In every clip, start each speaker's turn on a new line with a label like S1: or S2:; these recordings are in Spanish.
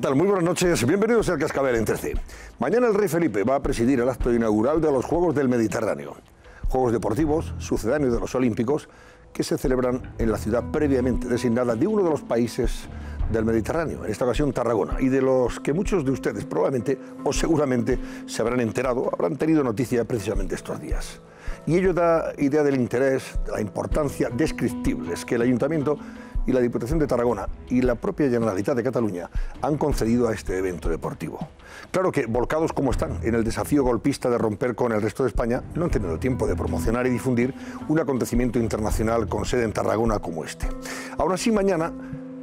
S1: tal? Muy buenas noches, bienvenidos al Cascabel en 13. Mañana el rey Felipe va a presidir el acto inaugural de los Juegos del Mediterráneo. Juegos deportivos, sucedáneos de los Olímpicos, que se celebran en la ciudad previamente designada de uno de los países del Mediterráneo, en esta ocasión Tarragona, y de los que muchos de ustedes probablemente o seguramente se habrán enterado, habrán tenido noticia precisamente estos días. Y ello da idea del interés, de la importancia descriptibles que el Ayuntamiento y la Diputación de Tarragona y la propia Generalitat de Cataluña han concedido a este evento deportivo. Claro que, volcados como están en el desafío golpista de romper con el resto de España, no han tenido tiempo de promocionar y difundir un acontecimiento internacional con sede en Tarragona como este. Aún así, mañana,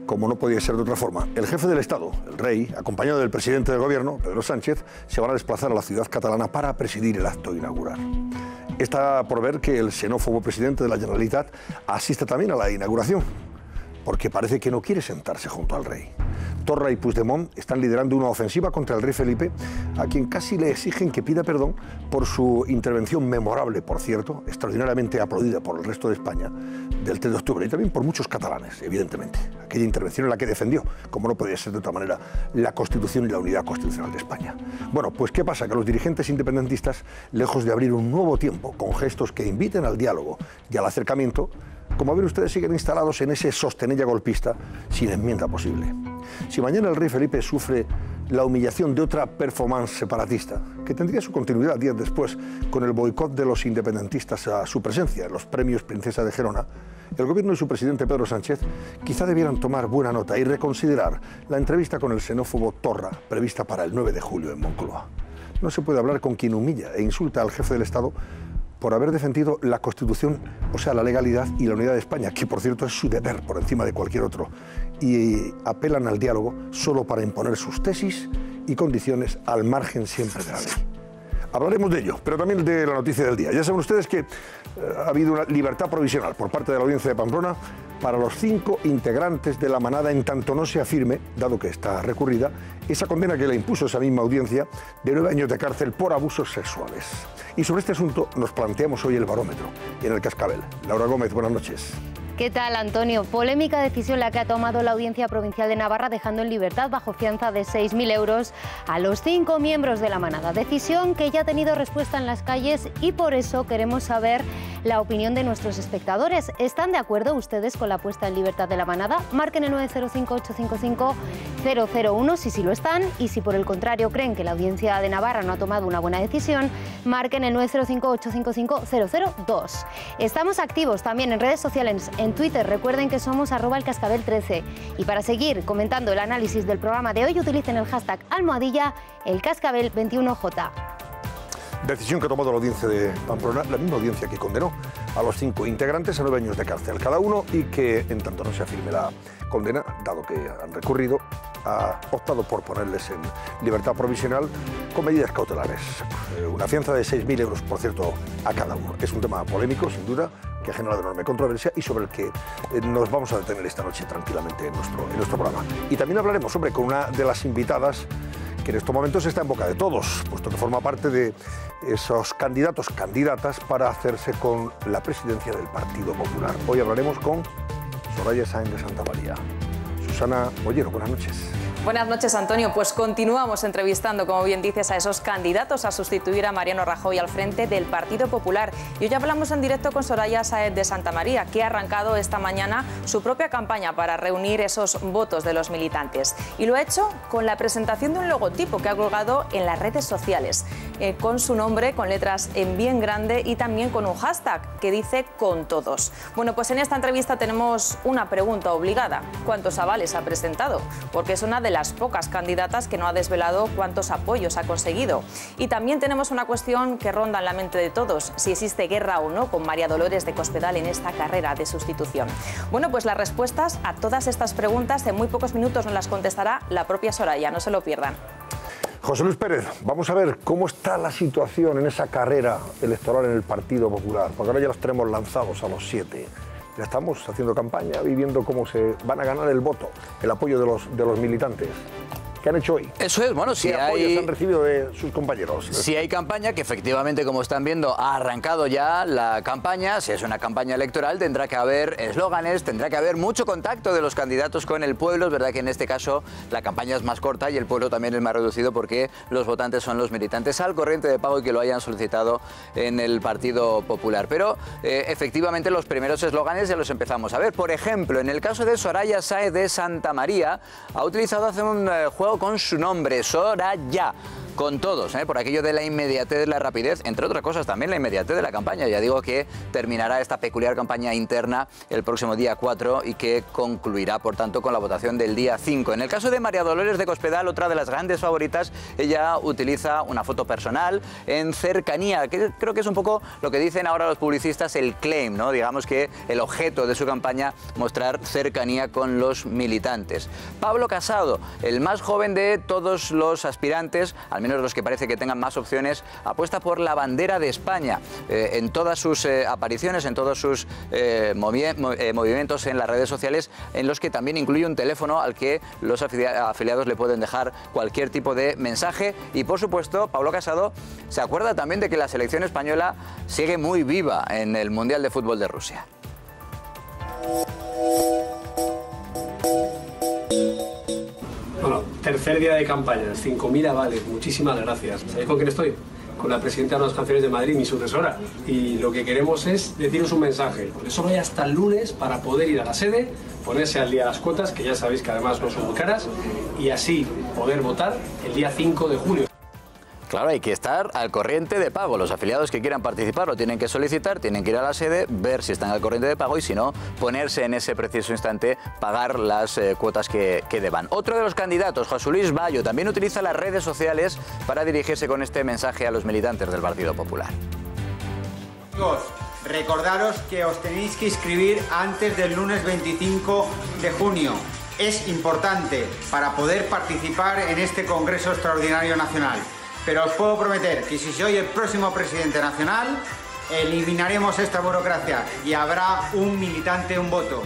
S1: como no podía ser de otra forma, el jefe del Estado, el rey, acompañado del presidente del Gobierno, Pedro Sánchez, se van a desplazar a la ciudad catalana para presidir el acto inaugural. Está por ver que el xenófobo presidente de la Generalitat asista también a la inauguración, porque parece que no quiere sentarse junto al rey. Torra y Puigdemont están liderando una ofensiva contra el rey Felipe, a quien casi le exigen que pida perdón por su intervención memorable, por cierto, extraordinariamente aplaudida por el resto de España, del 3 de octubre, y también por muchos catalanes, evidentemente. Aquella intervención en la que defendió, como no podía ser de otra manera, la Constitución y la unidad constitucional de España. Bueno, pues ¿qué pasa? Que los dirigentes independentistas, lejos de abrir un nuevo tiempo con gestos que inviten al diálogo y al acercamiento, como ven ustedes, siguen instalados en ese sostenella golpista sin enmienda posible. Si mañana el rey Felipe sufre la humillación de otra performance separatista, que tendría su continuidad días después con el boicot de los independentistas a su presencia en los premios Princesa de Gerona, el gobierno y su presidente Pedro Sánchez quizá debieran tomar buena nota y reconsiderar la entrevista con el xenófobo Torra prevista para el 9 de julio en Moncloa. No se puede hablar con quien humilla e insulta al jefe del Estado por haber defendido la Constitución, o sea, la legalidad y la unidad de España, que por cierto es su deber por encima de cualquier otro, y apelan al diálogo solo para imponer sus tesis y condiciones al margen siempre de la ley. Hablaremos de ello, pero también de la noticia del día. Ya saben ustedes que ha habido una libertad provisional por parte de la Audiencia de Pamplona para los 5 integrantes de la manada, en tanto no se afirme, dado que está recurrida, esa condena que le impuso esa misma audiencia de 9 años de cárcel por abusos sexuales. Y sobre este asunto nos planteamos hoy el barómetro en el Cascabel. Laura Gómez, buenas noches.
S2: ¿Qué tal, Antonio? Polémica decisión la que ha tomado la Audiencia Provincial de Navarra, dejando en libertad bajo fianza de 6.000 euros a los 5 miembros de la manada. Decisión que ya ha tenido respuesta en las calles y por eso queremos saber la opinión de nuestros espectadores. ¿Están de acuerdo ustedes con la puesta en libertad de la manada? Marquen el 905-855-001 si sí lo están, y si por el contrario creen que la Audiencia de Navarra no ha tomado una buena decisión, marquen el 905-855-002. Estamos activos también en redes sociales, en Twitter, recuerden que somos @elcascabel13, y para seguir comentando el análisis del programa de hoy utilicen el hashtag #elcascabel21j.
S1: Decisión que ha tomado la Audiencia de Pamplona, la misma audiencia que condenó a los 5 integrantes a 9 años de cárcel cada uno, y que, en tanto no se afirme la condena, dado que han recurrido, ha optado por ponerles en libertad provisional con medidas cautelares. Una fianza de 6.000 euros, por cierto, a cada uno. Es un tema polémico, sin duda, que ha generado enorme controversia y sobre el que nos vamos a detener esta noche tranquilamente en nuestro programa. Y también hablaremos, hombre, con una de las invitadas que en estos momentos está en boca de todos, puesto que forma parte de esos candidatas para hacerse con la presidencia del Partido Popular. Hoy hablaremos con Soraya Sáenz de Santamaría. Susana Mollero, buenas noches.
S3: Buenas noches, Antonio. Pues continuamos entrevistando, como bien dices, a esos candidatos a sustituir a Mariano Rajoy al frente del Partido Popular. Y hoy hablamos en directo con Soraya Sáenz de Santamaría, que ha arrancado esta mañana su propia campaña para reunir esos votos de los militantes. Y lo ha hecho con la presentación de un logotipo que ha colgado en las redes sociales, con su nombre, con letras en bien grande, y también con un hashtag que dice "con todos". Bueno, pues en esta entrevista tenemos una pregunta obligada: ¿cuántos avales ha presentado? Porque es una de las pocas candidatas que no ha desvelado cuántos apoyos ha conseguido. Y también tenemos una cuestión que ronda en la mente de todos: si existe guerra o no con María Dolores de Cospedal en esta carrera de sustitución. Bueno, pues las respuestas a todas estas preguntas en muy pocos minutos nos las contestará la propia Soraya, no se lo pierdan.
S1: José Luis Pérez, vamos a ver cómo está la situación en esa carrera electoral en el Partido Popular, porque ahora ya los tenemos lanzados a los 7. Ya estamos haciendo campaña y viendo cómo se van a ganar el voto, el apoyo de los militantes. ¿Qué que han hecho hoy.
S4: Eso es, bueno, si
S1: ¿Qué apoyos han recibido de sus compañeros?
S4: Si hay campaña, que efectivamente, como están viendo, ha arrancado ya la campaña. Si es una campaña electoral, tendrá que haber eslóganes, tendrá que haber mucho contacto de los candidatos con el pueblo. Es verdad que en este caso la campaña es más corta y el pueblo también es más reducido porque los votantes son los militantes al corriente de pago y que lo hayan solicitado en el Partido Popular. Pero efectivamente los primeros eslóganes ya los empezamos a ver. Por ejemplo, en el caso de Soraya Sáez de Santamaría, ha utilizado hace un juego con su nombre, Soraya, con todos, por aquello de la inmediatez, la rapidez, entre otras cosas también la inmediatez de la campaña. Ya digo que terminará esta peculiar campaña interna el próximo día 4 y que concluirá, por tanto, con la votación del día 5. En el caso de María Dolores de Cospedal, otra de las grandes favoritas, ella utiliza una foto personal en cercanía, que creo que es un poco lo que dicen ahora los publicistas, el claim, ¿no? Digamos que el objeto de su campaña, mostrar cercanía con los militantes. Pablo Casado, el más joven de todos los aspirantes, al menos los que parece que tengan más opciones, apuesta por la bandera de España en todas sus apariciones, en todos sus movimientos en las redes sociales, en los que también incluye un teléfono al que los afiliados le pueden dejar cualquier tipo de mensaje. Y por supuesto, Pablo Casado se acuerda también de que la selección española sigue muy viva en el Mundial de Fútbol de Rusia.
S5: Bueno, tercer día de campaña, 5.000 avales, muchísimas gracias. ¿Sabéis con quién estoy? Con la presidenta de las canciones de Madrid, mi sucesora. Y lo que queremos es deciros un mensaje. Por eso vaya hasta el lunes para poder ir a la sede, ponerse al día las cuotas, que ya sabéis que además no son muy caras, y así poder votar el día 5 de junio.
S4: Claro, hay que estar al corriente de pago. Los afiliados que quieran participar lo tienen que solicitar, tienen que ir a la sede, ver si están al corriente de pago y si no, ponerse en ese preciso instante, pagar las cuotas que deban. Otro de los candidatos, José Luis Bayo, también utiliza las redes sociales para dirigirse con este mensaje a los militantes del Partido Popular.
S6: Amigos, recordaros que os tenéis que inscribir antes del lunes 25 de junio. Es importante para poder participar en este Congreso Extraordinario Nacional. Pero os puedo prometer que si soy el próximo presidente nacional, eliminaremos esta burocracia y habrá un militante, un voto.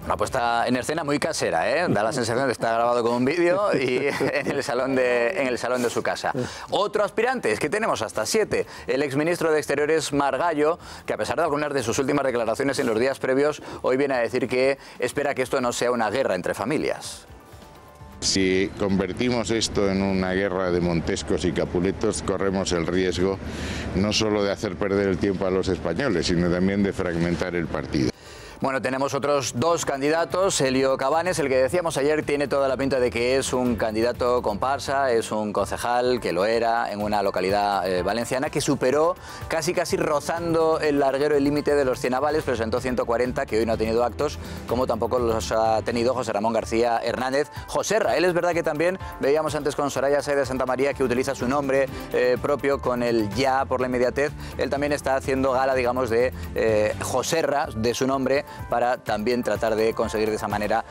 S4: Una puesta en escena muy casera, ¿eh? Da la sensación de que está grabado con un vídeo y en el salón de su casa. Otro aspirante, es que tenemos hasta 7. El exministro de Exteriores, Margallo, que a pesar de algunas de sus últimas declaraciones en los días previos, hoy viene a decir que espera que esto no sea una guerra entre familias.
S7: Si convertimos esto en una guerra de Montescos y Capuletos, corremos el riesgo no solo de hacer perder el tiempo a los españoles, sino también de fragmentar el partido.
S4: Bueno, tenemos otros dos candidatos. Elio Cabanes, el que decíamos ayer, tiene toda la pinta de que es un candidato comparsa, es un concejal que lo era en una localidad valenciana que superó casi rozando el larguero, el límite de los 100 avales, presentó 140, que hoy no ha tenido actos, como tampoco los ha tenido José Ramón García Hernández. Joserra, él es verdad que también veíamos antes con Soraya Sáez de Santamaría que utiliza su nombre propio con el ya por la inmediatez. Él también está haciendo gala, digamos, de Joserra, de su nombre, para también tratar de conseguir de esa manera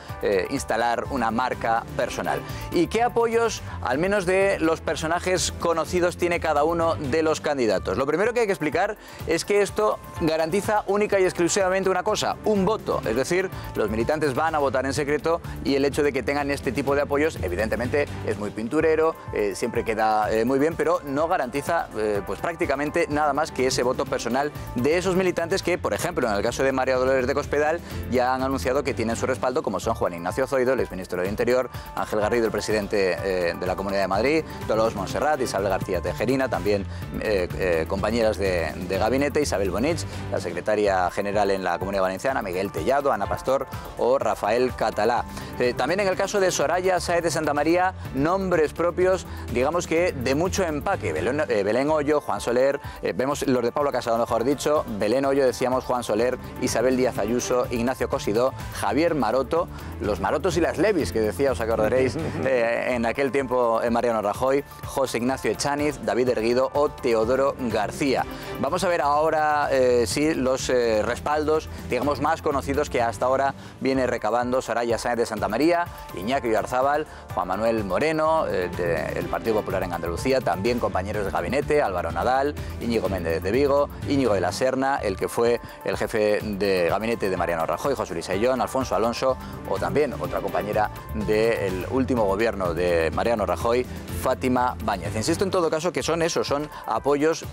S4: instalar una marca personal. ¿Y qué apoyos, al menos de los personajes conocidos, tiene cada uno de los candidatos? Lo primero que hay que explicar es que esto garantiza única y exclusivamente una cosa, un voto. Es decir, los militantes van a votar en secreto y el hecho de que tengan este tipo de apoyos, evidentemente, es muy pinturero, siempre queda muy bien, pero no garantiza pues prácticamente nada más que ese voto personal de esos militantes que, por ejemplo, en el caso de María Dolores de Cospedal, ya han anunciado que tienen su respaldo, como son Juan Ignacio Zoido, el exministro del Interior, Ángel Garrido, el presidente de la Comunidad de Madrid, Dolors Montserrat, Isabel García Tejerina, también compañeras de gabinete, Isabel Bonich, la secretaria general en la Comunidad Valenciana, Miguel Tellado, Ana Pastor o Rafael Catalá. También en el caso de Soraya Sáez de Santamaría, nombres propios, digamos que de mucho empaque. Belén Hoyo, Juan Soler, vemos los de Pablo Casado, mejor dicho, Belén Hoyo, decíamos, Juan Soler, Isabel Díaz Ayuso, Ignacio Cosidó, Javier Maroto, los Marotos y las Levis, que decía, os acordaréis, en aquel tiempo Mariano Rajoy, José Ignacio Echaniz, David Erguido o Teodoro García. Vamos a ver ahora sí los respaldos, digamos, más conocidos que hasta ahora viene recabando Soraya Sáez de Santamaría Santamaría, Iñaki Oyarzábal, Juan Manuel Moreno, del Partido Popular en Andalucía, también compañeros de gabinete, Álvaro Nadal, Íñigo Méndez de Vigo, Íñigo de la Serna, el que fue el jefe de gabinete de Mariano Rajoy, José Luis Ayllón, Alfonso Alonso, o también otra compañera del último gobierno de Mariano Rajoy, Fátima Báñez. Insisto en todo caso que son apoyos,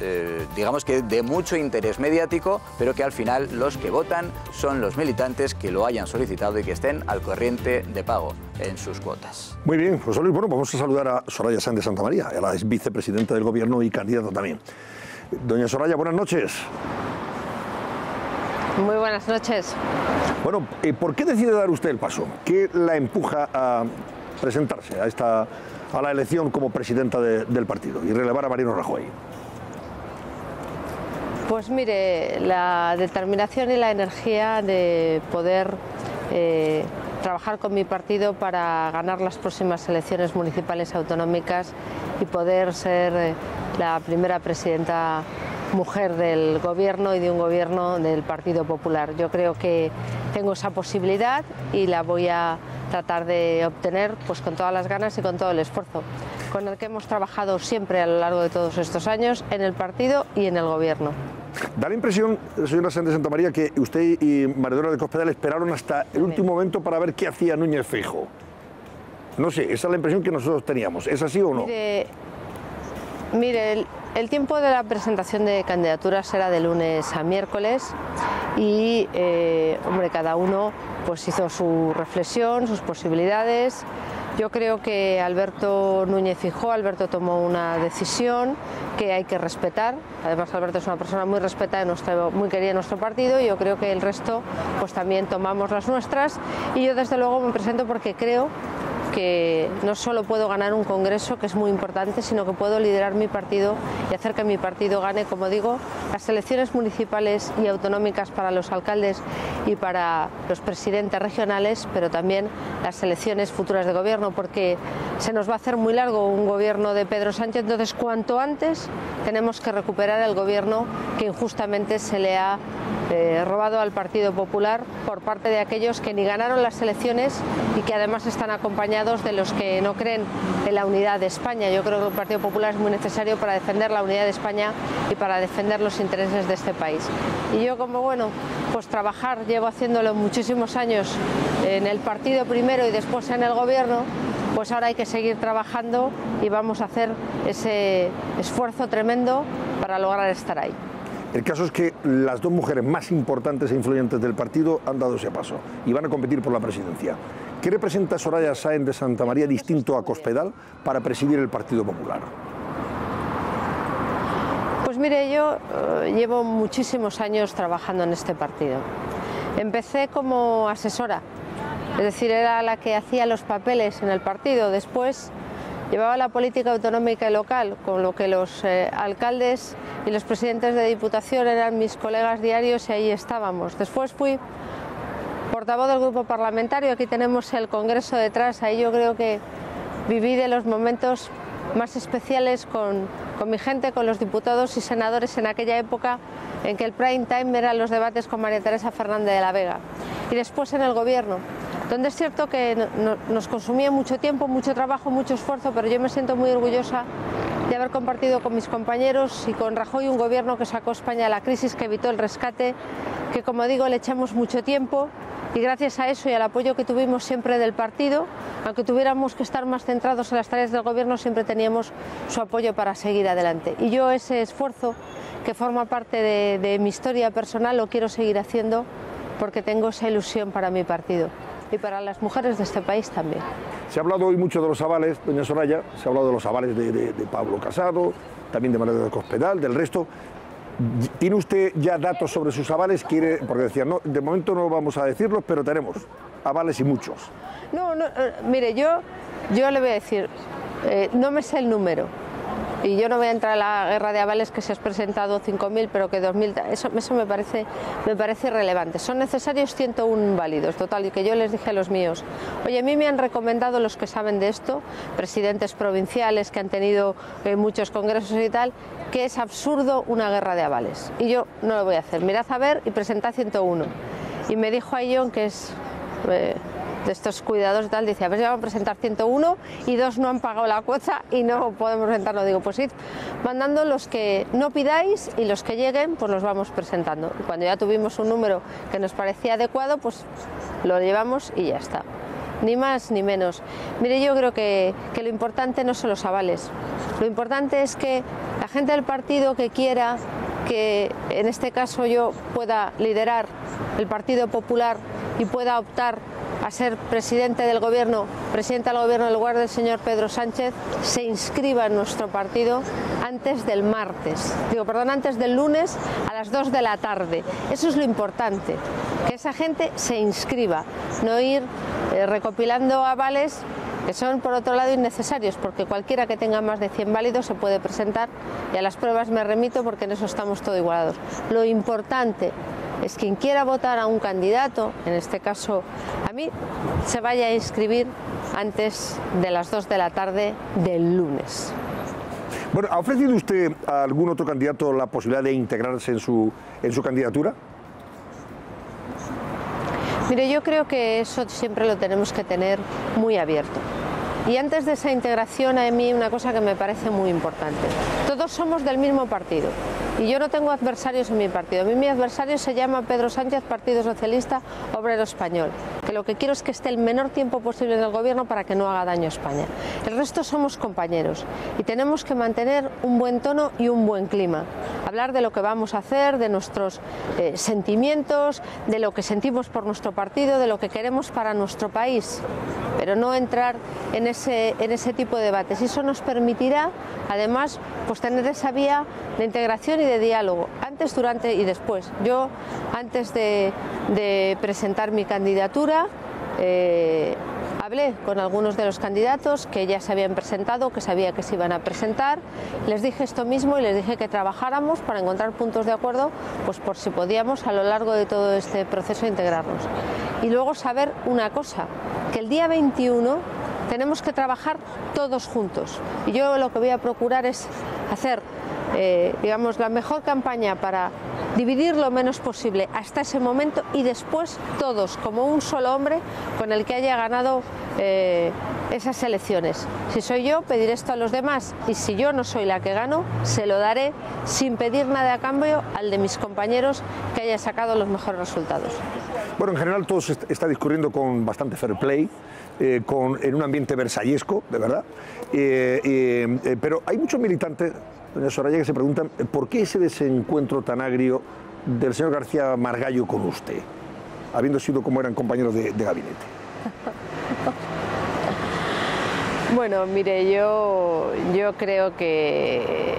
S4: digamos que de mucho interés mediático, pero que al final los que votan son los militantes que lo hayan solicitado y que estén al corriente de pago en sus cuotas.
S1: Muy bien, José Luis, bueno, vamos a saludar a Soraya Sáenz de Santamaría, ella es vicepresidenta del Gobierno y candidata también. Doña Soraya, buenas noches.
S8: Muy buenas noches.
S1: Bueno, ¿por qué decide dar usted el paso? ¿Qué la empuja a presentarse a la elección como presidenta del partido y relevar a Mariano Rajoy?
S8: Pues mire, la determinación y la energía de poder trabajar con mi partido para ganar las próximas elecciones municipales autonómicas y poder ser la primera presidenta mujer del gobierno y de un gobierno del Partido Popular. Yo creo que tengo esa posibilidad y la voy a tratar de obtener pues con todas las ganas y con todo el esfuerzo con el que hemos trabajado siempre a lo largo de todos estos años en el partido y en el gobierno.
S1: Da la impresión, señora Sáenz de Santamaría, que usted y María Dolores de Cospedal esperaron hasta el último momento para ver qué hacía Núñez Feijóo. No sé, esa es la impresión que nosotros teníamos. ¿Es así o no?
S8: Mire, el tiempo de la presentación de candidaturas era de lunes a miércoles y, hombre, cada uno pues hizo su reflexión, sus posibilidades. Yo creo que Alberto Núñez Feijóo, Alberto tomó una decisión que hay que respetar. Además, Alberto es una persona muy respetada, muy querida en nuestro partido, y yo creo que el resto pues también tomamos las nuestras. Y yo desde luego me presento porque creo que no solo puedo ganar un congreso, que es muy importante, sino que puedo liderar mi partido y hacer que mi partido gane, como digo, las elecciones municipales y autonómicas para los alcaldes y para los presidentes regionales, pero también las elecciones futuras de gobierno, porque se nos va a hacer muy largo un gobierno de Pedro Sánchez. Entonces, cuanto antes tenemos que recuperar el gobierno que injustamente se le ha robado al Partido Popular por parte de aquellos que ni ganaron las elecciones y que además están acompañados de los que no creen en la unidad de España. Yo creo que el Partido Popular es muy necesario para defender la unidad de España y para defender los intereses de este país. Y yo, como bueno, pues trabajar, llevo haciéndolo muchísimos años en el partido primero y después en el gobierno, pues ahora hay que seguir trabajando y vamos a hacer ese esfuerzo tremendo para lograr estar ahí.
S1: El caso es que las dos mujeres más importantes e influyentes del partido han dado ese paso y van a competir por la presidencia. ¿Qué representa Soraya Sáenz de Santamaría distinto a Cospedal para presidir el Partido Popular?
S8: Pues mire, yo llevo muchísimos años trabajando en este partido. Empecé como asesora, es decir, era la que hacía los papeles en el partido. Después llevaba la política autonómica y local, con lo que los alcaldes y los presidentes de diputación eran mis colegas diarios y ahí estábamos. Después fui portavoz del grupo parlamentario, aquí tenemos el Congreso detrás, ahí yo creo que viví de los momentos más especiales con mi gente, con los diputados y senadores en aquella época en que el prime time eran los debates con María Teresa Fernández de la Vega. Y después en el gobierno, donde es cierto que nos consumía mucho tiempo, mucho trabajo, mucho esfuerzo, pero yo me siento muy orgullosa de haber compartido con mis compañeros y con Rajoy un gobierno que sacó a España de la crisis, que evitó el rescate, que, como digo, le echamos mucho tiempo, y gracias a eso y al apoyo que tuvimos siempre del partido, aunque tuviéramos que estar más centrados en las tareas del gobierno, siempre teníamos su apoyo para seguir adelante. Y yo ese esfuerzo, que forma parte de mi historia personal, lo quiero seguir haciendo porque tengo esa ilusión para mi partido y para las mujeres de este país también.
S1: Se ha hablado hoy mucho de los avales, doña Soraya, se ha hablado de los avales de Pablo Casado, también de María de Cospedal, del resto. ¿Tiene usted ya datos sobre sus avales? Porque decía, no, de momento no vamos a decirlos, pero tenemos avales y muchos.
S8: No, mire, yo le voy a decir, no me sé el número. Y yo no voy a entrar a la guerra de avales que se has presentado 5.000, pero que 2.000, eso me parece irrelevante. Son necesarios 101 válidos, total, y que yo les dije a los míos, oye, a mí me han recomendado los que saben de esto, presidentes provinciales que han tenido muchos congresos y tal, que es absurdo una guerra de avales. Y yo no lo voy a hacer. Mirad a ver y presentad 101. Y me dijo a John, que es de estos cuidados y tal, dice, a ver si vamos a presentar 101 y 2 no han pagado la cuota y no podemos presentarlo. Digo, pues id mandando los que no pidáis y los que lleguen, pues los vamos presentando. Y cuando ya tuvimos un número que nos parecía adecuado, pues lo llevamos y ya está. Ni más ni menos. Mire, yo creo que lo importante no son los avales. Lo importante es que la gente del partido que quiera que, en este caso, yo pueda liderar el Partido Popular y pueda optar a ser presidente del gobierno en lugar del señor Pedro Sánchez, se inscriba en nuestro partido antes del antes del lunes a las 2 de la tarde. Eso es lo importante, que esa gente se inscriba, no ir recopilando avales que son, por otro lado, innecesarios, porque cualquiera que tenga más de 100 válidos se puede presentar, y a las pruebas me remito porque en eso estamos todos igualados. Lo importante es quien quiera votar a un candidato, en este caso a mí, se vaya a inscribir antes de las 2 de la tarde del lunes.
S1: Bueno, ¿ha ofrecido usted a algún otro candidato la posibilidad de integrarse en su candidatura?
S8: Mire, yo creo que eso siempre lo tenemos que tener muy abierto. Y antes de esa integración, a mí una cosa que me parece muy importante. Todos somos del mismo partido y yo no tengo adversarios en mi partido. A mí mi adversario se llama Pedro Sánchez, Partido Socialista Obrero Español, que lo que quiero es que esté el menor tiempo posible en el gobierno para que no haga daño a España. El resto somos compañeros y tenemos que mantener un buen tono y un buen clima. Hablar de lo que vamos a hacer, de nuestros sentimientos, de lo que sentimos por nuestro partido, de lo que queremos para nuestro país, pero no entrar en ese tipo de debates. Y eso nos permitirá, además, pues tener esa vía de integración y de diálogo, antes, durante y después. Yo, antes de presentar mi candidatura, hablé con algunos de los candidatos que ya se habían presentado, que sabía que se iban a presentar, les dije esto mismo y les dije que trabajáramos para encontrar puntos de acuerdo, pues por si podíamos a lo largo de todo este proceso integrarnos. Y luego saber una cosa, que el día 21 tenemos que trabajar todos juntos. Y yo lo que voy a procurar es hacer, digamos, la mejor campaña para dividir lo menos posible hasta ese momento y después todos, como un solo hombre, con el que haya ganado esas elecciones. Si soy yo, pediré esto a los demás, y si yo no soy la que gano, se lo daré sin pedir nada a cambio al de mis compañeros que haya sacado los mejores resultados.
S1: Bueno, en general todo se está discurriendo con bastante fair play, en un ambiente versallesco, de verdad, pero hay muchos militantes, doña Soraya, que se preguntan por qué ese desencuentro tan agrio del señor García Margallo con usted, habiendo sido como eran compañeros de gabinete.
S8: Bueno, mire, yo creo que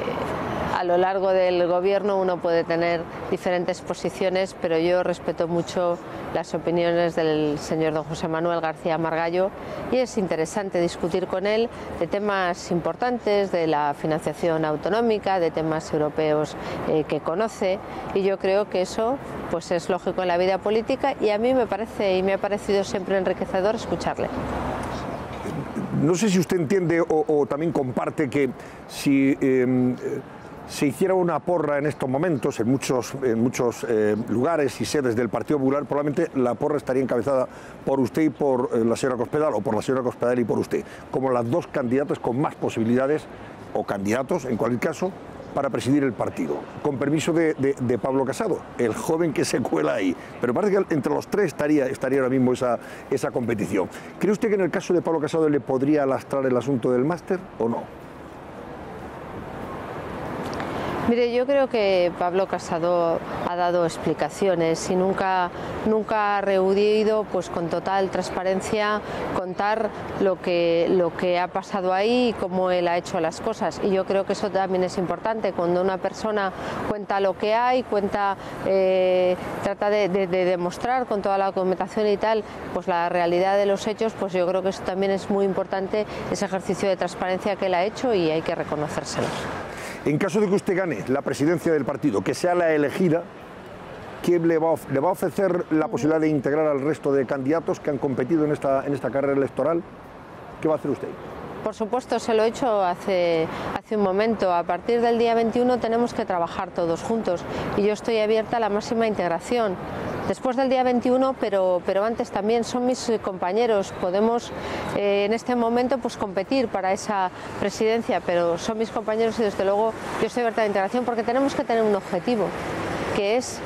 S8: a lo largo del gobierno uno puede tener diferentes posiciones, pero yo respeto mucho las opiniones del señor don José Manuel García Margallo, y es interesante discutir con él de temas importantes, de la financiación autonómica, de temas europeos que conoce, y yo creo que eso pues es lógico en la vida política, y a mí me parece y me ha parecido siempre enriquecedor escucharle.
S1: No sé si usted entiende o también comparte que si se hiciera una porra en estos momentos en muchos lugares y sedes del Partido Popular, probablemente la porra estaría encabezada por usted y por la señora Cospedal, o por la señora Cospedal y por usted, como las dos candidatas con más posibilidades, o candidatos en cualquier caso, para presidir el partido, con permiso de Pablo Casado, el joven que se cuela ahí. Pero parece que entre los tres estaría ahora mismo esa competición. ¿Cree usted que en el caso de Pablo Casado le podría lastrar el asunto del máster o no?
S8: Mire, yo creo que Pablo Casado ha dado explicaciones y nunca ha rehuido, pues con total transparencia, contar lo que ha pasado ahí y cómo él ha hecho las cosas. Y yo creo que eso también es importante. Cuando una persona cuenta lo que hay, trata de demostrar con toda la documentación y tal, pues la realidad de los hechos, pues yo creo que eso también es muy importante, ese ejercicio de transparencia que él ha hecho, y hay que reconocérselo.
S1: En caso de que usted gane la presidencia del partido, que sea la elegida, ¿quién le va a ofrecer la posibilidad de integrar al resto de candidatos que han competido en esta carrera electoral? ¿Qué va a hacer usted?
S8: Por supuesto, se lo he hecho hace un momento. A partir del día 21 tenemos que trabajar todos juntos, y yo estoy abierta a la máxima integración. después del día 21, pero antes también. Son mis compañeros, podemos en este momento pues competir para esa presidencia, pero son mis compañeros y desde luego yo estoy abierta a la integración, porque tenemos que tener un objetivo, que es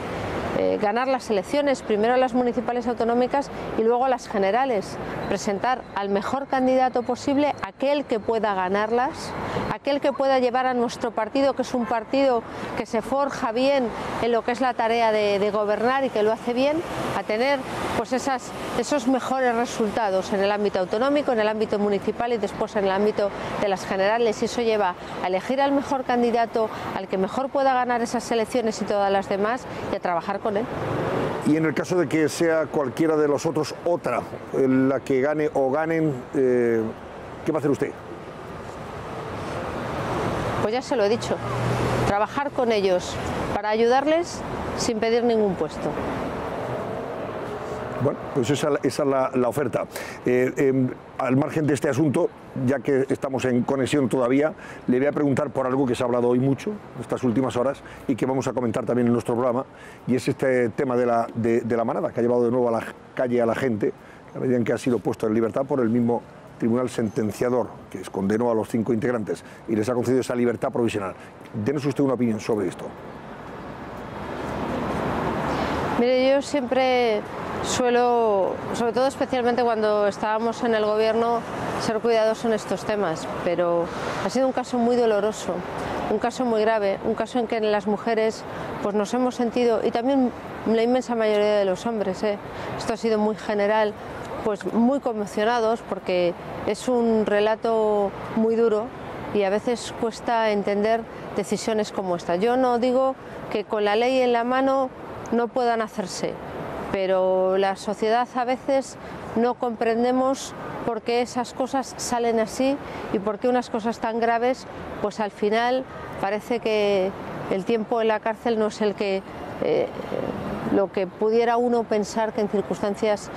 S8: ganar las elecciones, primero las municipales autonómicas y luego las generales, presentar al mejor candidato posible, aquel que pueda ganarlas, aquel que pueda llevar a nuestro partido, que es un partido que se forja bien en lo que es la tarea de gobernar y que lo hace bien, a tener pues esos mejores resultados en el ámbito autonómico, en el ámbito municipal y después en el ámbito de las generales. Y eso lleva a elegir al mejor candidato, al que mejor pueda ganar esas elecciones y todas las demás, y a trabajar con él.
S1: Y en el caso de que sea cualquiera de los otros otra, la que gane o ganen, ¿qué va a hacer usted?
S8: Pues ya se lo he dicho, trabajar con ellos para ayudarles sin pedir ningún puesto.
S1: Bueno, pues esa es la oferta. Al margen de este asunto, ya que estamos en conexión todavía, le voy a preguntar por algo que se ha hablado hoy mucho, en estas últimas horas, y que vamos a comentar también en nuestro programa, y es este tema de la manada, que ha llevado de nuevo a la calle a la gente, a medida en que ha sido puesto en libertad por el mismo tribunal sentenciador, que condenó a los 5 integrantes y les ha concedido esa libertad provisional. Denos usted una opinión sobre esto.
S8: Mire, yo siempre suelo, sobre todo especialmente cuando estábamos en el gobierno, ser cuidadoso en estos temas, pero ha sido un caso muy doloroso, un caso muy grave, un caso en que las mujeres pues nos hemos sentido, y también la inmensa mayoría de los hombres, esto ha sido muy general, pues muy conmocionados, porque es un relato muy duro y a veces cuesta entender decisiones como esta. Yo no digo que con la ley en la mano no puedan hacerse, pero la sociedad a veces no comprendemos por qué esas cosas salen así y por qué unas cosas tan graves, pues al final parece que el tiempo en la cárcel no es el que lo que pudiera uno pensar que en circunstancias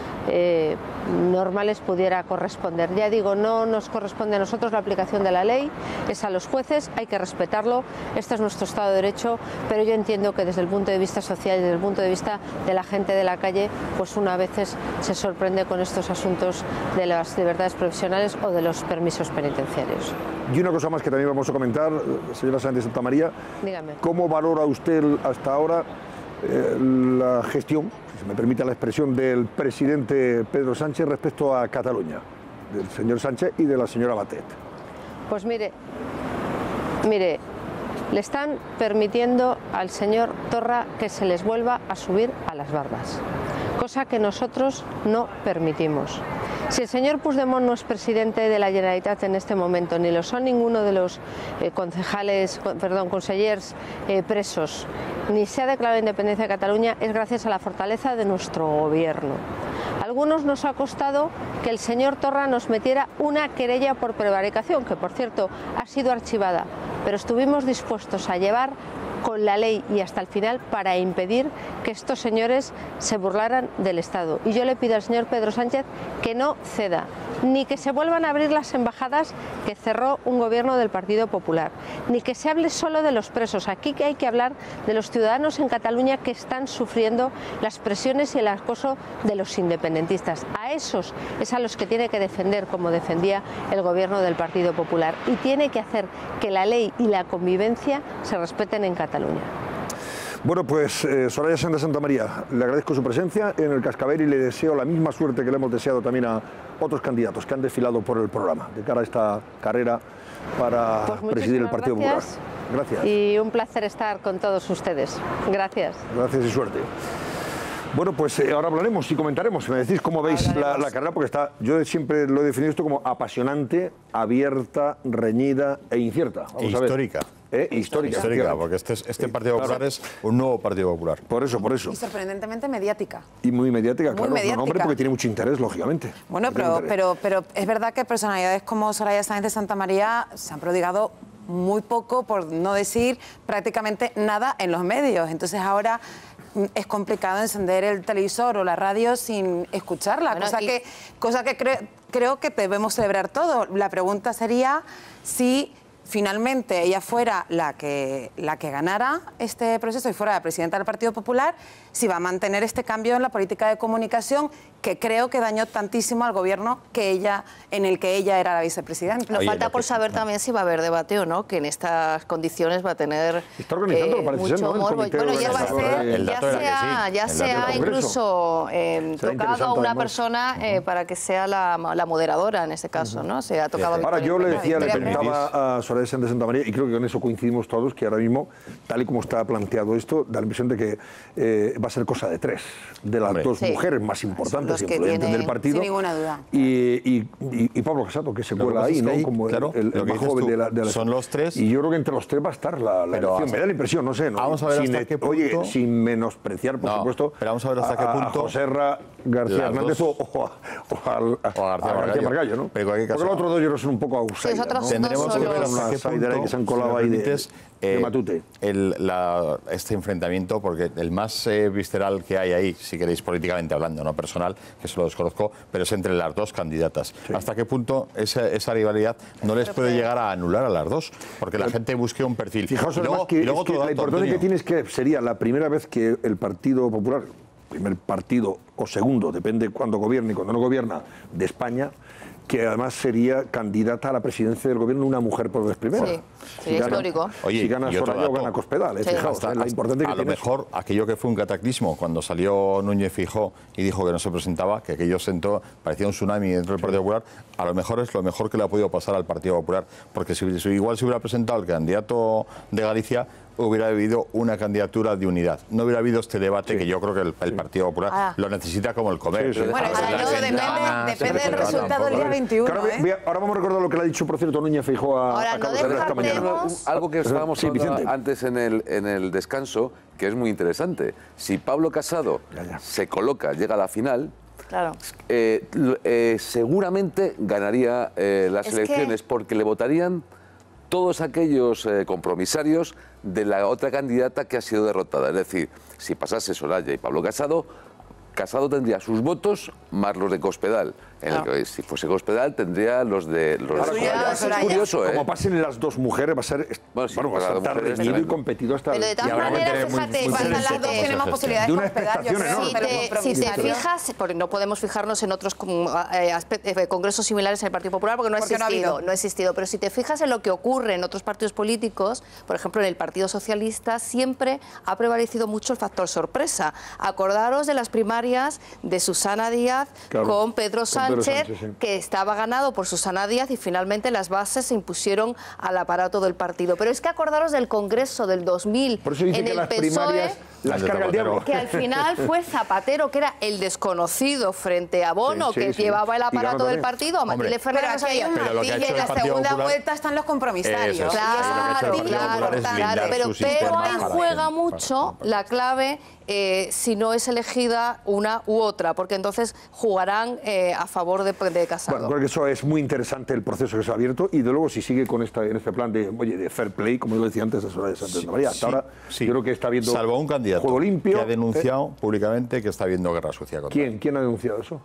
S8: normales pudiera corresponder. Ya digo, no nos corresponde a nosotros la aplicación de la ley, es a los jueces, hay que respetarlo, este es nuestro Estado de Derecho, pero yo entiendo que desde el punto de vista social y desde el punto de vista de la gente de la calle, pues una a veces se sorprende con estos asuntos de las libertades provisionales o de los permisos penitenciarios.
S1: Y una cosa más que también vamos a comentar, señora Sáenz de Santamaría.
S8: Dígame.
S1: ¿Cómo valora usted hasta ahora la gestión, si se me permite la expresión, del presidente Pedro Sánchez respecto a Cataluña, del señor Sánchez y de la señora Batet?
S8: Pues mire, le están permitiendo al señor Torra que se les vuelva a subir a las barbas, cosa que nosotros no permitimos. Si el señor Puigdemont no es presidente de la Generalitat en este momento, ni lo son ninguno de los consellers presos, ni se ha declarado la independencia de Cataluña, es gracias a la fortaleza de nuestro gobierno. A algunos nos ha costado que el señor Torra nos metiera una querella por prevaricación, que por cierto ha sido archivada, pero estuvimos dispuestos a llevar con la ley y hasta el final para impedir que estos señores se burlaran del Estado. Y yo le pido al señor Pedro Sánchez que no ceda, ni que se vuelvan a abrir las embajadas que cerró un gobierno del Partido Popular, ni que se hable solo de los presos. Aquí hay que hablar de los ciudadanos en Cataluña que están sufriendo las presiones y el acoso de los independentistas. A esos es a los que tiene que defender, como defendía el gobierno del Partido Popular, y tiene que hacer que la ley y la convivencia se respeten en Cataluña.
S1: Bueno, pues Soraya Sáenz de Santamaría, le agradezco su presencia en el Cascabel y le deseo la misma suerte que le hemos deseado también a otros candidatos que han desfilado por el programa de cara a esta carrera para presidir el Partido Popular. Gracias.
S8: Y un placer estar con todos ustedes. Gracias.
S1: Gracias y suerte. Bueno, pues ahora hablaremos y comentaremos. Me decís cómo veis la carrera, porque yo siempre lo he definido esto como apasionante, abierta, reñida e incierta.
S9: Vamos a ver. Histórica.
S1: Histórica,
S9: porque este Partido Popular es un nuevo Partido Popular.
S1: Por eso.
S3: Y sorprendentemente mediática.
S1: Y muy mediática,
S3: muy
S1: claro.
S3: mediática.
S1: Hombre, porque tiene mucho interés, lógicamente.
S3: Bueno, pero es verdad que personalidades como Soraya Sáenz de Santamaría se han prodigado muy poco, por no decir prácticamente nada, en los medios. Entonces ahora es complicado encender el televisor o la radio sin escucharla, bueno, cosa que creo que debemos celebrar todo. La pregunta sería si
S10: finalmente ella fuera la que ganara este proceso y fuera la presidenta del Partido Popular, si va a mantener este cambio en la política de comunicación que creo que dañó tantísimo al gobierno en el que ella era la vicepresidenta.
S8: Nos falta por saber también si va a haber debate o no, que en estas condiciones va a tener mucho morbo. Bueno, ya va a ser, ya se ha incluso tocado a una persona para que sea la moderadora en este caso, ¿no? Se ha tocado.
S1: Ahora yo le preguntaba a Soraya Sáenz de Santamaría, y creo que con eso coincidimos todos, que ahora mismo, tal y como está planteado esto, da la impresión de que va a ser cosa de tres, de las dos mujeres más importantes y influyentes del partido.
S10: Sin ninguna duda.
S1: Y Pablo Casado, que se cuela ahí, ¿no? Como el más joven de la...
S9: Son los tres.
S1: Y yo creo que entre los tres va a estar la elección. Me da la impresión, no sé. ¿no?
S9: Vamos a ver hasta qué punto...
S1: Oye, sin menospreciar, por supuesto,
S9: pero vamos a ver hasta qué punto...
S1: a José García Hernández o a García Margallo, ¿no?
S9: Pero en cualquier caso,
S1: porque los otros dos yo creo que son un poco outsiders, ¿no?
S9: Tendremos que ver hasta qué punto,
S1: que se han colado ahí de Matute.
S9: Este enfrentamiento, porque el más visceral que hay ahí, si queréis políticamente hablando, no personal, que eso lo desconozco, pero es entre las dos candidatas. Sí. ¿Hasta qué punto esa rivalidad no les puede llegar a anular a las dos? Porque la gente busque un perfil.
S1: Fijaos, además, que la importancia que tiene es que sería la primera vez que el Partido Popular, primer partido o segundo, depende cuándo gobierne y cuándo no gobierna, de España, que además sería candidata a la presidencia del gobierno una mujer por vez primera.
S8: Sí, sería histórico.
S1: Oye, si gana Soraya o gana Cospedal, fijaos, la importante que
S9: a lo mejor aquello que fue un cataclismo cuando salió Núñez Feijóo y dijo que no se presentaba, que aquello sentó, parecía un tsunami dentro del Partido Popular, a lo mejor es lo mejor que le ha podido pasar al Partido Popular, porque si igual se hubiera presentado el candidato de Galicia, hubiera habido una candidatura de unidad. No hubiera habido este debate que yo creo que el Partido Popular lo necesita como el comer.
S10: Bueno, depende del resultado del día 21.
S1: Ahora vamos a recordar lo que le ha dicho, por cierto, Núñez Feijóo a Carlos Herrera esta mañana.
S11: Algo que estábamos hablando antes en el descanso, que es muy interesante. Si Pablo Casado se coloca, llega a la final,
S10: claro.
S11: Seguramente ganaría las elecciones porque le votarían todos aquellos compromisarios de la otra candidata que ha sido derrotada. Es decir, si pasase Soraya y Pablo Casado, Casado tendría sus votos más los de Cospedal. Si fuese Cospedal tendría los de
S1: Soraya. Es curioso, Como pasen las dos mujeres, va a ser tan reñido y competido hasta...
S8: Pero de todas maneras, fíjate,
S10: las dos tenemos posibilidades
S1: de una expectación enorme.
S8: Si te fijas, porque no podemos fijarnos en otros congresos similares en el Partido Popular, porque no ha existido. Pero si te fijas en lo que ocurre en otros partidos políticos, por ejemplo, en el Partido Socialista, siempre ha prevalecido mucho el factor sorpresa. Acordaros de las primarias de Susana Díaz con Pedro Sánchez, que estaba ganado por Susana Díaz y finalmente las bases se impusieron al aparato del partido. Pero es que acordaros del Congreso del 2000
S1: por eso dice
S8: en
S1: que
S8: el
S1: las
S8: PSOE,
S1: primarias las carga el diablo.
S8: Que al final fue Zapatero, que era el desconocido frente a Bono, que llevaba el aparato del partido, a Matilde Fernández.
S10: Y en la segunda vuelta están los compromisarios.
S8: Claro, pero ahí juega mucho la clave si no es elegida una u otra, porque entonces jugarán a favor de Casado.
S1: Bueno, creo que eso es muy interesante el proceso que se ha abierto y de luego si sigue con en este plan de fair play, como yo decía antes, de Soraya Sáenz de María. Hasta ahora yo creo que está habiendo
S9: salvo un candidato
S1: juego limpio,
S9: que ha denunciado públicamente que está habiendo guerra sucia contra él.
S1: ¿Quién ha denunciado eso?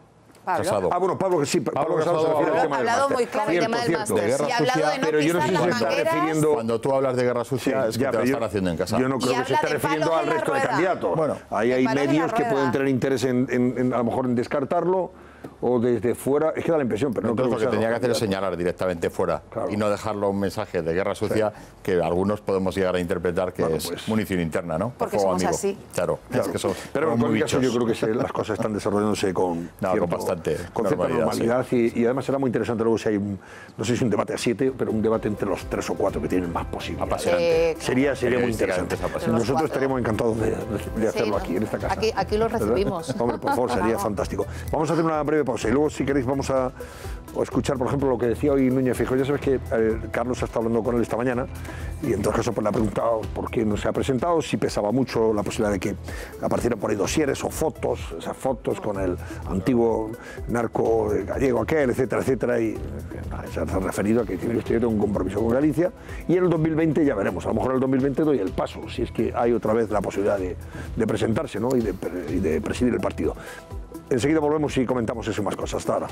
S9: Casado.
S1: Bueno, Pablo que sí, Pablo Casado se refiere al tema del máster.
S10: Muy claro el tema del máster.
S9: De guerra sucia,
S1: pero yo no sé si se está refiriendo...
S9: Cuando tú hablas de guerra sucia es que te lo están haciendo en casa.
S1: Yo no creo que se esté refiriendo al resto de candidatos. Bueno, ahí hay medios que pueden tener interés en a lo mejor en descartarlo o desde fuera, es que da la impresión, pero no creo
S9: lo que tenía que hacer es señalar directamente fuera y no dejarlo un mensaje de guerra sucia que algunos podemos llegar a interpretar que es munición interna, ¿no?
S10: Porque somos así.
S9: Claro. Es que
S1: pero en cualquier caso yo creo que las cosas están desarrollándose con cierta normalidad y además será muy interesante luego si hay no sé si un debate a 7, pero un debate entre los 3 o 4 que tienen más posibilidades. Sería muy interesante. Nosotros estaríamos encantados de hacerlo aquí, en esta casa.
S8: Aquí lo recibimos.
S1: Hombre, por favor, sería fantástico. Vamos a hacer una breve pausa y luego si queréis vamos a escuchar por ejemplo lo que decía hoy Núñez Feijóo. Ya sabes que Carlos ha estado hablando con él esta mañana y en todo caso pues, le ha preguntado por qué no se ha presentado, si pesaba mucho la posibilidad de que aparecieran por ahí dosieres o fotos, esas fotos con el antiguo narco gallego aquel, etcétera, etcétera, y se ha referido a que tiene que tener un compromiso con Galicia y en el 2020 ya veremos, a lo mejor en el 2020 doy el paso, si es que hay otra vez la posibilidad de presentarse, ¿no? y de presidir el partido. Enseguida volvemos y comentamos eso y más cosas. Hasta ahora.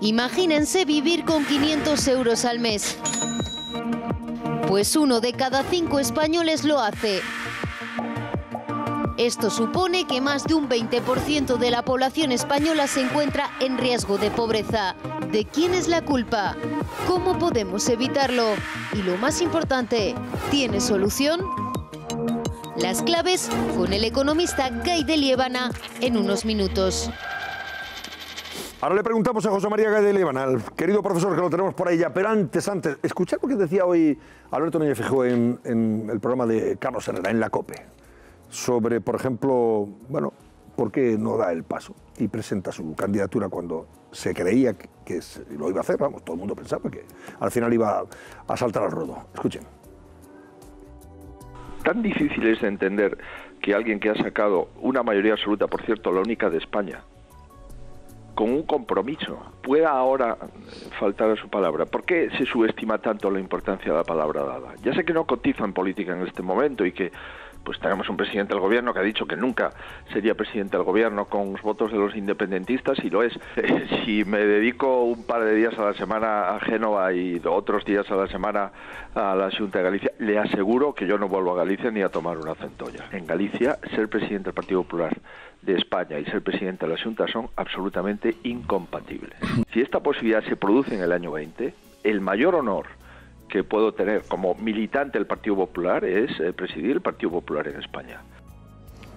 S12: Imagínense vivir con 500 euros al mes. Pues 1 de cada 5 españoles lo hace. Esto supone que más de un 20% de la población española se encuentra en riesgo de pobreza. ¿De quién es la culpa? ¿Cómo podemos evitarlo? Y lo más importante, ¿tiene solución? Las claves con el economista Gay de Liébana en unos minutos.
S1: Ahora le preguntamos a José María Gay de Liébana, al querido profesor que lo tenemos por ahí ya, pero antes, escuchad lo que decía hoy Alberto Núñez Feijóo en el programa de Carlos Herrera, en la COPE, sobre, por ejemplo, bueno, por qué no da el paso y presenta su candidatura cuando se creía que lo iba a hacer, vamos, todo el mundo pensaba que al final iba a saltar al ruedo. Escuchen.
S13: Tan difícil es de entender que alguien que ha sacado una mayoría absoluta, por cierto, la única de España, con un compromiso, pueda ahora faltar a su palabra. ¿Por qué se subestima tanto la importancia de la palabra dada? Ya sé que no cotiza en política en este momento y que pues tenemos un presidente del gobierno que ha dicho que nunca sería presidente del gobierno con los votos de los independentistas, y lo es. Si me dedico un par de días a la semana a Génova y otros días a la semana a la Xunta de Galicia, le aseguro que yo no vuelvo a Galicia ni a tomar una centolla. En Galicia, ser presidente del Partido Popular de España y ser presidente de la Xunta son absolutamente incompatibles. Si esta posibilidad se produce en el año 20, el mayor honor que puedo tener como militante del Partido Popular es presidir el Partido Popular en España.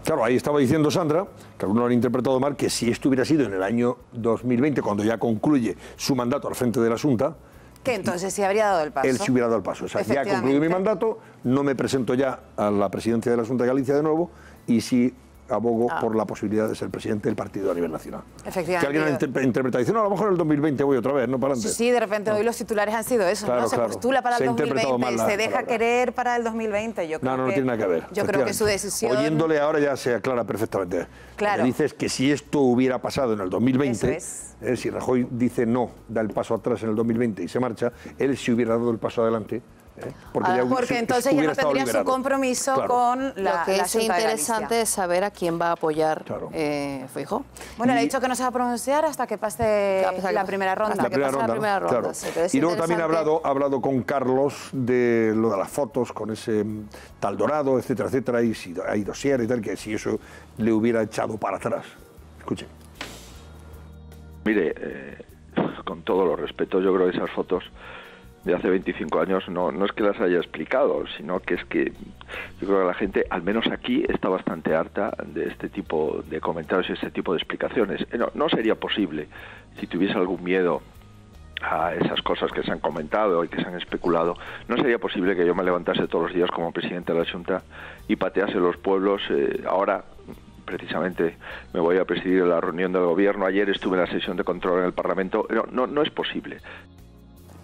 S1: Claro, ahí estaba diciendo Sandra, que algunos lo han interpretado mal, que si esto hubiera sido en el año 2020, cuando ya concluye su mandato al frente de la Xunta,
S10: que entonces sí habría dado el paso.
S1: Él sí hubiera dado el paso. O sea, ya he concluido mi mandato, no me presento ya a la presidencia de la Xunta de Galicia de nuevo, y sí abogo por la posibilidad de ser presidente del partido a nivel nacional.
S10: Efectivamente.
S1: Que alguien ha interpretado, dice, no, a lo mejor en el 2020 voy otra vez, no para adelante.
S10: Sí, de repente hoy los titulares han sido eso,
S1: claro,
S10: ¿no? Se postula para el 2020, se deja
S1: palabra.
S10: Querer para el 2020. Yo creo
S1: no tiene nada que ver.
S10: Yo creo que su decisión...
S1: Oyéndole ahora ya se aclara perfectamente.
S10: Claro.
S1: Lo que dice es que si esto hubiera pasado en el 2020, si Rajoy dice no, da el paso atrás en el 2020 y se marcha, él sí hubiera dado el paso adelante.
S10: Porque entonces ya no tendría su compromiso con la
S8: Lo que es interesante es saber a quién va a apoyar Feijóo.
S10: Bueno, le ha dicho que no se va a pronunciar hasta que pase la primera ronda.
S8: Hasta que pase la primera ronda.
S1: Claro.
S8: Sí,
S1: y luego también ha hablado con Carlos de lo de las fotos con ese tal Dorado, etcétera, etcétera, y si hay dossier y tal, que si eso le hubiera echado para atrás. Escuchen.
S13: Mire, con todo los respetos, yo creo que esas fotos de hace 25 años no es que las haya explicado, sino que es que yo creo que la gente, al menos aquí, está bastante harta de este tipo de comentarios y este tipo de explicaciones. No sería posible, si tuviese algún miedo a esas cosas que se han comentado y que se han especulado, no sería posible que yo me levantase todos los días como presidente de la Xunta y patease los pueblos. Ahora precisamente me voy a presidir la reunión del gobierno. Ayer estuve en la sesión de control en el Parlamento. No es posible.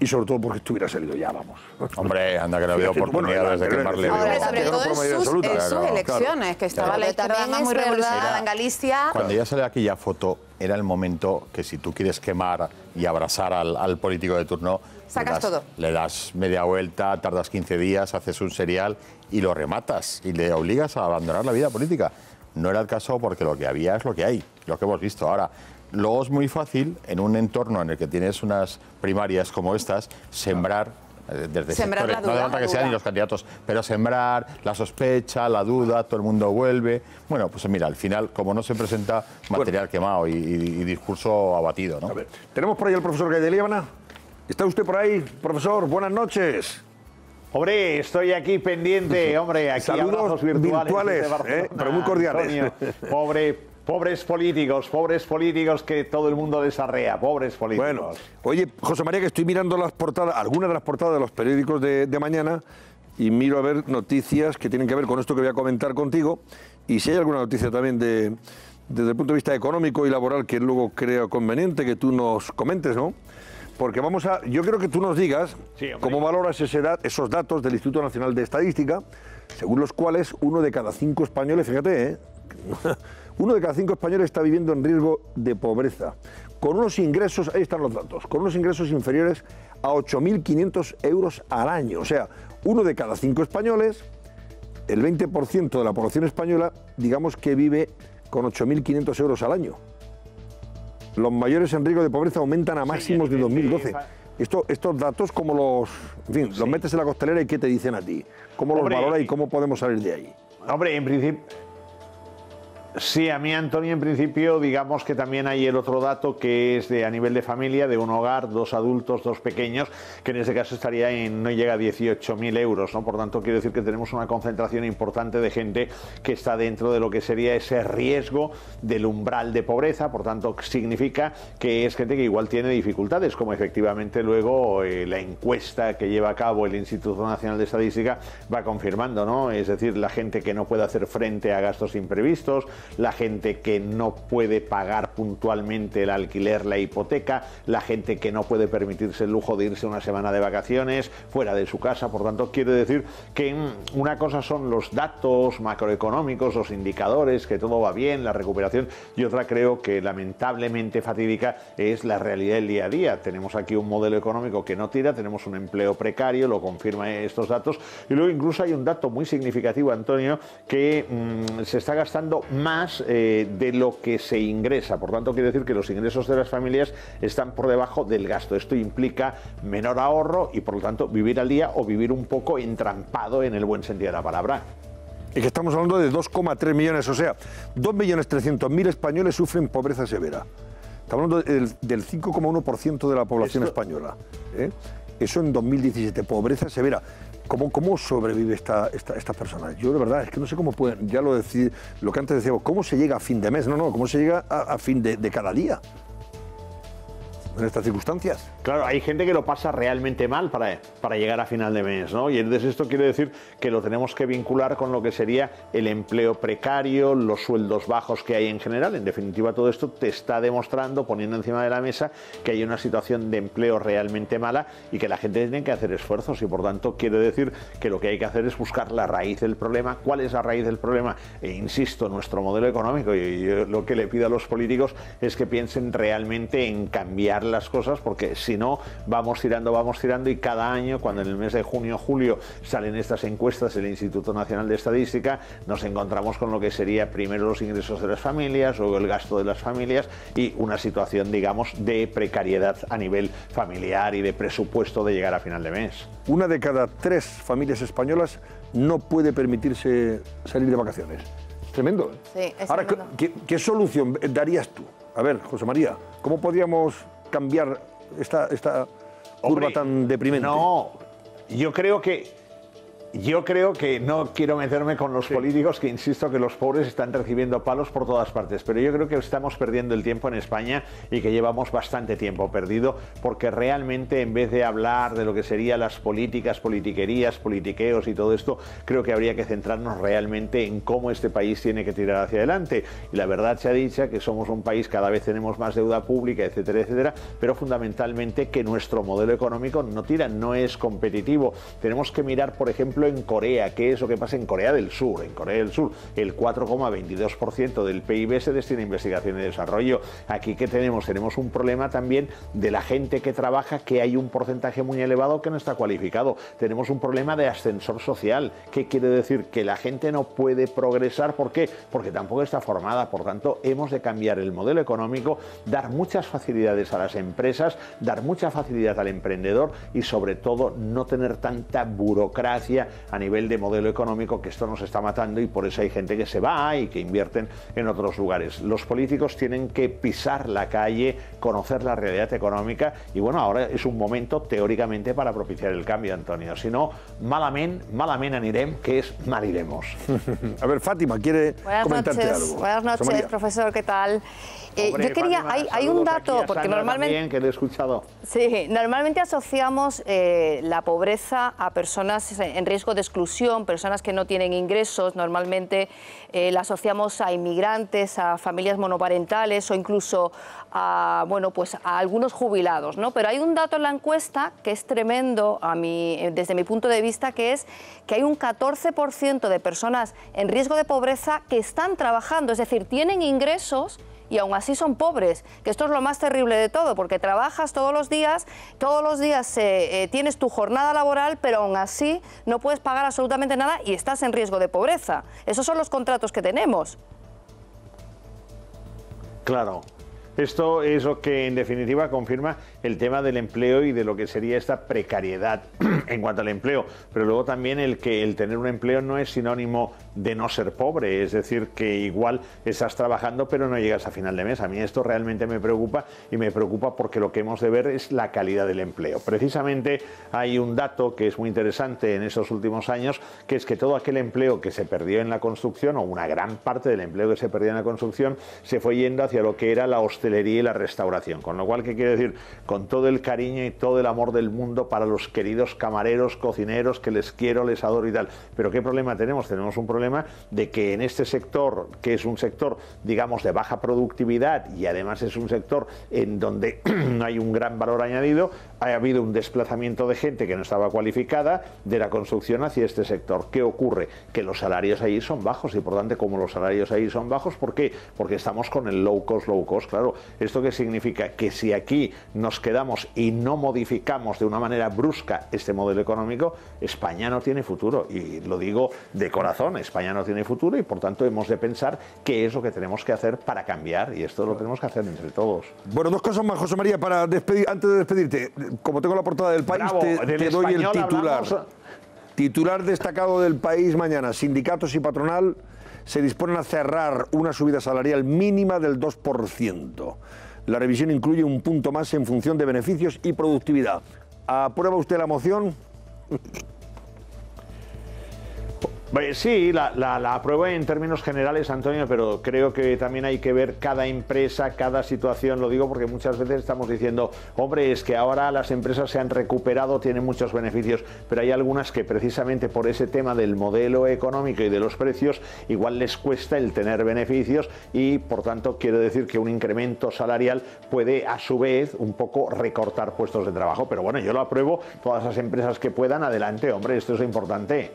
S1: Y sobre todo porque estuviera salido ya, vamos.
S9: Hombre, anda que no ha habido oportunidades de quemarle.
S10: Ahora, sobre todo en sus elecciones, que estaba la izquierda más muy revolucionada en Galicia.
S9: Cuando ya sale aquella foto, era el momento que si tú quieres quemar y abrazar al político de turno,
S10: sacas todo.
S9: Le das media vuelta, tardas 15 días, haces un serial y lo rematas y le obligas a abandonar la vida política. No era el caso porque lo que había es lo que hay, lo que hemos visto ahora. Luego es muy fácil, en un entorno en el que tienes unas primarias como estas, sembrar desde sectores, no hace falta que sean ni los candidatos, pero sembrar la sospecha, la duda, todo el mundo vuelve. Bueno, pues mira, al final, como no se presenta, material quemado y discurso abatido, ¿no?
S1: A ver, tenemos por ahí al profesor Gay de Liébana. ¿Está usted por ahí, profesor? Buenas noches.
S14: Hombre, estoy aquí pendiente, hombre, aquí
S1: saludos virtuales pero muy cordiales.
S14: Antonio, pobres políticos que todo el mundo desarrea, pobres políticos.
S1: Bueno, oye, José María, que estoy mirando las portadas, algunas de las portadas de los periódicos de mañana, y miro a ver noticias que tienen que ver con esto que voy a comentar contigo, y si hay alguna noticia también desde el punto de vista económico y laboral que luego creo conveniente que tú nos comentes, ¿no? Porque yo quiero que tú nos digas cómo valoras esos datos del Instituto Nacional de Estadística, según los cuales 1 de cada 5 españoles, fíjate, 1 de cada 5 españoles está viviendo en riesgo de pobreza, con unos ingresos, ahí están los datos, con unos ingresos inferiores a 8.500 euros al año. O sea, 1 de cada 5 españoles, el 20% de la población española, digamos que vive con 8.500 euros al año. los mayores en riesgo de pobreza aumentan a máximos de 2012. Estos datos, ¿cómo los, en fin, los metes en la costelera y qué te dicen a ti? ¿Cómo los valora y cómo podemos salir de ahí?
S14: Hombre, en principio... Sí, a mí, Antonio, en principio, digamos que también hay el otro dato que es de a nivel de familia, de un hogar, 2 adultos, 2 pequeños, que en este caso estaría en, no llega a 18.000 euros, ¿no? Por tanto, quiero decir que tenemos una concentración importante de gente que está dentro de lo que sería ese riesgo del umbral de pobreza, por tanto, significa que es gente que igual tiene dificultades, como efectivamente luego la encuesta que lleva a cabo el Instituto Nacional de Estadística va confirmando, ¿no? Es decir, la gente que no puede hacer frente a gastos imprevistos, la gente que no puede pagar puntualmente el alquiler, la hipoteca, la gente que no puede permitirse el lujo de irse una semana de vacaciones fuera de su casa. Por tanto, quiero decir que una cosa son los datos macroeconómicos, los indicadores, que todo va bien, la recuperación, y otra creo que lamentablemente fatídica es la realidad del día a día. Tenemos aquí un modelo económico que no tira, tenemos un empleo precario, lo confirman estos datos, y luego incluso hay un dato muy significativo, Antonio, que se está gastando más de lo que se ingresa. Por tanto, quiere decir que los ingresos de las familias están por debajo del gasto. Esto implica menor ahorro y, por lo tanto, vivir al día o vivir un poco entrampado en el buen sentido de la palabra.
S1: Y que estamos hablando de 2,3 millones, o sea, 2.300.000 españoles sufren pobreza severa. Estamos hablando del 5,1% de la población española. Eso en 2017, pobreza severa. ¿Cómo sobrevive estas personas? Yo de verdad es que no sé cómo pueden, ya lo que antes decíamos, ¿cómo se llega a fin de mes? No, ¿cómo se llega a fin de cada día? En estas circunstancias.
S14: Claro, hay gente que lo pasa realmente mal para llegar a final de mes, ¿no? Y entonces esto quiere decir que lo tenemos que vincular con lo que sería el empleo precario, los sueldos bajos que hay en general. En definitiva, todo esto te está demostrando, poniendo encima de la mesa, que hay una situación de empleo realmente mala y que la gente tiene que hacer esfuerzos, y por tanto quiere decir que lo que hay que hacer es buscar la raíz del problema. ¿Cuál es la raíz del problema? Insisto, nuestro modelo económico, y yo lo que le pido a los políticos es que piensen realmente en cambiar las cosas, porque si no vamos tirando, y cada año, cuando en el mes de junio o julio salen estas encuestas del Instituto Nacional de Estadística, nos encontramos con lo que sería primero los ingresos de las familias, luego el gasto de las familias y una situación, digamos, de precariedad a nivel familiar y de presupuesto de llegar a final de mes.
S1: 1 de cada 3 familias españolas no puede permitirse salir de vacaciones. Tremendo.
S10: Sí, es
S1: Ahora,
S10: tremendo.
S1: ¿qué solución darías tú? A ver, José María, ¿cómo podríamos cambiar esta curva tan deprimente?
S14: No, yo creo que no quiero meterme con los políticos, que insisto que los pobres están recibiendo palos por todas partes, pero yo creo que estamos perdiendo el tiempo en España y que llevamos bastante tiempo perdido, porque realmente, en vez de hablar de lo que serían las políticas, politiquerías, politiqueos y todo esto, creo que habría que centrarnos realmente en cómo este país tiene que tirar hacia adelante. Y la verdad se ha dicho que somos un país, cada vez tenemos más deuda pública, etcétera, etcétera, pero fundamentalmente que nuestro modelo económico no tira, no es competitivo. Tenemos que mirar, por ejemplo, en Corea, ¿qué es lo que pasa en Corea del Sur? En Corea del Sur, el 4,22% del PIB se destina a investigación y desarrollo. Aquí, ¿qué tenemos? Tenemos un problema también de la gente que trabaja, que hay un porcentaje muy elevado que no está cualificado. Tenemos un problema de ascensor social. ¿Qué quiere decir? Que la gente no puede progresar. ¿Por qué? Porque tampoco está formada. Por tanto, hemos de cambiar el modelo económico, dar muchas facilidades a las empresas, dar mucha facilidad al emprendedor y, sobre todo, no tener tanta burocracia a nivel de modelo económico, que esto nos está matando, y por eso hay gente que se va y que invierten en otros lugares. Los políticos tienen que pisar la calle, conocer la realidad económica, y bueno, ahora es un momento teóricamente para propiciar el cambio, Antonio. Si no, malament anirem, que es mal iremos.
S1: A ver, Fátima, ¿quiere comentarte algo?
S15: Buenas noches, profesor, ¿qué tal?
S14: Hombre,
S15: yo quería,
S14: Fátima,
S15: hay un dato,
S14: aquí a
S15: porque
S14: Sandra
S15: normalmente...
S14: También, que lo he escuchado.
S15: Sí, normalmente asociamos la pobreza a personas en riesgo de exclusión, personas que no tienen ingresos. Normalmente la asociamos a inmigrantes, a familias monoparentales o incluso a, bueno, pues a algunos jubilados, ¿no? Pero hay un dato en la encuesta que es tremendo desde mi punto de vista, que es que hay un 14% de personas en riesgo de pobreza que están trabajando, es decir, tienen ingresos y aún así son pobres, que esto es lo más terrible de todo, porque trabajas todos los días tienes tu jornada laboral, pero aún así no puedes pagar absolutamente nada y estás en riesgo de pobreza. Esos son los contratos que tenemos.
S14: Claro. Esto es lo que en definitiva confirma el tema del empleo y de lo que sería esta precariedad en cuanto al empleo, pero luego también el que el tener un empleo no es sinónimo de no ser pobre, es decir, que igual estás trabajando pero no llegas a final de mes. A mí esto realmente me preocupa, y me preocupa porque lo que hemos de ver es la calidad del empleo. Precisamente hay un dato que es muy interesante en estos últimos años, que es que todo aquel empleo que se perdió en la construcción, o una gran parte del empleo que se perdió en la construcción, se fue yendo hacia lo que era la hostelería y la restauración. Con lo cual, ¿qué quiere decir? Con todo el cariño y todo el amor del mundo para los queridos camareros, cocineros, que les quiero, les adoro y tal. Pero ¿qué problema tenemos? Tenemos un problema de que en este sector, que es un sector, digamos, de baja productividad, y además es un sector en donde no hay un gran valor añadido, ha habido un desplazamiento de gente que no estaba cualificada de la construcción hacia este sector. ¿Qué ocurre? Que los salarios ahí son bajos, y por tanto, como los salarios ahí son bajos, ¿por qué? Porque estamos con el low cost, claro. ¿Esto qué significa? Que si aquí nos quedamos y no modificamos de una manera brusca este modelo económico, España no tiene futuro. Y lo digo de corazón, España no tiene futuro, y por tanto hemos de pensar qué es lo que tenemos que hacer para cambiar, y esto lo tenemos que hacer entre todos.
S1: Bueno, dos cosas más, José María, para despedir, antes de despedirte. Como tengo la portada del País,
S14: Bravo,
S1: te doy el titular.
S14: Hablamos...
S1: Titular destacado del País mañana: sindicatos y patronal se disponen a cerrar una subida salarial mínima del 2%. La revisión incluye un punto más en función de beneficios y productividad. ¿Aprueba usted la moción?
S14: Sí, la apruebo en términos generales, Antonio, pero creo que también hay que ver cada empresa, cada situación. Lo digo porque muchas veces estamos diciendo, hombre, es que ahora las empresas se han recuperado, tienen muchos beneficios, pero hay algunas que precisamente por ese tema del modelo económico y de los precios, igual les cuesta el tener beneficios, y por tanto quiero decir que un incremento salarial puede a su vez un poco recortar puestos de trabajo. Pero bueno, yo lo apruebo, todas las empresas que puedan, adelante, hombre, esto es importante.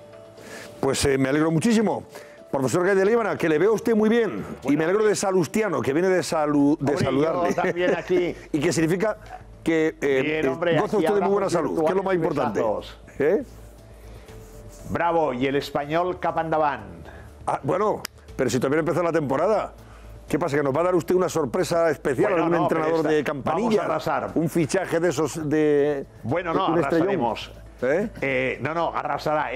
S1: Pues me alegro muchísimo. Profesor Gay de Líbana, que le veo a usted muy bien. Bueno, y me alegro de Salustiano, que viene de saludarle.
S14: También aquí.
S1: Y que significa que goza usted de muy buena salud, que es lo más importante.
S14: Bravo, y el español cap endavant.
S1: Bueno, pero si todavía no empezó la temporada. ¿Qué pasa? ¿Que nos va a dar usted una sorpresa especial? Bueno, algún entrenador de campanilla?
S14: Vamos a arrasar.
S1: ¿Un fichaje de esos de...
S14: Bueno, no, arrasaremos. No, arrasará.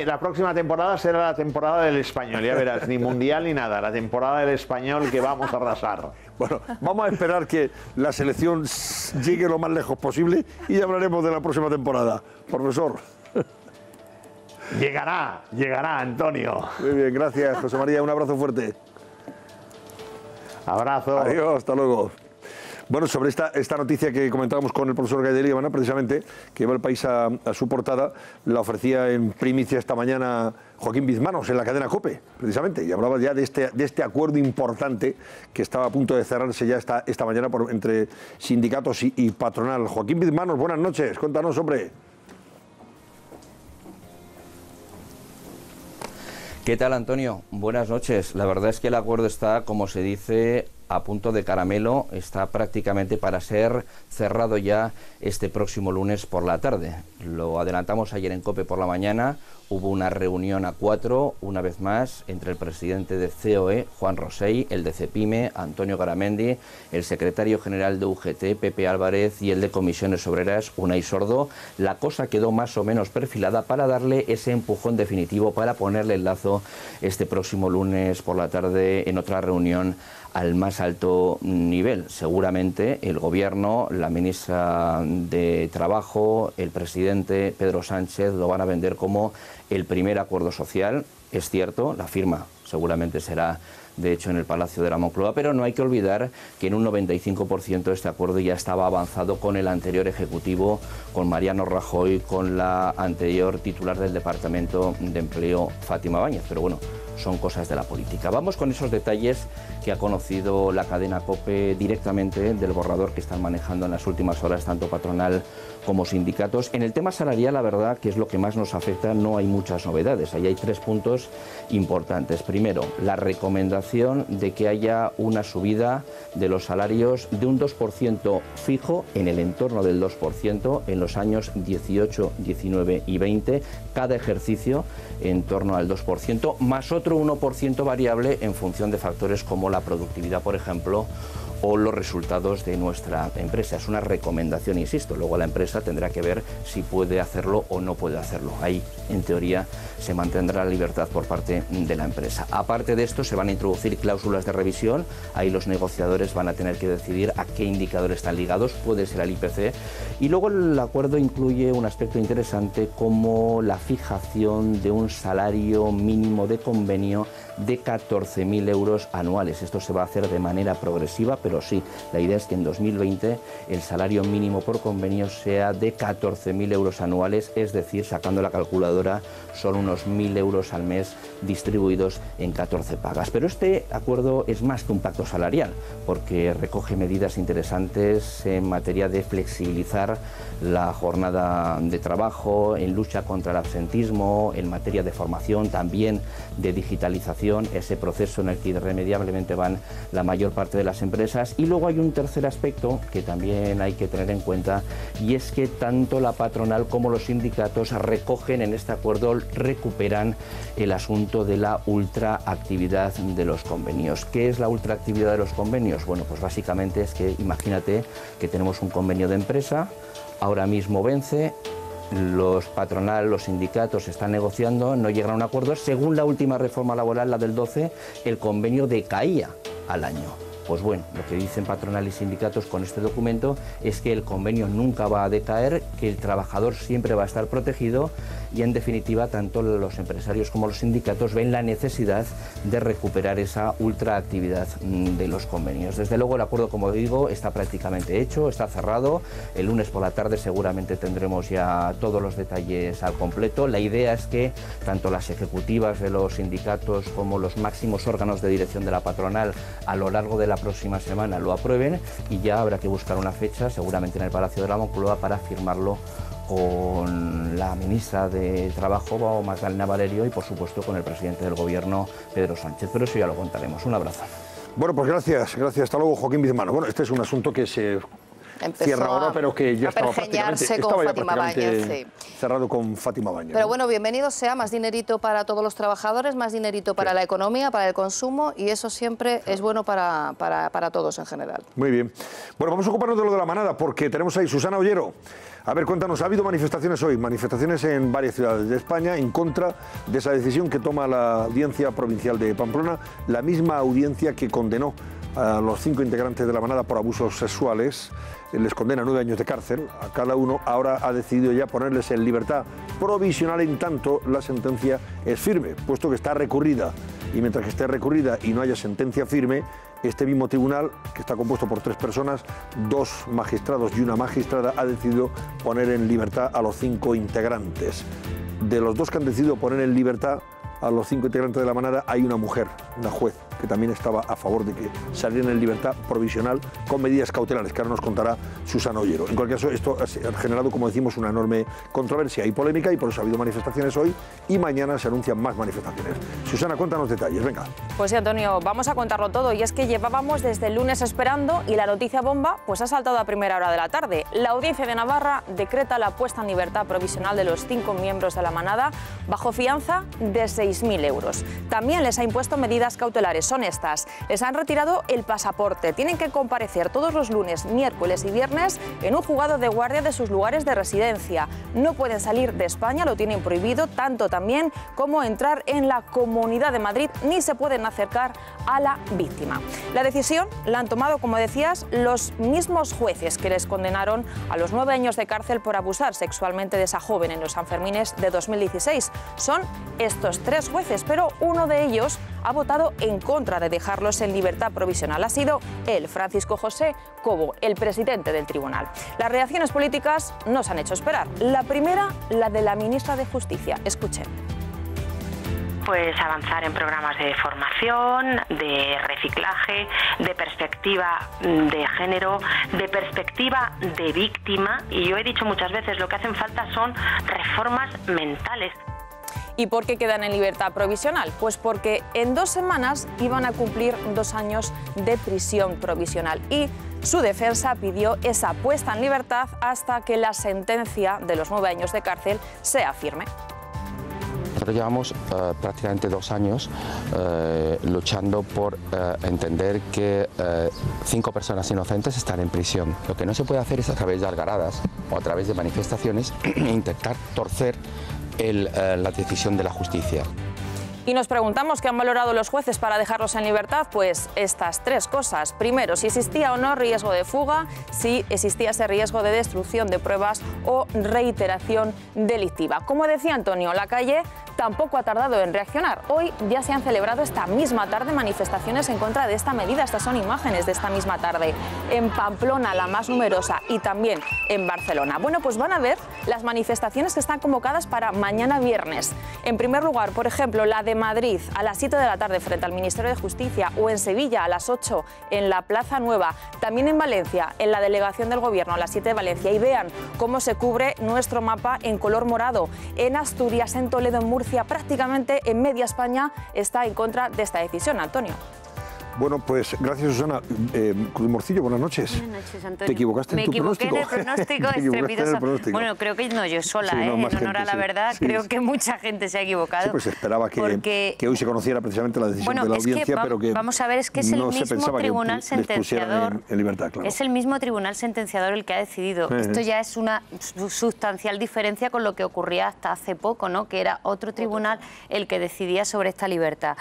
S14: La próxima temporada será la temporada del español, ya verás, ni mundial ni nada, la temporada del español, que vamos a arrasar.
S1: Bueno, vamos a esperar que la selección llegue lo más lejos posible y ya hablaremos de la próxima temporada. Profesor.
S14: Llegará, Antonio.
S1: Muy bien, gracias, José María, un abrazo fuerte.
S14: Abrazo.
S1: Adiós, hasta luego. Bueno, sobre esta noticia que comentábamos con el profesor Gay de Líbana, precisamente, que lleva el País a su portada, la ofrecía en primicia esta mañana Joaquín Bizmanos en la cadena COPE, precisamente, y hablaba ya de este acuerdo importante que estaba a punto de cerrarse ya esta mañana entre sindicatos y patronal. Joaquín Bizmanos, buenas noches, cuéntanos, hombre.
S16: ¿Qué tal, Antonio? Buenas noches. La verdad es que el acuerdo está, como se dice, a punto de caramelo, está prácticamente para ser cerrado ya este próximo lunes por la tarde. Lo adelantamos ayer en COPE por la mañana, hubo una reunión a 4, una vez más, entre el presidente de COE, Juan Rosell, el de CEPIME, Antonio Garamendi, el secretario general de UGT, Pepe Álvarez, y el de Comisiones Obreras, Unai Sordo. La cosa quedó más o menos perfilada para darle ese empujón definitivo, para ponerle el lazo este próximo lunes por la tarde en otra reunión al más alto nivel. Seguramente el Gobierno, la ministra de Trabajo, el presidente Pedro Sánchez lo van a vender como el primer acuerdo social. Es cierto, la firma seguramente será de hecho en el Palacio de la Moncloa, pero no hay que olvidar que en un 95% este acuerdo ya estaba avanzado con el anterior Ejecutivo, con Mariano Rajoy, con la anterior titular del Departamento de Empleo, Fátima Báñez. Pero bueno, son cosas de la política. Vamos con esos detalles que ha conocido la cadena COPE directamente del borrador que están manejando en las últimas horas tanto patronal como sindicatos. En el tema salarial, la verdad que es lo que más nos afecta, no hay muchas novedades. Ahí hay 3 puntos importantes. Primero, la recomendación de que haya una subida de los salarios de un 2% fijo, en el entorno del 2%, en los años 18, 19 y 20, cada ejercicio en torno al 2%, más otro 1% variable en función de factores como la productividad, por ejemplo, o los resultados de nuestra empresa. Es una recomendación, insisto, luego la empresa tendrá que ver si puede hacerlo o no puede hacerlo. Ahí, en teoría, se mantendrá la libertad por parte de la empresa. Aparte de esto, se van a introducir cláusulas de revisión, ahí los negociadores van a tener que decidir a qué indicadores están ligados, puede ser al IPC, y luego el acuerdo incluye un aspecto interesante como la fijación de un salario mínimo de convenio de 14.000 euros anuales. Esto se va a hacer de manera progresiva, pero sí, la idea es que en 2020 el salario mínimo por convenio sea de 14.000 euros anuales, es decir, sacando la calculadora, son unos 1.000 euros al mes distribuidos en 14 pagas. Pero este acuerdo es más que un pacto salarial, porque recoge medidas interesantes en materia de flexibilizar la jornada de trabajo, en lucha contra el absentismo, en materia de formación, también de digitalización, ese proceso en el que irremediablemente van la mayor parte de las empresas. Y luego hay un tercer aspecto que también hay que tener en cuenta, y es que tanto la patronal como los sindicatos recogen en este acuerdo, recuperan el asunto de la ultraactividad de los convenios. ¿Qué es la ultraactividad de los convenios? Bueno, pues básicamente es que imagínate que tenemos un convenio de empresa, ahora mismo vence, los patronal, los sindicatos están negociando, no llegan a un acuerdo. Según la última reforma laboral, la del 12, el convenio decaía al año. Pues bueno, lo que dicen patronal y sindicatos con este documento es que el convenio nunca va a decaer, que el trabajador siempre va a estar protegido y, en definitiva, tanto los empresarios como los sindicatos ven la necesidad de recuperar esa ultraactividad de los convenios. Desde luego, el acuerdo, como digo, está prácticamente hecho, está cerrado. El lunes por la tarde seguramente tendremos ya todos los detalles al completo. La idea es que tanto las ejecutivas de los sindicatos como los máximos órganos de dirección de la patronal a lo largo de la próxima semana lo aprueben, y ya habrá que buscar una fecha, seguramente en el Palacio de la Moncloa, para firmarlo con la ministra de Trabajo, Magdalena Valerio, y por supuesto con el presidente del Gobierno, Pedro Sánchez. Pero eso ya lo contaremos. Un abrazo.
S1: Bueno, pues gracias. Hasta luego, Joaquín Bizmano. Bueno, este es un asunto que se cierra ahora, pero que ya estaba prácticamente cerrado con Fátima Báñez.
S15: Pero bueno, bienvenido sea, más dinerito para todos los trabajadores, más dinerito para la economía, para el consumo, y eso siempre es bueno para todos en general.
S1: Muy bien. Bueno, vamos a ocuparnos de lo de la manada, porque tenemos ahí Susana Ollero. A ver, cuéntanos, ha habido manifestaciones hoy, manifestaciones en varias ciudades de España en contra de esa decisión que toma la Audiencia Provincial de Pamplona, la misma audiencia que condenó a los 5 integrantes de la manada por abusos sexuales. Les condena 9 años de cárcel a cada uno. Ahora ha decidido ya ponerles en libertad provisional, en tanto la sentencia es firme, puesto que está recurrida. Y mientras que esté recurrida y no haya sentencia firme, este mismo tribunal, que está compuesto por 3 personas, 2 magistrados y una magistrada, ha decidido poner en libertad a los 5 integrantes. De los 2 que han decidido poner en libertad a los 5 integrantes de la manada, hay una mujer, una juez, que también estaba a favor de que salieran en libertad provisional con medidas cautelares, que ahora nos contará Susana Ollero. En cualquier caso, esto ha generado, como decimos, una enorme controversia y polémica, y por eso ha habido manifestaciones hoy, y mañana se anuncian más manifestaciones. Susana, cuéntanos detalles, venga.
S3: Pues sí, Antonio, vamos a contarlo todo, y es que llevábamos desde el lunes esperando, y la noticia bomba pues ha saltado a primera hora de la tarde. La Audiencia de Navarra decreta la puesta en libertad provisional de los 5 miembros de la manada bajo fianza de 6.000 euros. También les ha impuesto medidas cautelares. Son estas: les han retirado el pasaporte, tienen que comparecer todos los lunes, miércoles y viernes en un juzgado de guardia de sus lugares de residencia. No pueden salir de España, lo tienen prohibido, tanto también como entrar en la Comunidad de Madrid, ni se pueden acercar a la víctima. La decisión la han tomado, como decías, los mismos jueces que les condenaron a los 9 años de cárcel por abusar sexualmente de esa joven en los Sanfermines de 2016. Son estos 3 jueces, pero uno de ellos ha votado en contra de dejarlos en libertad provisional. Ha sido él, Francisco José Cobo, el presidente del tribunal. Las reacciones políticas no se han hecho esperar. La primera, la de la ministra de Justicia. Escuchen.
S17: Pues avanzar en programas de formación, de reciclaje, de perspectiva de género, de perspectiva de víctima. Y yo he dicho muchas veces, lo que hacen falta son reformas mentales.
S3: ¿Y por qué quedan en libertad provisional? Pues porque en 2 semanas iban a cumplir 2 años de prisión provisional, y su defensa pidió esa puesta en libertad hasta que la sentencia de los 9 años de cárcel sea firme.
S18: nosotros llevamos prácticamente 2 años luchando por entender que 5 personas inocentes están en prisión. Lo que no se puede hacer es a través de algaradas o a través de manifestaciones intentar torcer la decisión de la justicia.
S3: Y nos preguntamos qué han valorado los jueces para dejarlos en libertad. Pues estas 3 cosas. Primero, si existía o no riesgo de fuga, si existía ese riesgo de destrucción de pruebas o reiteración delictiva. Como decía Antonio, la calle tampoco ha tardado en reaccionar. Hoy ya se han celebrado esta misma tarde manifestaciones en contra de esta medida. Estas son imágenes de esta misma tarde. En Pamplona, la más numerosa, y también en Barcelona. Bueno, pues van a ver las manifestaciones que están convocadas para mañana viernes. En primer lugar, por ejemplo, la de Madrid a las 7 de la tarde frente al Ministerio de Justicia, o en Sevilla a las 8 en la Plaza Nueva, también en Valencia en la delegación del Gobierno a las 7 de Valencia. Y vean cómo se cubre nuestro mapa en color morado. En Asturias, en Toledo, en Murcia, prácticamente en media España está en contra de esta decisión. Antonio.
S1: Bueno, pues gracias, Susana. Cruz Morcillo, buenas noches.
S19: Buenas noches, Antonio.
S1: ¿Te equivocaste en tu pronóstico?
S19: Me equivoqué en el pronóstico estrepitoso. Bueno, creo que no yo sola, en honor a la verdad, creo que mucha gente se ha equivocado.
S1: Sí, pues esperaba que hoy se conociera precisamente la decisión de la audiencia, pero que
S19: vamos a ver, es que es el mismo tribunal sentenciador.
S1: En libertad, claro.
S19: Es el mismo tribunal sentenciador el que ha decidido. Esto ya es una sustancial diferencia con lo que ocurría hasta hace poco, ¿no? Que era otro tribunal el que decidía sobre esta libertad.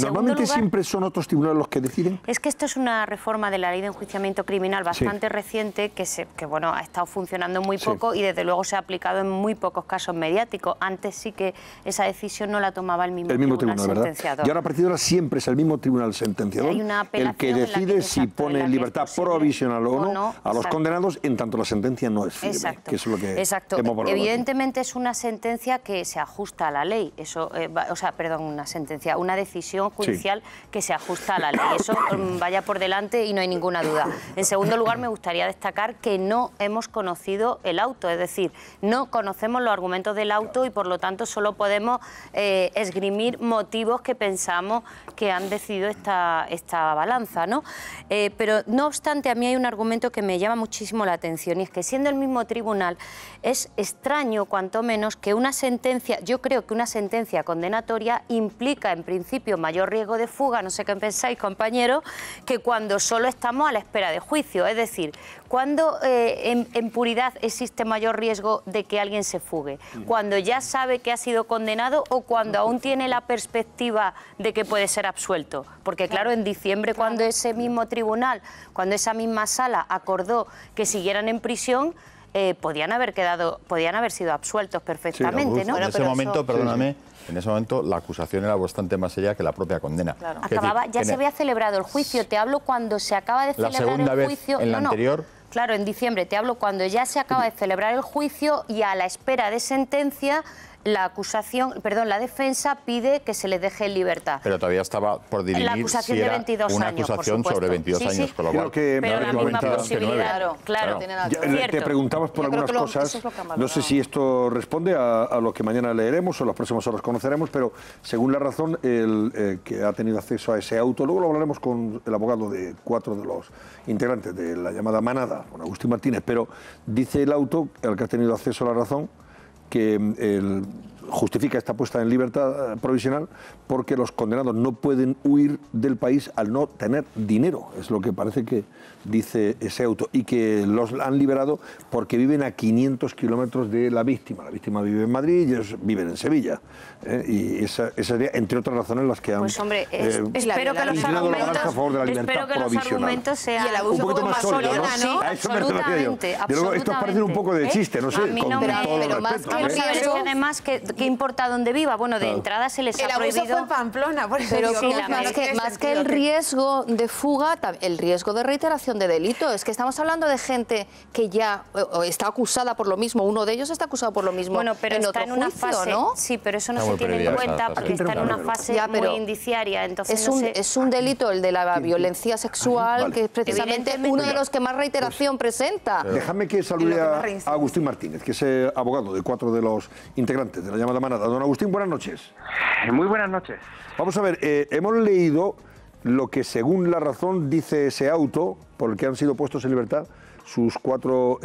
S1: Normalmente siempre son otros tribunales los que deciden.
S19: Es que esto es una reforma de la ley de enjuiciamiento criminal bastante reciente que bueno, ha estado funcionando muy poco y desde luego se ha aplicado en muy pocos casos mediáticos. Antes sí que esa decisión no la tomaba el mismo tribunal sentenciador.
S1: Y ahora a partir de ahora siempre es el mismo tribunal sentenciador el que decide si pone en libertad provisional o no a los condenados, en tanto la sentencia no es firme. Que es lo que hemos valorado.
S19: Evidentemente es una sentencia que se ajusta a la ley. Eso, una decisión judicial que se ajusta a la ley. Eso vaya por delante y no hay ninguna duda. En segundo lugar, me gustaría destacar que no hemos conocido el auto, es decir, no conocemos los argumentos del auto y por lo tanto solo podemos esgrimir motivos que pensamos que han decidido esta balanza, ¿no? Pero no obstante, a mí hay un argumento que me llama muchísimo la atención y es que siendo el mismo tribunal es extraño, cuanto menos, que una sentencia, yo creo que una sentencia condenatoria implica en principio mayor riesgo de fuga, no sé qué pensáis, compañeros, que cuando solo estamos a la espera de juicio. Es decir, cuando en puridad existe mayor riesgo de que alguien se fugue, cuando ya sabe que ha sido condenado o cuando aún tiene la perspectiva de que puede ser absuelto. Porque claro, en diciembre, cuando ese mismo tribunal, cuando esa misma sala acordó que siguieran en prisión, podían haber sido absueltos perfectamente, ¿no?
S9: En ese momento, perdóname, en ese momento la acusación era bastante más seria que la propia condena.
S19: Claro. Ya se había celebrado el juicio, te hablo cuando se acaba de celebrar el juicio.
S9: En la anterior.
S19: Claro, en diciembre, te hablo cuando ya se acaba de celebrar el juicio y a la espera de sentencia la defensa pide que se le deje en libertad.
S9: Pero todavía estaba por dirimir
S19: la acusación
S9: si era
S19: de 22
S9: una
S19: años,
S9: acusación sobre 22 años, con lo cual...
S19: Pero la misma posibilidad, claro.
S1: Te preguntamos por algunas cosas, no sé si esto responde a lo que mañana leeremos o en las próximas horas conoceremos, pero según la razón, el que ha tenido acceso a ese auto, luego lo hablaremos con el abogado de 4 de los integrantes de la llamada manada, con Agustín Martínez, pero dice el auto al que ha tenido acceso a la razón que justifica esta puesta en libertad provisional porque los condenados no pueden huir del país al no tener dinero, es lo que parece que dice ese auto, y que los han liberado porque viven a 500 kilómetros de la víctima. La víctima vive en Madrid y ellos viven en Sevilla. Y esa sería, entre otras razones, las que han...
S19: Pues hombre, espero que los argumentos sean
S1: y el abuso un poquito más sólido, ¿no? Sí, absolutamente. Esto parece un poco de chiste, no sé.
S19: A mí no pero más que además, ¿qué importa dónde viva? Bueno, de entrada se les ha prohibido...
S10: El abuso fue en Pamplona, por eso
S15: pero más que el riesgo de fuga, el riesgo de reiteración de delito. Es que estamos hablando de gente que ya está acusada por lo mismo. Uno de ellos está acusado por lo mismo.
S19: Bueno, pero está en una fase, ¿no? Sí, pero eso no se tiene en cuenta porque está en una fase muy indiciaria. Entonces
S15: es un delito el de la violencia sexual, que es precisamente uno de los que más reiteración presenta.
S1: Déjame que salude a Agustín Martínez, que es abogado de 4 de los integrantes de la llamada manada. Don Agustín, buenas noches.
S20: Muy buenas noches.
S1: Vamos a ver, hemos leído lo que según la razón dice ese auto por el que han sido puestos en libertad sus 4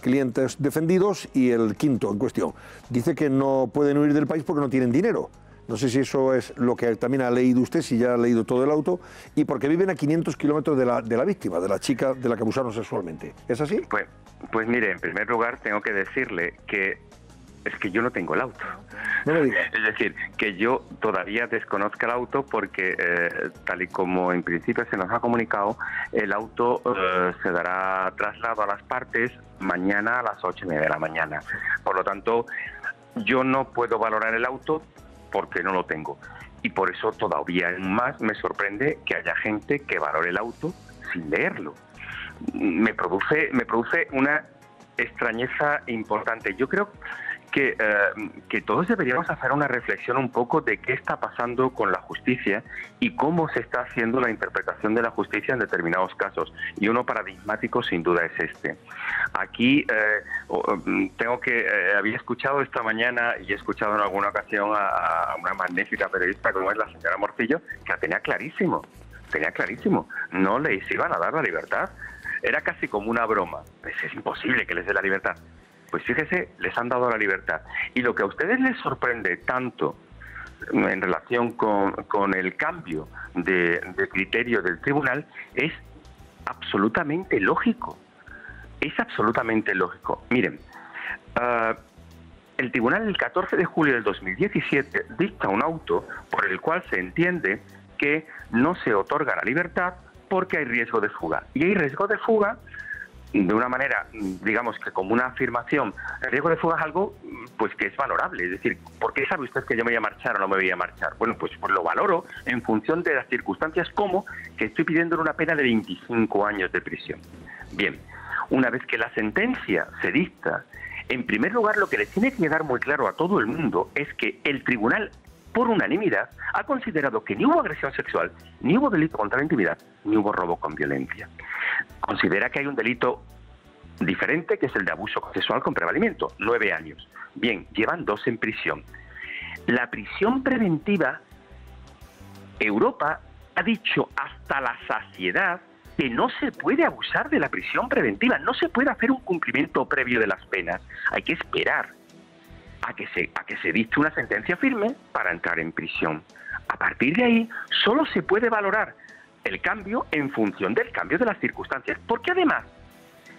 S1: clientes defendidos y el quinto en cuestión. Dice que no pueden huir del país porque no tienen dinero. No sé si eso es lo que también ha leído usted, si ya ha leído todo el auto, y porque viven a 500 kilómetros de la víctima, de la chica de la que abusaron sexualmente. ¿Es así?
S20: Pues mire, en primer lugar tengo que decirle que es que yo no tengo el auto.
S1: No me diga.
S20: Es decir, que yo todavía desconozco el auto porque, tal y como en principio se nos ha comunicado, el auto se dará traslado a las partes mañana a las 8:30 de la mañana. Por lo tanto, yo no puedo valorar el auto porque no lo tengo. Y por eso todavía más me sorprende que haya gente que valore el auto sin leerlo. Me produce una extrañeza importante. Yo creo que todos deberíamos hacer una reflexión un poco de qué está pasando con la justicia y cómo se está haciendo la interpretación de la justicia en determinados casos. Y uno paradigmático sin duda es este. Aquí había escuchado esta mañana y he escuchado en alguna ocasión a una magnífica periodista como es la señora Morcillo, que la tenía clarísimo. No les iban a dar la libertad. Era casi como una broma. Es imposible que les dé la libertad. Pues fíjese, les han dado la libertad. Y lo que a ustedes les sorprende tanto en relación con el cambio de criterio del tribunal es absolutamente lógico. Es absolutamente lógico. Miren, el tribunal el 14 de julio del 2017 dicta un auto por el cual se entiende que no se otorga la libertad porque hay riesgo de fuga. Y hay riesgo de fuga de una manera, digamos que como una afirmación. El riesgo de fuga es algo pues que es valorable, es decir, ¿por qué sabe usted que yo me voy a marchar o no me voy a marchar? Bueno, pues lo valoro en función de las circunstancias, como que estoy pidiendo una pena de 25 años de prisión. Bien, una vez que la sentencia se dicta, en primer lugar lo que le tiene que quedar muy claro a todo el mundo es que el tribunal, por unanimidad, ha considerado que ni hubo agresión sexual, ni hubo delito contra la intimidad, ni hubo robo con violencia. Considera que hay un delito diferente, que es el de abuso sexual con prevalimiento, 9 años. Bien, llevan 2 en prisión. La prisión preventiva, Europa ha dicho hasta la saciedad que no se puede abusar de la prisión preventiva, no se puede hacer un cumplimiento previo de las penas, hay que esperar a que se dicte una sentencia firme para entrar en prisión. A partir de ahí, solo se puede valorar el cambio en función del cambio de las circunstancias, porque además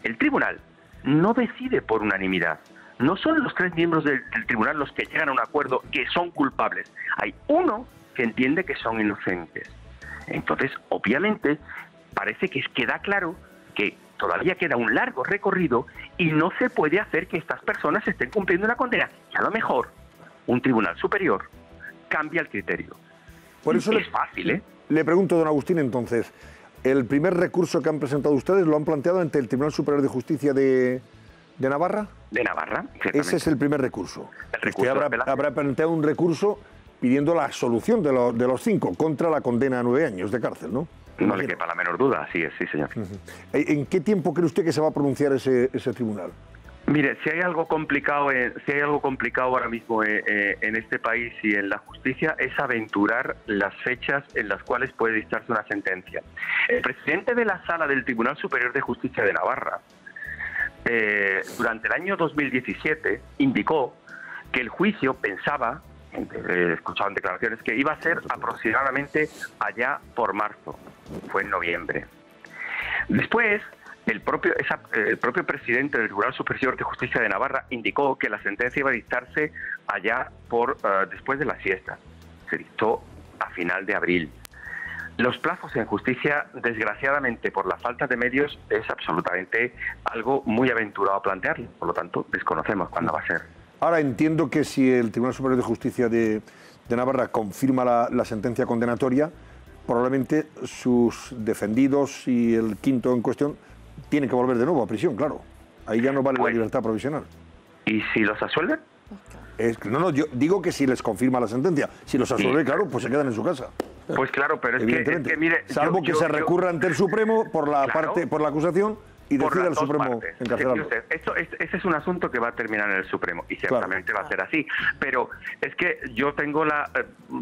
S20: el tribunal no decide por unanimidad. No son los 3 miembros del tribunal los que llegan a un acuerdo que son culpables. Hay uno que entiende que son inocentes. Entonces, obviamente, parece que queda claro que todavía queda un largo recorrido y no se puede hacer que estas personas estén cumpliendo una condena. Y a lo mejor un tribunal superior cambia el criterio.
S1: Por eso es fácil, ¿eh? Le pregunto, don Agustín, entonces, ¿el primer recurso que han presentado ustedes lo han planteado ante el Tribunal Superior de Justicia de Navarra?
S20: De Navarra, ciertamente.
S1: Ese es el primer recurso. Usted habrá planteado un recurso pidiendo la absolución de los 5 contra la condena a 9 años de cárcel, ¿no?
S20: No le quepa la menor duda, así es, sí, señor.
S1: ¿En qué tiempo cree usted que se va a pronunciar ese tribunal?
S20: Mire, si hay algo complicado ahora mismo en este país y en la justicia, es aventurar las fechas en las cuales puede dictarse una sentencia. El presidente de la Sala del Tribunal Superior de Justicia de Navarra, durante el año 2017, indicó que el juicio pensaba, escuchaban declaraciones, que iba a ser aproximadamente allá por marzo. Fue en noviembre. Después, el propio presidente del Tribunal Superior de Justicia de Navarra indicó que la sentencia iba a dictarse allá después de las fiestas. Se dictó a final de abril. Los plazos en justicia, desgraciadamente, por la falta de medios, es absolutamente algo muy aventurado a plantearlo. Por lo tanto, desconocemos cuándo va a ser.
S1: Ahora entiendo que si el Tribunal Superior de Justicia de Navarra confirma la sentencia condenatoria, probablemente sus defendidos y el quinto en cuestión tienen que volver de nuevo a prisión, claro. Ahí ya no vale la libertad provisional.
S20: ¿Y si los absuelven?
S1: No, yo digo que si les confirma la sentencia. Si los absuelve, claro, pues se quedan en su casa.
S20: Pues claro, pero es que mire...
S1: Salvo que se recurra ante el Supremo por la acusación, y decida el Supremo encarcelarlo.
S20: Ese es un asunto que va a terminar en el Supremo y ciertamente va a ser así. Pero es que yo tengo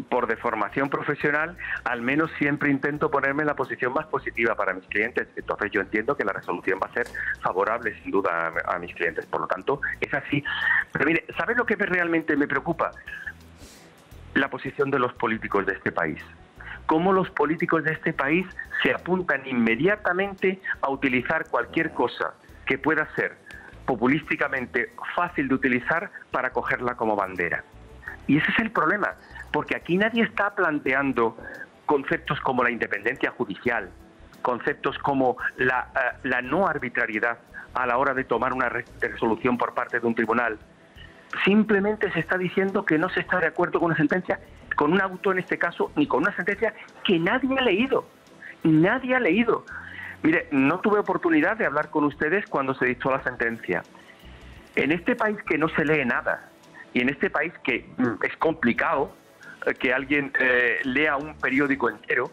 S20: por deformación profesional, al menos siempre intento ponerme en la posición más positiva para mis clientes. Entonces yo entiendo que la resolución va a ser favorable sin duda a mis clientes. Por lo tanto, es así. Pero mire, ¿sabes lo que realmente me preocupa? La posición de los políticos de este país. Cómo los políticos de este país se apuntan inmediatamente a utilizar cualquier cosa que pueda ser populísticamente fácil de utilizar para cogerla como bandera. Y ese es el problema, porque aquí nadie está planteando conceptos como la independencia judicial, conceptos como la no arbitrariedad a la hora de tomar una resolución por parte de un tribunal. Simplemente se está diciendo que no se está de acuerdo con una sentencia, con un auto en este caso, ni con una sentencia que nadie ha leído. Nadie ha leído. Mire, no tuve oportunidad de hablar con ustedes cuando se dictó la sentencia. En este país que no se lee nada, y en este país que es complicado que alguien lea un periódico entero,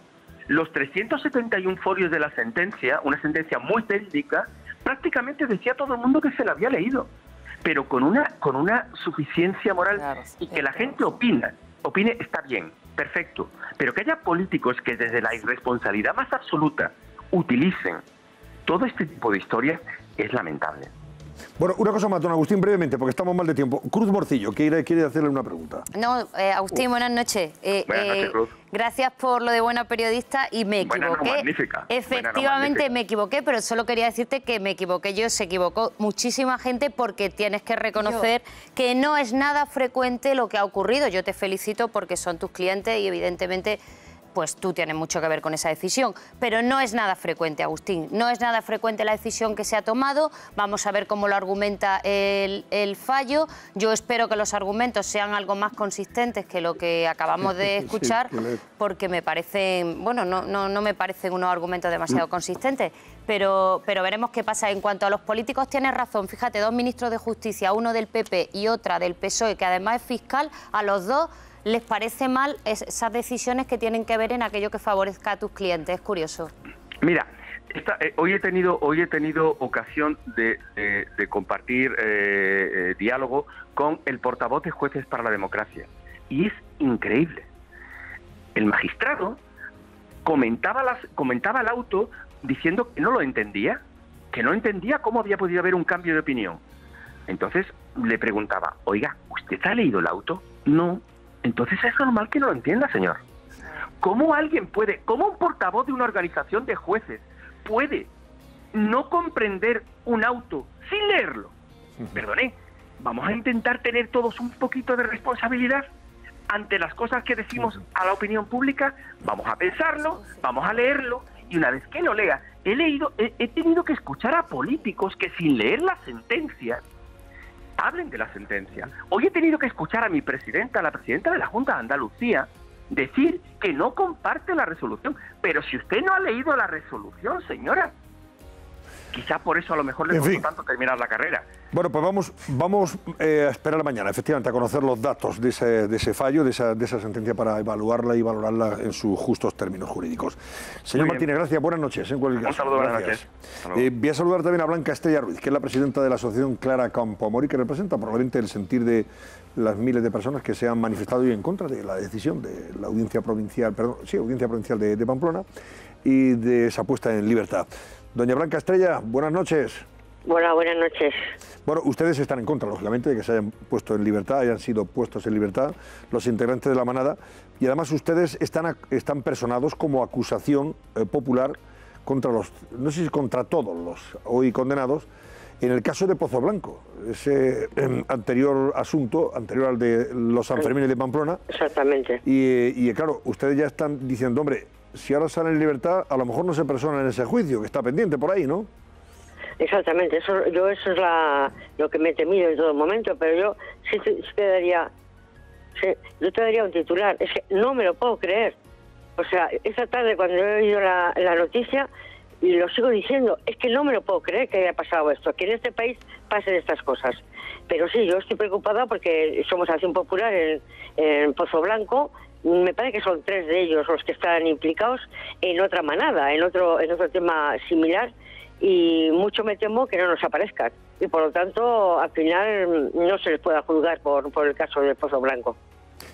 S20: los 371 folios de la sentencia, una sentencia muy técnica, prácticamente decía todo el mundo que se la había leído, pero con una suficiencia moral, y que la gente opine está bien, perfecto, pero que haya políticos que desde la irresponsabilidad más absoluta utilicen todo este tipo de historias es lamentable.
S1: Bueno, una cosa más, don Agustín, brevemente, porque estamos mal de tiempo. Cruz Morcillo quiere hacerle una pregunta.
S19: No, Agustín, buenas noches.
S20: Buenas noches, Cruz.
S19: Gracias por lo de buena periodista y me equivoqué.
S20: Magnífica.
S19: Efectivamente me equivoqué, pero solo quería decirte que me equivoqué yo, se equivocó muchísima gente, porque tienes que reconocer que no es nada frecuente lo que ha ocurrido. Yo te felicito porque son tus clientes y evidentemente pues tú tienes mucho que ver con esa decisión. Pero no es nada frecuente, Agustín. No es nada frecuente la decisión que se ha tomado. Vamos a ver cómo lo argumenta el fallo. Yo espero que los argumentos sean algo más consistentes que lo que acabamos de escuchar, porque me parecen, bueno, no me parecen unos argumentos demasiado consistentes. Pero veremos qué pasa. En cuanto a los políticos, tienes razón. Fíjate, 2 ministros de Justicia, uno del PP y otra del PSOE, que además es fiscal, a los dos les parece mal esas decisiones que tienen que ver en aquello que favorezca a tus clientes. Es curioso.
S20: Mira, hoy he tenido ocasión de compartir diálogo con el portavoz de Jueces para la Democracia, y es increíble. El magistrado comentaba el auto diciendo que no lo entendía, que no entendía cómo había podido haber un cambio de opinión. Entonces le preguntaba, oiga, ¿usted ha leído el auto? No. Entonces es normal que no lo entienda, señor. ¿Cómo un portavoz de una organización de jueces puede no comprender un auto sin leerlo? Perdone, vamos a intentar tener todos un poquito de responsabilidad ante las cosas que decimos a la opinión pública. Vamos a pensarlo, vamos a leerlo, y una vez que lo lea, he tenido que escuchar a políticos que sin leer la sentencia hablen de la sentencia. Hoy he tenido que escuchar a la presidenta de la Junta de Andalucía, decir que no comparte la resolución. Pero si usted no ha leído la resolución, señora, quizá por eso a lo mejor le costó tanto terminar la carrera.
S1: Bueno, pues vamos a esperar mañana, efectivamente, a conocer los datos de ese fallo, de esa sentencia, para evaluarla y valorarla en sus justos términos jurídicos. Señor Martínez, gracias, buenas noches. Un
S20: saludo, buenas noches.
S1: Voy a saludar también a Blanca Estrella Ruiz, que es la presidenta de la asociación Clara Campoamor y que representa probablemente el sentir de las miles de personas que se han manifestado hoy en contra de la decisión de la Audiencia Provincial, Audiencia Provincial de Pamplona, y de esa puesta en libertad. Doña Blanca Estrella, buenas noches.
S21: Buenas noches.
S1: Bueno, ustedes están en contra, lógicamente, de que se hayan puesto en libertad, hayan sido puestos en libertad los integrantes de la manada, y además ustedes están personados como acusación popular contra no sé si contra todos los hoy condenados, en el caso de Pozo Blanco, ese anterior asunto, anterior al de los Sanfermines de Pamplona.
S21: Exactamente.
S1: Y claro, ustedes ya están diciendo, hombre, si ahora salen en libertad, a lo mejor no se personan en ese juicio, que está pendiente por ahí, ¿no?
S21: Exactamente, eso es lo que me he temido en todo momento, pero yo sí te daría un titular. Es que no me lo puedo creer. O sea, esta tarde cuando he oído la noticia, y lo sigo diciendo, es que no me lo puedo creer que haya pasado esto, que en este país pasen estas cosas. Pero sí, yo estoy preocupada porque somos Acción Popular en Pozo Blanco. Me parece que son 3 de ellos los que están implicados en otra manada, en otro tema similar. y mucho me temo que no nos aparezcan. Y por lo tanto, al final no se les pueda juzgar por el caso del Pozo Blanco.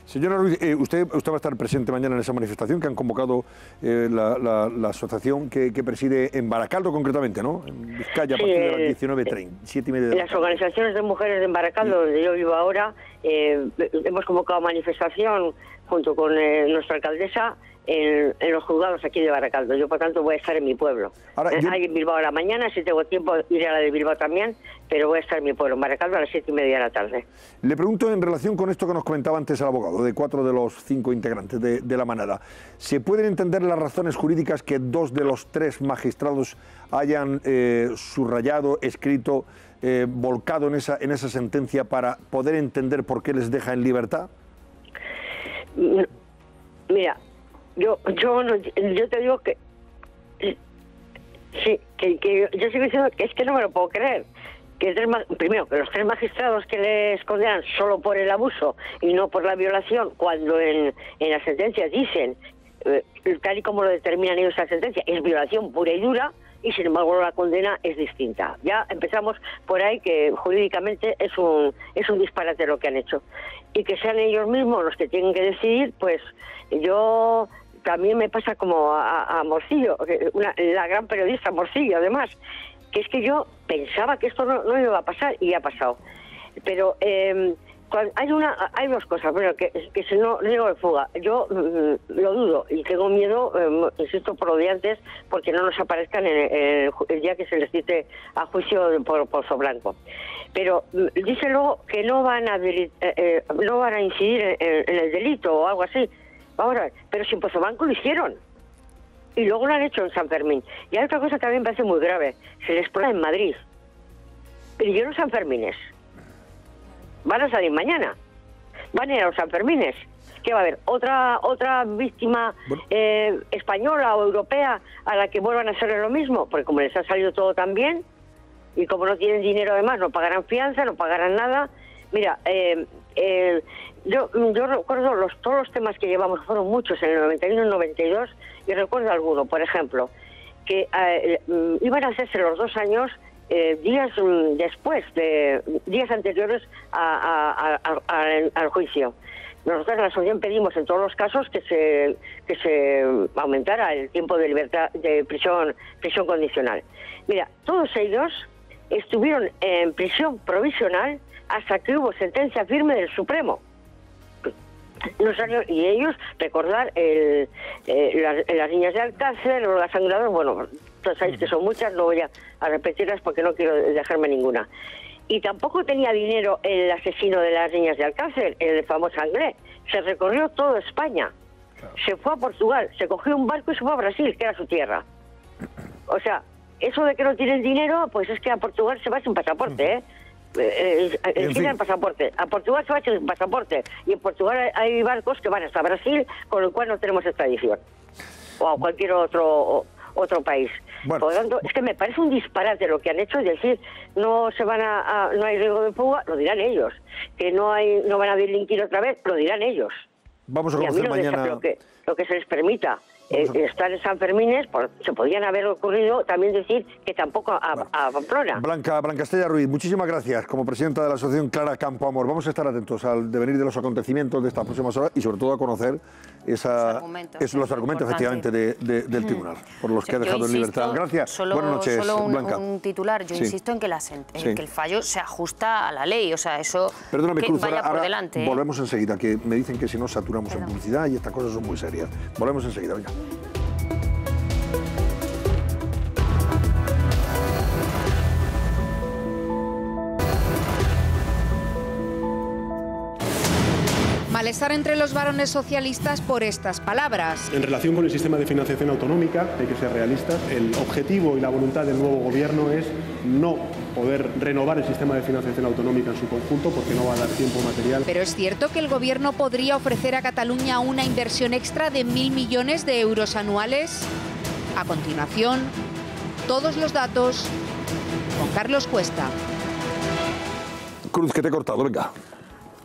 S1: Señora Ruiz, usted va a estar presente mañana en esa manifestación que han convocado la asociación que preside en Baracaldo concretamente, ¿no? En Vizcaya, a partir de las 19:30, 7:30 de la tarde.
S21: Las organizaciones de mujeres en Baracaldo, donde yo vivo ahora, hemos convocado manifestación junto con nuestra alcaldesa en los juzgados aquí de Baracaldo. Yo, por tanto, voy a estar en mi pueblo. Hay en Bilbao a la mañana, si tengo tiempo iré a la de Bilbao también, pero voy a estar en mi pueblo, en Baracaldo, a las 7:30 de la tarde.
S1: Le pregunto en relación con esto que nos comentaba antes el abogado, de 4 de los 5 integrantes de la manada. ¿Se pueden entender las razones jurídicas que 2 de los 3 magistrados hayan subrayado, escrito, volcado en esa sentencia para poder entender por qué les deja en libertad?
S21: Mira, yo te digo que sí, que yo sigo diciendo que es que no me lo puedo creer. Primero, que los 3 magistrados que les condenan solo por el abuso y no por la violación, cuando en la sentencia dicen, tal y como lo determinan ellos la sentencia, es violación pura y dura, y sin embargo la condena es distinta. Ya empezamos por ahí que jurídicamente es un disparate lo que han hecho. Y que sean ellos mismos los que tienen que decidir, pues yo... También me pasa como a Morcillo, la gran periodista Morcillo, además, que es que yo pensaba que esto no iba a pasar y ha pasado. Pero hay 2 cosas. Bueno, que si no riesgo de fuga, yo lo dudo y tengo miedo, insisto, por lo de antes, porque no nos aparezcan el día que se les cite a juicio por Pozo Blanco. Pero dice luego que no van a incidir en el delito o algo así. Ahora, pero si en Pozo Blanco lo hicieron y luego lo han hecho en San Fermín. Y hay otra cosa que también me parece muy grave, se les pone en Madrid, pero yo en San Fermines van a salir mañana, van a ir a los San Fermines. ¿Qué va a haber? ¿Otra víctima española o europea a la que vuelvan a hacerle lo mismo? Porque como les ha salido todo tan bien y como no tienen dinero además, no pagarán fianza, no pagarán nada. Mira, yo recuerdo todos los temas que llevamos, fueron muchos en el 91 y el 92, y recuerdo alguno, por ejemplo, que iban a hacerse los 2 años días anteriores al juicio. Nosotros en la asociación pedimos en todos los casos que se aumentara el tiempo de libertad de prisión condicional. Mira, todos ellos estuvieron en prisión provisional hasta que hubo sentencia firme del Supremo. Y ellos, recordar las niñas de Alcácer, los asangradores, bueno, todos sabéis que son muchas, no voy a repetirlas porque no quiero dejarme ninguna. Y tampoco tenía dinero el asesino de las niñas de Alcácer, el famoso Anglés. Se recorrió toda España, se fue a Portugal, se cogió un barco y se fue a Brasil, que era su tierra. O sea, eso de que no tienen dinero, pues es que a Portugal se va sin pasaporte, ¿eh? El pasaporte. A Portugal se va sin pasaporte y en Portugal hay barcos que van hasta Brasil, con lo cual no tenemos extradición, o a cualquier otro país. Bueno, por lo tanto, es que me parece un disparate lo que han hecho, es decir, no hay riesgo de fuga, lo dirán ellos, que no van a delinquir otra vez, lo dirán ellos.
S1: Vamos a conocer mañana
S21: lo que se les permita. Estar en San Fermines, se podían haber ocurrido también decir que tampoco a Pamplona.
S1: Blanca Estella Ruiz, muchísimas gracias como presidenta de la asociación Clara Campo Amor. Vamos a estar atentos al devenir de los acontecimientos de estas próximas horas y sobre todo a conocer los argumentos efectivamente del tribunal, por los que ha dejado en libertad. Gracias. Buenas noches, Blanca.
S19: Un titular. Yo insisto en que el fallo se ajusta a la ley, o sea, eso
S1: Perdóname, Cruz,
S19: vaya por
S1: ahora
S19: delante.
S1: Volvemos enseguida, que me dicen que si no saturamos en publicidad y estas cosas son muy serias. Volvemos enseguida, venga.
S2: Malestar entre los varones socialistas por estas palabras.
S5: En relación con el sistema de financiación autonómica, hay que ser realistas. El objetivo y la voluntad del nuevo gobierno es no poder renovar el sistema de financiación autonómica en su conjunto porque no va a dar tiempo material.
S2: Pero es cierto que el gobierno podría ofrecer a Cataluña una inversión extra de 1.000 millones de euros anuales. A continuación, todos los datos con Carlos Cuesta.
S1: Cruz, que te he cortado, venga.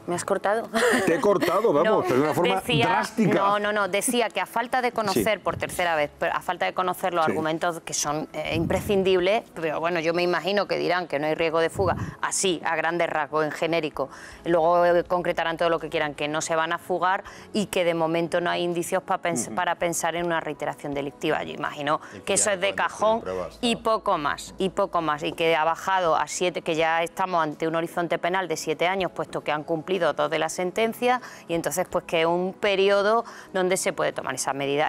S19: ¿Me has cortado?
S1: Te he cortado, vamos, pero de una forma drástica.
S19: No, decía que a falta de conocer, por tercera vez, a falta de conocer los argumentos que son imprescindibles, pero bueno, yo me imagino que dirán que no hay riesgo de fuga, así, a grandes rasgos, en genérico. Luego concretarán todo lo que quieran, que no se van a fugar y que de momento no hay indicios para pensar en una reiteración delictiva. Yo imagino que eso es de cajón y poco más, y que ha bajado a 7, que ya estamos ante un horizonte penal de 7 años, puesto que han cumplido 2 de la sentencia, y entonces pues que es un periodo donde se puede tomar esa medida.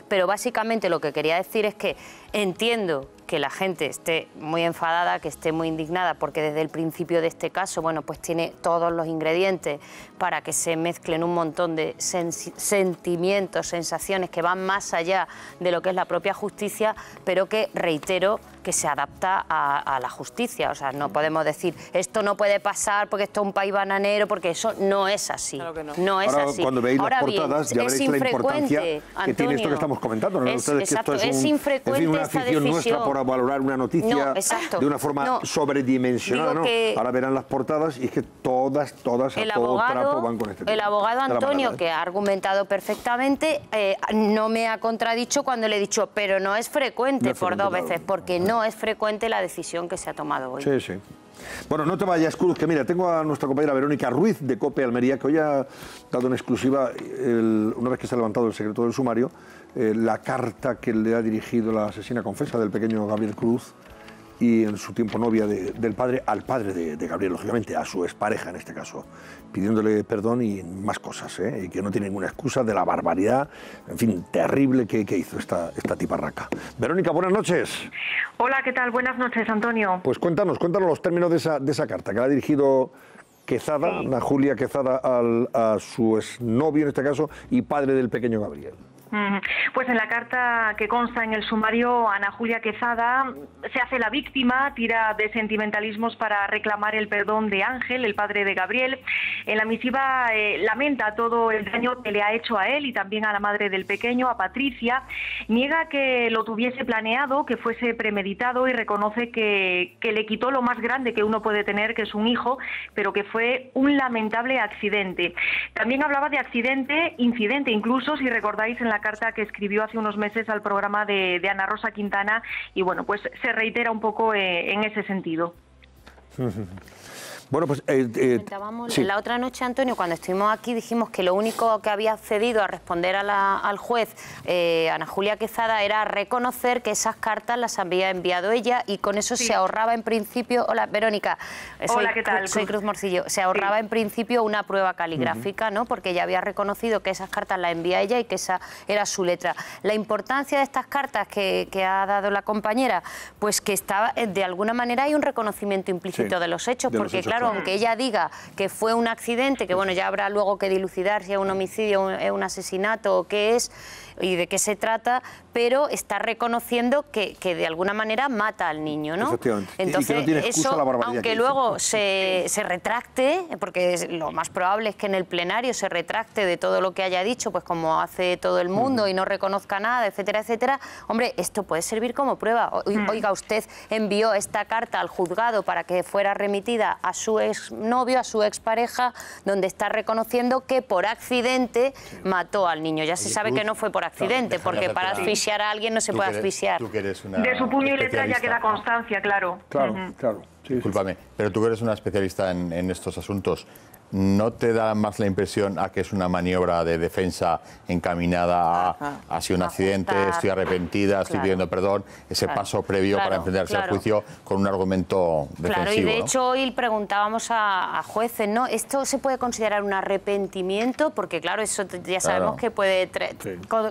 S19: Pero básicamente lo que quería decir es que entiendo que la gente esté muy enfadada, que esté muy indignada, porque desde el principio de este caso, bueno, pues tiene todos los ingredientes para que se mezclen un montón de sentimientos, sensaciones que van más allá de lo que es la propia justicia, pero que, reitero, que se adapta a la justicia. O sea, no podemos decir, esto no puede pasar porque esto es un país bananero, porque eso no es así. Claro que no. No es
S1: ahora,
S19: así.
S1: Cuando veis las portadas, ya veréis la importancia que tiene esto que estamos comentando, ¿no?
S19: Exacto,
S1: que esto es
S19: infrecuente
S1: una
S19: esta
S1: afición
S19: decisión.
S1: nuestra por valorar una noticia de una forma sobredimensionada, ¿no? Ahora verán las portadas y es que todas a todo trapo van con este tema.
S19: El abogado Antonio, que ha argumentado perfectamente, no me ha contradicho cuando le he dicho, pero no es frecuente por 2 veces, porque no es frecuente la decisión que se ha tomado hoy.
S1: Sí. Bueno, no te vayas, Cruz, que mira, tengo a nuestra compañera Verónica Ruiz de COPE Almería, que hoy ha dado en exclusiva, una vez que se ha levantado el secreto del sumario, la carta que le ha dirigido la asesina confesa del pequeño Gabriel Cruz y en su tiempo novia del padre, al padre de Gabriel, lógicamente, a su expareja en este caso, pidiéndole perdón y más cosas, y que no tiene ninguna excusa de la barbaridad, en fin, terrible que hizo esta tiparraca. Verónica, buenas noches.
S6: Hola, ¿qué tal? Buenas noches, Antonio.
S1: Pues cuéntanos los términos de esa carta que le ha dirigido Quezada, Ana Julia Quezada, a su exnovio en este caso y padre del pequeño Gabriel.
S6: Pues en la carta que consta en el sumario, Ana Julia Quezada se hace la víctima, tira de sentimentalismos para reclamar el perdón de Ángel, el padre de Gabriel. En la misiva lamenta todo el daño que le ha hecho a él y también a la madre del pequeño, a Patricia. Niega que lo tuviese planeado, que fuese premeditado y reconoce que le quitó lo más grande que uno puede tener, que es un hijo, pero que fue un lamentable accidente. También hablaba de incidente incluso, si recordáis, en la carta que escribió hace unos meses al programa de Ana Rosa Quintana, y bueno, pues se reitera un poco en ese sentido.
S1: Bueno, pues
S19: la otra noche, Antonio, cuando estuvimos aquí, dijimos que lo único que había accedido a responder al juez Ana Julia Quezada era reconocer que esas cartas las había enviado ella y con eso se ahorraba en principio... Hola, Verónica.
S6: Hola, ¿qué tal?
S19: Soy Cruz Morcillo. Se ahorraba en principio una prueba caligráfica, ¿no? Porque ella había reconocido que esas cartas las envía ella y que esa era su letra. La importancia de estas cartas que ha dado la compañera, pues que estaba, de alguna manera hay un reconocimiento implícito de los hechos, porque claro, aunque ella diga que fue un accidente, que bueno, ya habrá luego que dilucidar si es un homicidio, es un asesinato o qué es y de qué se trata, pero está reconociendo que de alguna manera mata al niño, ¿no?
S1: Efectivamente.
S19: Entonces,
S1: y que no tiene excusa
S19: eso,
S1: la barbaridad
S19: aunque
S1: que
S19: luego se retracte, porque lo más probable es que en el plenario se retracte de todo lo que haya dicho, pues como hace todo el mundo y no reconozca nada, etcétera, etcétera, hombre, esto puede servir como prueba. Oiga, usted envió esta carta al juzgado para que fuera remitida a su exnovio, a su expareja, donde está reconociendo que por accidente mató al niño. Ya se sabe que no fue por accidente, porque para asfixiar a alguien no se puede asfixiar.
S6: De su puño y letra ya queda constancia, claro.
S1: Claro. Sí,
S9: discúlpame, pero tú que eres una especialista en estos asuntos, ¿no te da más la impresión a que es una maniobra de defensa encaminada a si un accidente, estoy arrepentida, estoy pidiendo perdón, ese paso previo para enfrentarse al juicio con un argumento defensivo?
S19: Claro, y de
S9: ¿no?
S19: hecho hoy preguntábamos a jueces, ¿no? ¿Esto se puede considerar un arrepentimiento? Porque claro, eso ya sabemos que puede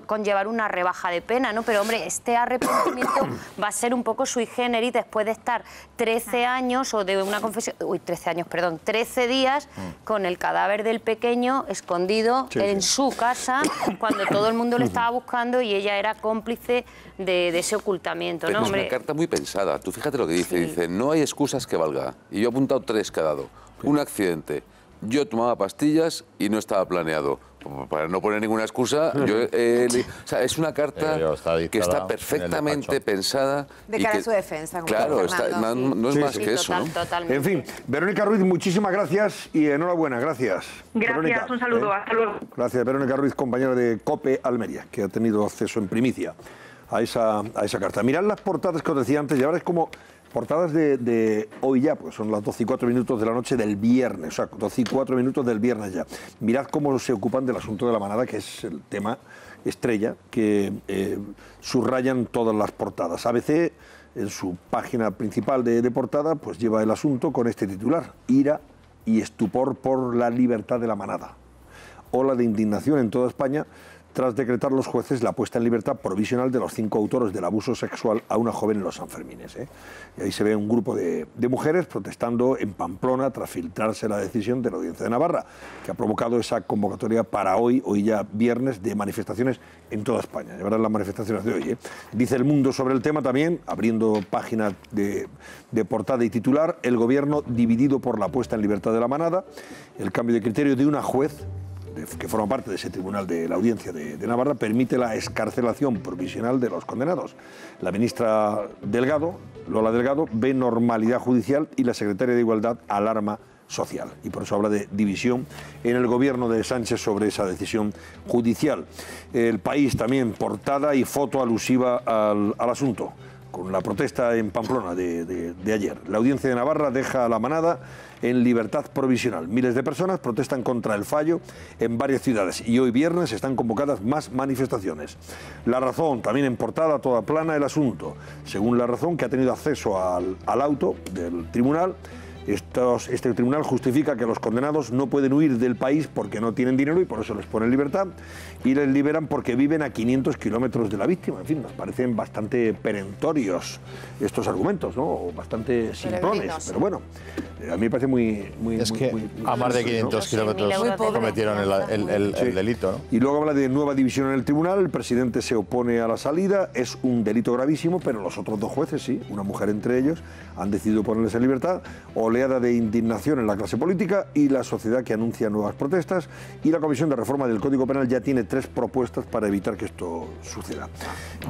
S19: conllevar una rebaja de pena, ¿no? Pero hombre, este arrepentimiento va a ser un poco sui generis después de estar 13 años o de una confesión, 13 días con el cadáver del pequeño escondido en su casa cuando todo el mundo lo estaba buscando y ella era cómplice de ese ocultamiento, ¿no?
S11: Es una carta muy pensada. Tú fíjate lo que dice. Dice, no hay excusas que valga. Y yo he apuntado 3 que ha dado. Un accidente. Yo tomaba pastillas y no estaba planeado. para no poner ninguna excusa, o sea, es una carta que está perfectamente pensada.
S10: De cara a su defensa.
S11: Claro, no es más que eso, ¿no?
S1: En fin, Verónica Ruiz, muchísimas gracias y enhorabuena, gracias.
S6: Gracias,
S1: Verónica,
S6: un saludo, hasta luego.
S1: Gracias, Verónica Ruiz, compañera de COPE Almería, que ha tenido acceso en primicia a esa carta. Mirad las portadas que os decía antes, y ahora es como portadas de hoy ya, pues son las 12 y 4 minutos de la noche del viernes, o sea, 12 y 4 minutos del viernes ya. Mirad cómo se ocupan del asunto de la manada, que es el tema estrella que subrayan todas las portadas. ABC, en su página principal de portada, pues lleva el asunto con este titular: ira y estupor por la libertad de la manada. Ola de indignación en toda España tras decretar los jueces la puesta en libertad provisional de los 5 autores del abuso sexual a una joven en los Sanfermines. Y ahí se ve un grupo de mujeres protestando en Pamplona tras filtrarse la decisión de la Audiencia de Navarra, que ha provocado esa convocatoria para hoy ya viernes, de manifestaciones en toda España. Llevarán las manifestaciones de hoy. Dice El Mundo sobre el tema también, abriendo página de portada y titular: el gobierno dividido por la puesta en libertad de la manada, el cambio de criterio de una juez que forma parte de ese tribunal de la Audiencia de Navarra permite la excarcelación provisional de los condenados. La ministra Delgado, Lola Delgado, ve normalidad judicial y la secretaria de Igualdad alarma social. Y por eso habla de división en el gobierno de Sánchez sobre esa decisión judicial. El País también, portada y foto alusiva al asunto, con la protesta en Pamplona de ayer. La Audiencia de Navarra deja a la manada en libertad provisional. Miles de personas protestan contra el fallo en varias ciudades y hoy viernes están convocadas más manifestaciones. La Razón, también en portada, toda plana el asunto. Según La Razón, que ha tenido acceso al auto del tribunal, este tribunal justifica que los condenados no pueden huir del país porque no tienen dinero y por eso les ponen libertad, y les liberan porque viven a 500 kilómetros de la víctima. En fin, nos parecen bastante perentorios estos argumentos, ¿no? O bastante simplones, pero bueno, a mí me parece muy
S9: es que a más de 500 kilómetros cometieron el delito, ¿no?
S1: Y luego habla de nueva división en el tribunal. El presidente se opone a la salida, es un delito gravísimo, pero los otros 2 jueces, sí, una mujer entre ellos, han decidido ponerles en libertad. Oleada de indignación en la clase política y la sociedad que anuncia nuevas protestas, y la Comisión de Reforma del Código Penal ya tiene 3 propuestas para evitar que esto suceda.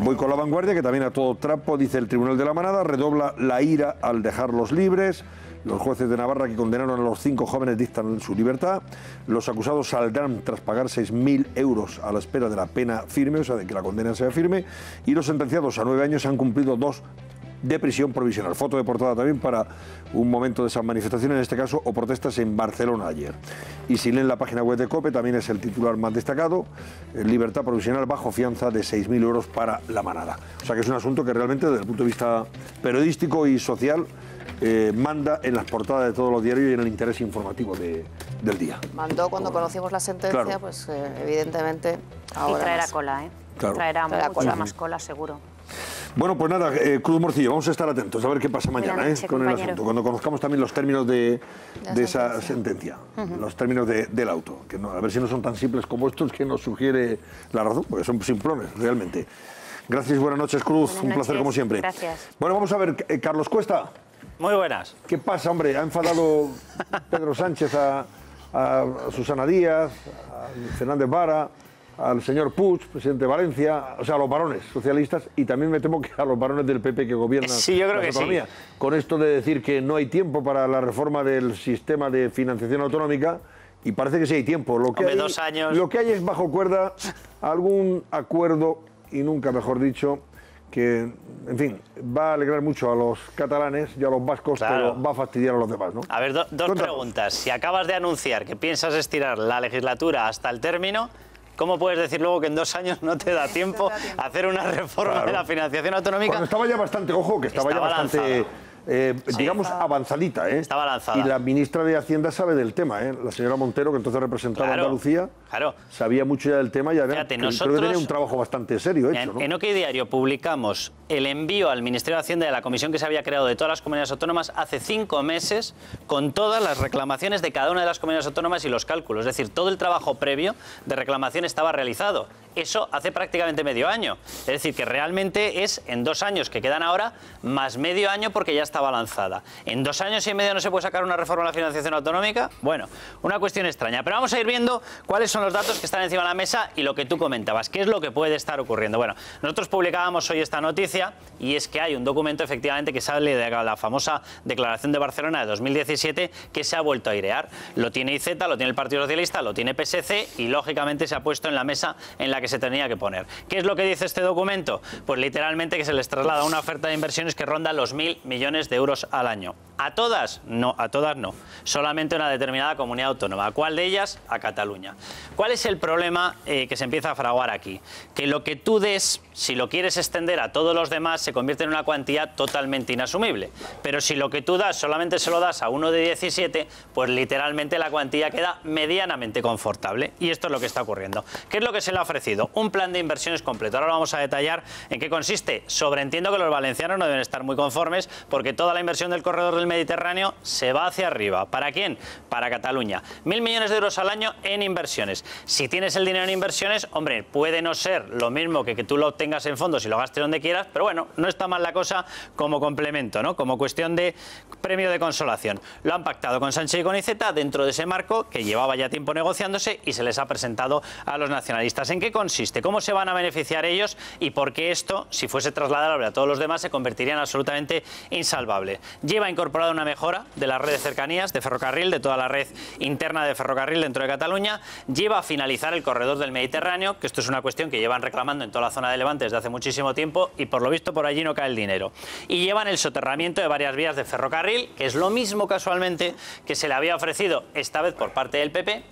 S1: Voy con La Vanguardia, que también a todo trapo dice: el Tribunal de la Manada redobla la ira al dejarlos libres. Los jueces de Navarra que condenaron a los 5 jóvenes dictan su libertad. Los acusados saldrán tras pagar 6.000 euros a la espera de la pena firme, o sea, de que la condena sea firme, y los sentenciados a 9 años han cumplido 2 de prisión provisional. Foto de portada también para un momento de esas manifestaciones, en este caso, o protestas en Barcelona ayer. Y si leen la página web de COPE, también es el titular más destacado: libertad provisional bajo fianza de 6.000 euros para la manada. O sea que es un asunto que realmente, desde el punto de vista periodístico y social, manda en las portadas de todos los diarios y en el interés informativo del día.
S15: Mandó cuando conocimos la sentencia, claro. Pues evidentemente ahora
S19: y traerá
S15: más.
S19: Cola,
S1: Claro.
S19: Traerá mucha más cola, seguro.
S1: Bueno, pues nada, Cruz Morcillo, vamos a estar atentos a ver qué pasa mañana con el asunto, cuando conozcamos también los términos de esa sentencia, los términos del auto, que no, a ver si no son tan simples como estos que nos sugiere La Razón, porque son simplones, realmente. Gracias y buenas noches, Cruz, un placer como siempre.
S19: Gracias.
S1: Bueno, vamos a ver, Carlos Cuesta.
S7: Muy buenas.
S1: ¿Qué pasa, hombre? ¿Ha enfadado Pedro Sánchez a Susana Díaz, a Fernández Vara, al señor Puig, presidente de Valencia, o sea, a los varones socialistas, y también me temo que a los varones del PP que gobiernan la economía? Con esto de decir que no hay tiempo para la reforma del sistema de financiación autonómica, y parece que sí hay tiempo. Lo que,
S7: 2 años.
S1: Lo que hay es bajo cuerda algún acuerdo, y nunca mejor dicho, que, en fin, va a alegrar mucho a los catalanes y a los vascos, pero va a fastidiar a los demás, ¿no?
S7: A ver, dos preguntas. Si acabas de anunciar que piensas estirar la legislatura hasta el término, ¿cómo puedes decir luego que en 2 años no te da tiempo a hacer una reforma de la financiación autonómica?
S1: Cuando estaba ya bastante, ojo, que estaba ya bastante, digamos, avanzadita, ¿eh?
S7: Estaba lanzada.
S1: Y la ministra de Hacienda sabe del tema, ¿eh? La señora Montero, que entonces representaba a Andalucía, sabía mucho ya del tema y
S7: Fíjate,
S1: creo que tenía un trabajo bastante serio hecho, ¿no?
S7: En OK Diario publicamos el envío al Ministerio de Hacienda de la comisión que se había creado de todas las comunidades autónomas hace 5 meses, con todas las reclamaciones de cada una de las comunidades autónomas y los cálculos. Es decir, todo el trabajo previo de reclamación estaba realizado. Eso hace prácticamente medio año. Es decir, que realmente es en 2 años que quedan ahora, más medio año porque ya estaba lanzada. ¿En 2 años y medio no se puede sacar una reforma a la financiación autonómica? Bueno, una cuestión extraña. Pero vamos a ir viendo cuáles son los datos que están encima de la mesa y lo que tú comentabas. ¿Qué es lo que puede estar ocurriendo? Bueno, nosotros publicábamos hoy esta noticia y es que hay un documento efectivamente que sale de la famosa Declaración de Barcelona de 2017 que se ha vuelto a airear. Lo tiene IZ, lo tiene el Partido Socialista, lo tiene PSC y lógicamente se ha puesto en la mesa en la que se tenía que poner. ¿Qué es lo que dice este documento? Pues literalmente que se les traslada una oferta de inversiones que ronda los 1.000 millones de euros al año. ¿A todas? No, a todas no. Solamente una determinada comunidad autónoma. ¿A cuál de ellas? A Cataluña. ¿Cuál es el problema que se empieza a fraguar aquí? Que lo que tú des, si lo quieres extender a todos los demás, se convierte en una cuantía totalmente inasumible. Pero si lo que tú das solamente se lo das a uno de 17, pues literalmente la cuantía queda medianamente confortable. Y esto es lo que está ocurriendo. ¿Qué es lo que se le ha ofrecido? Un plan de inversiones completo. Ahora lo vamos a detallar en qué consiste. Sobreentiendo que los valencianos no deben estar muy conformes porque toda la inversión del corredor del Mediterráneo se va hacia arriba. ¿Para quién? Para Cataluña. 1.000 millones de euros al año en inversiones. Si tienes el dinero en inversiones, hombre, puede no ser lo mismo que tú lo obtengas en fondos y lo gastes donde quieras, pero bueno, no está mal la cosa como complemento, ¿no? Como cuestión de premio de consolación. Lo han pactado con Sánchez y con IZ dentro de ese marco que llevaba ya tiempo negociándose y se les ha presentado a los nacionalistas. ¿En qué consiste? ¿Cómo se van a beneficiar ellos? ¿Y por qué esto, si fuese trasladable a todos los demás, se convertiría en absolutamente insalvable? Lleva incorporada una mejora de la red de cercanías de ferrocarril, de toda la red interna de ferrocarril dentro de Cataluña. Lleva a finalizar el corredor del Mediterráneo, que esto es una cuestión que llevan reclamando en toda la zona de Levante desde hace muchísimo tiempo y por lo visto por allí no cae el dinero. Y llevan el soterramiento de varias vías de ferrocarril, que es lo mismo casualmente que se le había ofrecido esta vez por parte del PP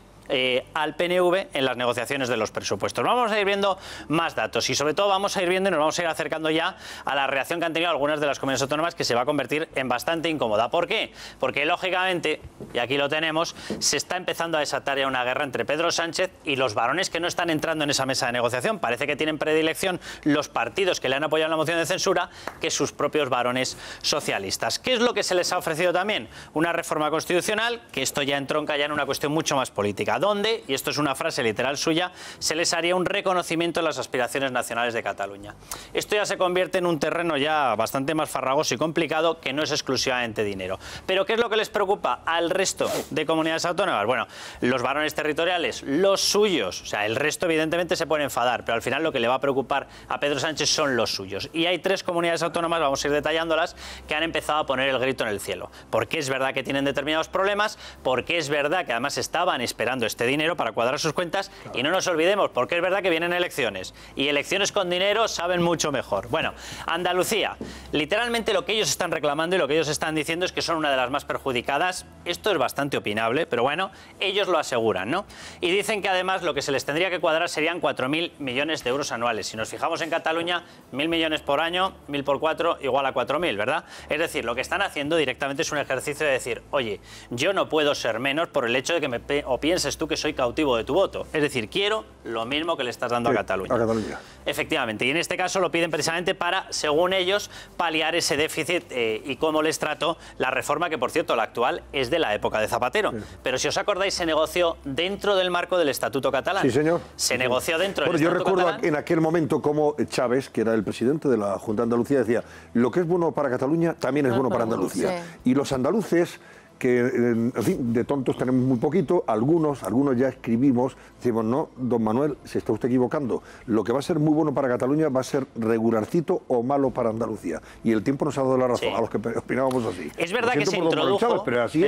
S7: al PNV en las negociaciones de los presupuestos. Vamos a ir viendo más datos y sobre todo vamos a ir viendo y nos vamos a ir acercando ya a la reacción que han tenido algunas de las comunidades autónomas, que se va a convertir en bastante incómoda. ¿Por qué? Porque lógicamente, y aquí lo tenemos, se está empezando a desatar ya una guerra entre Pedro Sánchez y los varones que no están entrando en esa mesa de negociación. Parece que tienen predilección los partidos que le han apoyado en la moción de censura que sus propios varones socialistas. ¿Qué es lo que se les ha ofrecido también? Una reforma constitucional, que esto ya entronca ya en una cuestión mucho más política, donde, y esto es una frase literal suya, se les haría un reconocimiento de las aspiraciones nacionales de Cataluña. Esto ya se convierte en un terreno ya bastante más farragoso y complicado, que no es exclusivamente dinero. Pero ¿qué es lo que les preocupa al resto de comunidades autónomas? Bueno, los varones territoriales, los suyos, o sea, el resto evidentemente se puede enfadar, pero al final lo que le va a preocupar a Pedro Sánchez son los suyos. Y hay 3 comunidades autónomas, vamos a ir detallándolas, que han empezado a poner el grito en el cielo. Porque es verdad que tienen determinados problemas, porque es verdad que además estaban esperando este dinero para cuadrar sus cuentas, y no nos olvidemos, porque es verdad que vienen elecciones y elecciones con dinero saben mucho mejor. Bueno, Andalucía, literalmente lo que ellos están reclamando y lo que ellos están diciendo es que son una de las más perjudicadas. Esto es bastante opinable, pero bueno, ellos lo aseguran, ¿no? Y dicen que además lo que se les tendría que cuadrar serían 4.000 millones de euros anuales. Si nos fijamos en Cataluña, 1.000 millones por año, 1.000 por 4 igual a 4.000, ¿verdad? Es decir, lo que están haciendo directamente es un ejercicio de decir, oye, yo no puedo ser menos por el hecho de que pienses tú que soy cautivo de tu voto. Es decir, quiero lo mismo que le estás dando a Cataluña. Efectivamente, y en este caso lo piden precisamente para, según ellos, paliar ese déficit y cómo les trató la reforma, que por cierto la actual es de la época de Zapatero. Pero si os acordáis, se negoció dentro del marco del Estatuto catalán.
S1: Sí, señor.
S7: Se negoció dentro del
S1: Estatuto
S7: catalán.
S1: Yo recuerdo en aquel momento cómo Chávez, que era el presidente de la Junta de Andalucía, decía, lo que es bueno para Cataluña también es bueno para Andalucía. Sí. Y los andaluces, que en fin, de tontos tenemos muy poquito, algunos ya escribimos, decimos, no, don Manuel, se está usted equivocando, lo que va a ser muy bueno para Cataluña va a ser regularcito o malo para Andalucía. Y el tiempo nos ha dado la razón a los que opinábamos así.
S7: Es verdad que se introdujo,
S1: Chávez, pero así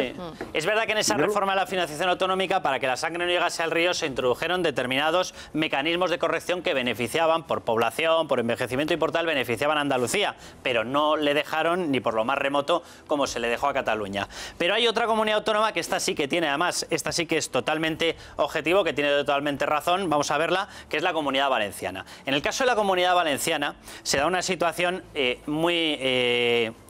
S7: es verdad que en esa reforma de la financiación autonómica, para que la sangre no llegase al río, se introdujeron determinados mecanismos de corrección que beneficiaban por población, por envejecimiento y por tal, beneficiaban a Andalucía, pero no le dejaron ni por lo más remoto como se le dejó a Cataluña. Pero hay otra comunidad autónoma que esta sí que tiene, además, esta sí que es totalmente objetivo, que tiene totalmente razón, vamos a verla, que es la Comunidad Valenciana. En el caso de la Comunidad Valenciana se da una situación muy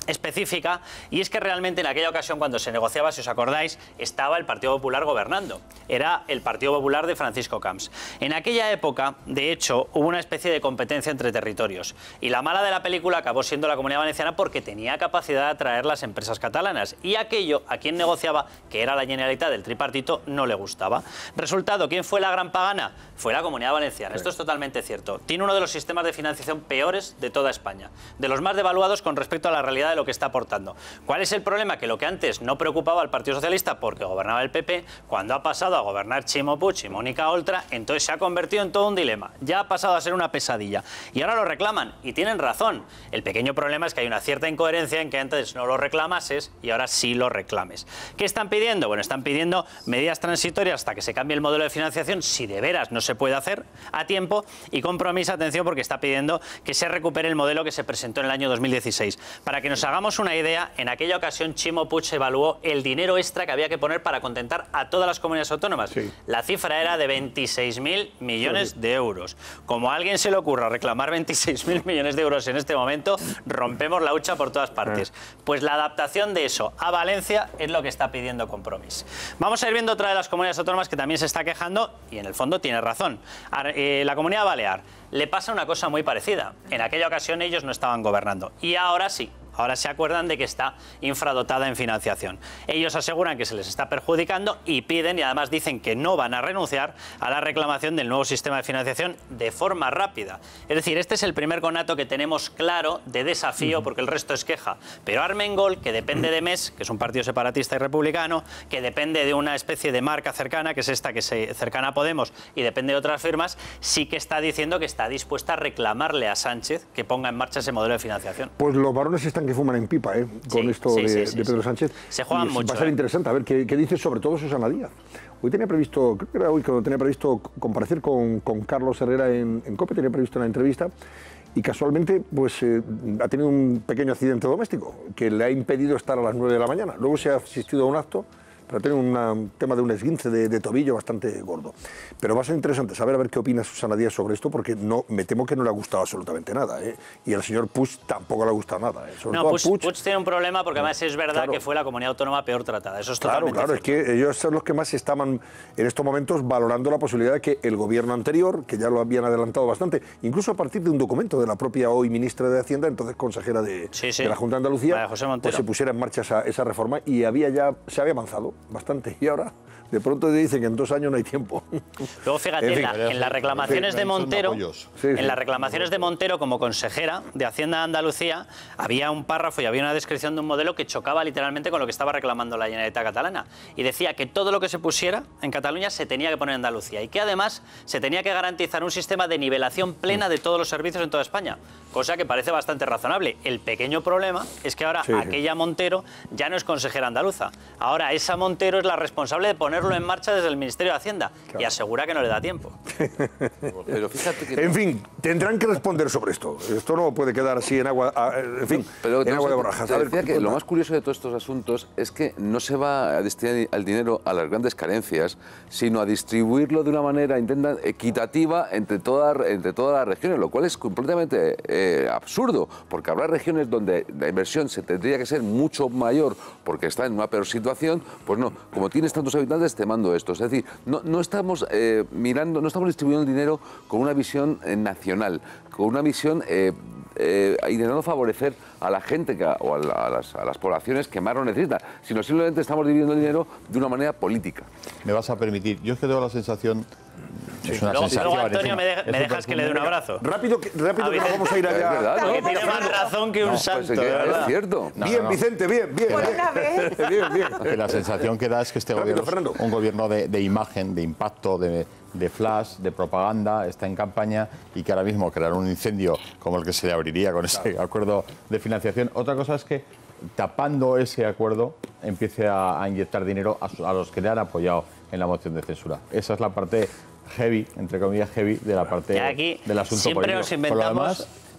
S7: específica, y es que realmente en aquella ocasión cuando se negociaba, si os acordáis, estaba el Partido Popular gobernando. Era el Partido Popular de Francisco Camps. En aquella época, de hecho, hubo una especie de competencia entre territorios, y la mala de la película acabó siendo la Comunidad Valenciana porque tenía capacidad de atraer las empresas catalanas, y aquello a quien negociaba, que era la Generalitat del tripartito, no le gustaba. Resultado, ¿quién fue la gran pagana? Fue la Comunidad Valenciana. Esto es totalmente cierto. Tiene uno de los sistemas de financiación peores de toda España, de los más devaluados con respecto a la realidad de lo que está aportando. ¿Cuál es el problema? Que lo que antes no preocupaba al Partido Socialista porque gobernaba el PP, cuando ha pasado a gobernar Chimo Puig y Mónica Oltra, entonces se ha convertido en todo un dilema. Ya ha pasado a ser una pesadilla. Y ahora lo reclaman, y tienen razón. El pequeño problema es que hay una cierta incoherencia en que antes no lo reclamases y ahora sí lo reclames. ¿Qué están pidiendo? Bueno, están pidiendo medidas transitorias hasta que se cambie el modelo de financiación, si de veras no se puede hacer a tiempo, y Compromís, atención, porque está pidiendo que se recupere el modelo que se presentó en el año 2016. Para que nos hagamos una idea, en aquella ocasión Chimo Puig evaluó el dinero extra que había que poner para contentar a todas las comunidades autónomas. Sí. La cifra era de 26.000 millones de euros. Como a alguien se le ocurra reclamar 26.000 millones de euros en este momento, rompemos la hucha por todas partes. Pues la adaptación de eso a Valencia es lo que está pidiendo Compromís. Vamos a ir viendo otra de las comunidades autónomas que también se está quejando, y en el fondo tiene razón. La Comunidad Balear le pasa una cosa muy parecida. En aquella ocasión ellos no estaban gobernando, y ahora sí. Ahora se acuerdan de que está infradotada en financiación. Ellos aseguran que se les está perjudicando y piden, y además dicen que no van a renunciar a la reclamación del nuevo sistema de financiación de forma rápida. Es decir, este es el primer conato que tenemos claro de desafío, porque el resto es queja. Pero Armengol, que depende de MES, que es un partido separatista y republicano, que depende de una especie de marca cercana, que es esta que se cercana a Podemos, y depende de otras firmas, sí que está diciendo que está dispuesta a reclamarle a Sánchez que ponga en marcha ese modelo de financiación.
S1: Pues los varones están que fuman en pipa, con esto de Pedro Sánchez.
S7: Se juegan mucho.
S1: Va a ser interesante a ver qué dice sobre todo Susana Díaz. Hoy tenía previsto, creo que era hoy cuando tenía previsto comparecer con Carlos Herrera en COPE, tenía previsto una entrevista, y casualmente pues ha tenido un pequeño accidente doméstico que le ha impedido estar a las 9 de la mañana. Luego se ha asistido a un acto, pero tiene un tema de un esguince de tobillo bastante gordo. Pero va a ser interesante saber a ver qué opina Susana Díaz sobre esto, porque me temo que no le ha gustado absolutamente nada, y al señor Puig tampoco le ha gustado nada.
S7: No, Puig tiene un problema porque además es verdad que fue la comunidad autónoma peor tratada. Eso es totalmente
S1: cierto. Es que ellos son los que más estaban en estos momentos valorando la posibilidad de que el gobierno anterior, que ya lo habían adelantado bastante, incluso a partir de un documento de la propia hoy ministra de Hacienda, entonces consejera de la Junta de Andalucía, pues se pusiera en marcha esa reforma, y se había avanzado bastante, y ahora de pronto dicen que en 2 años no hay tiempo.
S7: Luego fíjate, en las reclamaciones de Montero, en las reclamaciones de Montero como consejera de Hacienda de Andalucía, había un párrafo y había una descripción de un modelo que chocaba literalmente con lo que estaba reclamando la Generalitat catalana, y decía que todo lo que se pusiera en Cataluña se tenía que poner en Andalucía, y que además se tenía que garantizar un sistema de nivelación plena de todos los servicios en toda España, cosa que parece bastante razonable. El pequeño problema es que ahora aquella Montero ya no es consejera andaluza, ahora esa Montero es la responsable de ponerlo en marcha desde el Ministerio de Hacienda, y asegura que no le da tiempo.
S11: Pero fíjate que
S1: en fin, tendrán que responder sobre esto. Esto no puede quedar así en agua, en fin, en agua de borrajas.
S11: Decía que lo más curioso de todos estos asuntos es que no se va a destinar el dinero a las grandes carencias, sino a distribuirlo de una manera equitativa entre todas las regiones, lo cual es completamente absurdo, porque habrá regiones donde la inversión se tendría que ser mucho mayor porque está en una peor situación. Pues no, como tienes tantos habitantes, te mando esto. Es decir, no estamos no estamos distribuyendo el dinero con una visión nacional, con una visión intentando favorecer a la gente o a las poblaciones que más lo necesitan, sino simplemente estamos dividiendo el dinero de una manera política.
S9: Me vas a permitir, yo es que tengo la sensación...
S7: Luego, Antonio, me dejas que le dé un abrazo.
S1: Rápido que nos vamos a ir allá.
S11: Es verdad, ¿no?
S7: Que tiene más razón que un santo.
S11: Es cierto.
S1: Bien, Vicente, bien.
S9: Que la sensación que da es que este gobierno es un gobierno de imagen, de impacto, de flash, de propaganda, está en campaña, y que ahora mismo crear un incendio como el que se le abriría con ese acuerdo de financiación. Otra cosa es que, tapando ese acuerdo, empiece a inyectar dinero a los que le han apoyado en la moción de censura. Esa es la parte heavy, entre comillas heavy, de la parte del asunto político.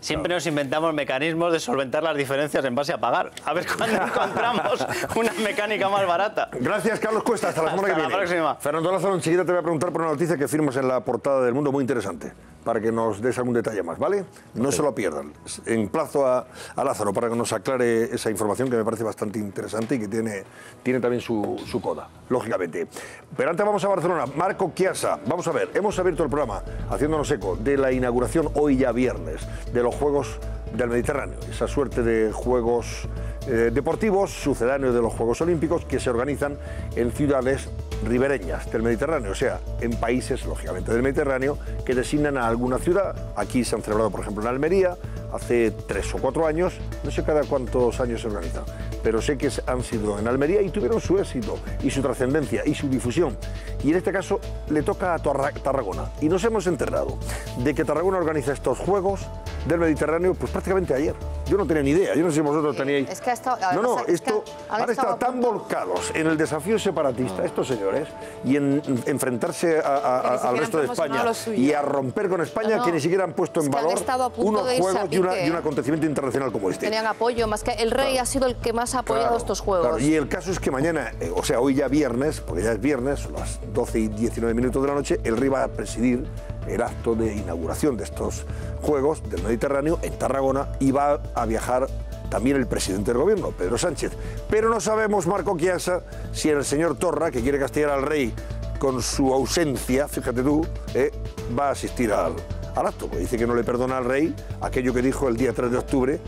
S7: Siempre nos inventamos mecanismos de solventar las diferencias en base a pagar. A ver cuándo encontramos una mecánica más barata.
S1: Gracias, Carlos Cuesta. Hasta la semana que viene.
S7: Hasta la próxima.
S1: Fernando Lázaro, enseguida te voy a preguntar por una noticia que firmas en la portada del Mundo, muy interesante. para que nos des algún detalle más, ¿vale? No se lo pierdan. Emplazo a Lázaro para que nos aclare esa información que me parece bastante interesante y que tiene también su coda, lógicamente. Pero antes vamos a Barcelona. Marco Chiasa, vamos a ver, hemos abierto el programa haciéndonos eco de la inauguración hoy ya viernes de los Juegos del Mediterráneo, esa suerte de Juegos deportivos sucedáneos de los Juegos Olímpicos que se organizan en ciudades ribereñas del Mediterráneo, o sea, en países, lógicamente, del Mediterráneo, que designan a alguna ciudad. Aquí se han celebrado, por ejemplo, en Almería, hace 3 o 4 años, no sé cada cuántos años se organizan, pero sé que han sido en Almería y tuvieron su éxito y su trascendencia y su difusión. Y en este caso le toca a Tarragona. Y nos hemos enterado de que Tarragona organiza estos Juegos del Mediterráneo pues prácticamente ayer. Yo no tenía ni idea, yo no sé si vosotros teníais...
S15: Es que ha estado,
S1: han estado tan volcados en el desafío separatista, estos señores, y en enfrentarse al resto de España y a romper con España, que ni siquiera han puesto en valor unos Juegos y un acontecimiento internacional como este.
S15: Tenían apoyo, más que el rey ha sido el que más ha apoyado estos Juegos.
S1: Claro. Y el caso es que mañana, o sea, hoy ya viernes, porque ya es viernes, son las 12 y 19 minutos de la noche, el rey va a presidir el acto de inauguración de estos Juegos del Mediterráneo en Tarragona y va a viajar también el presidente del gobierno, Pedro Sánchez. Pero no sabemos, Marco Chiasa, si el señor Torra, que quiere castigar al rey con su ausencia, fíjate tú, va a asistir al acto. Porque dice que no le perdona al rey aquello que dijo el día 3 de octubre,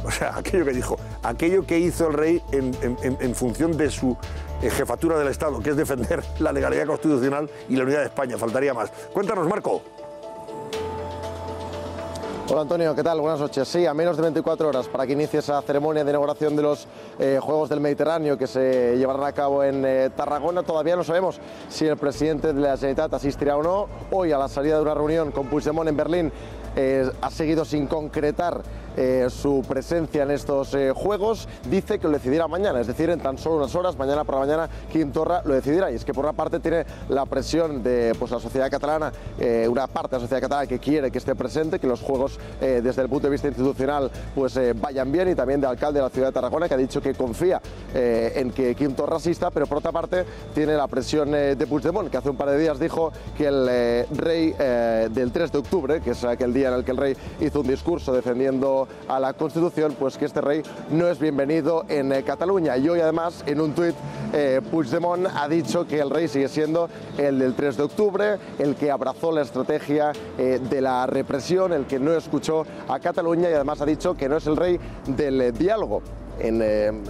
S1: o sea, aquello que hizo el rey en función de su jefatura del Estado, que es defender la legalidad constitucional y la unidad de España. Faltaría más. Cuéntanos, Marco.
S4: Hola Antonio, ¿qué tal? Buenas noches. Sí, a menos de 24 horas para que inicie esa ceremonia de inauguración de los Juegos del Mediterráneo que se llevarán a cabo en Tarragona. Todavía no sabemos si el presidente de la Generalitat asistirá o no. Hoy, a la salida de una reunión con Puigdemont en Berlín, ha seguido sin concretar su presencia en estos Juegos. Dice que lo decidirá mañana, es decir, en tan solo unas horas, mañana por la mañana, Quim Torra lo decidirá. Y es que por una parte tiene la presión de la sociedad catalana, una parte de la sociedad catalana que quiere que esté presente, que los Juegos desde el punto de vista institucional vayan bien, y también del alcalde de la ciudad de Tarragona, que ha dicho que confía en que Quim Torra asista, pero por otra parte tiene la presión de Puigdemont, que hace un par de días dijo que el rey del 3 de octubre, que es aquel día en el que el rey hizo un discurso defendiendo a la Constitución, pues que este rey no es bienvenido en Cataluña. Y hoy además, en un tuit, Puigdemont ha dicho que el rey sigue siendo el del 3 de octubre, el que abrazó la estrategia de la represión, el que no escuchó a Cataluña, y además ha dicho que no es el rey del diálogo.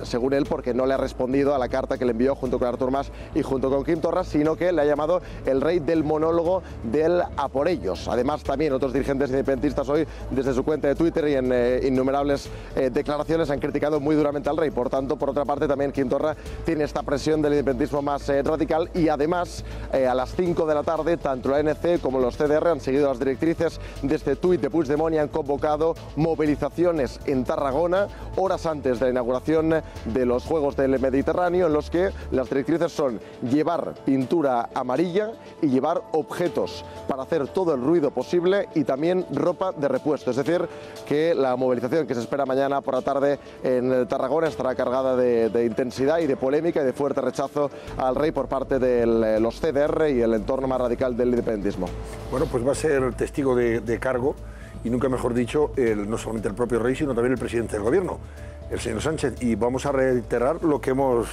S4: Según él, porque no le ha respondido a la carta que le envió junto con Artur Mas y junto con Quim Torra, sino que le ha llamado el rey del monólogo del a por ellos. Además, también otros dirigentes independentistas hoy, desde su cuenta de Twitter y en innumerables declaraciones, han criticado muy duramente al rey. Por tanto, por otra parte, también Quim Torra tiene esta presión del independentismo más radical, y además, a las 5 de la tarde, tanto la ANC como los CDR han seguido las directrices de este tuit de Puigdemont y han convocado movilizaciones en Tarragona horas antes de la inauguración de los Juegos del Mediterráneo, en los que las directrices son llevar pintura amarilla y llevar objetos para hacer todo el ruido posible, y también ropa de repuesto. Es decir, que la movilización que se espera mañana por la tarde en Tarragona estará cargada de intensidad y de polémica y de fuerte rechazo al rey por parte de los CDR y el entorno más radical del independentismo.
S1: Bueno, pues va a ser testigo de cargo, y nunca mejor dicho, no solamente el propio rey, sino también el presidente del gobierno, el señor Sánchez. Y vamos a reiterar lo que hemos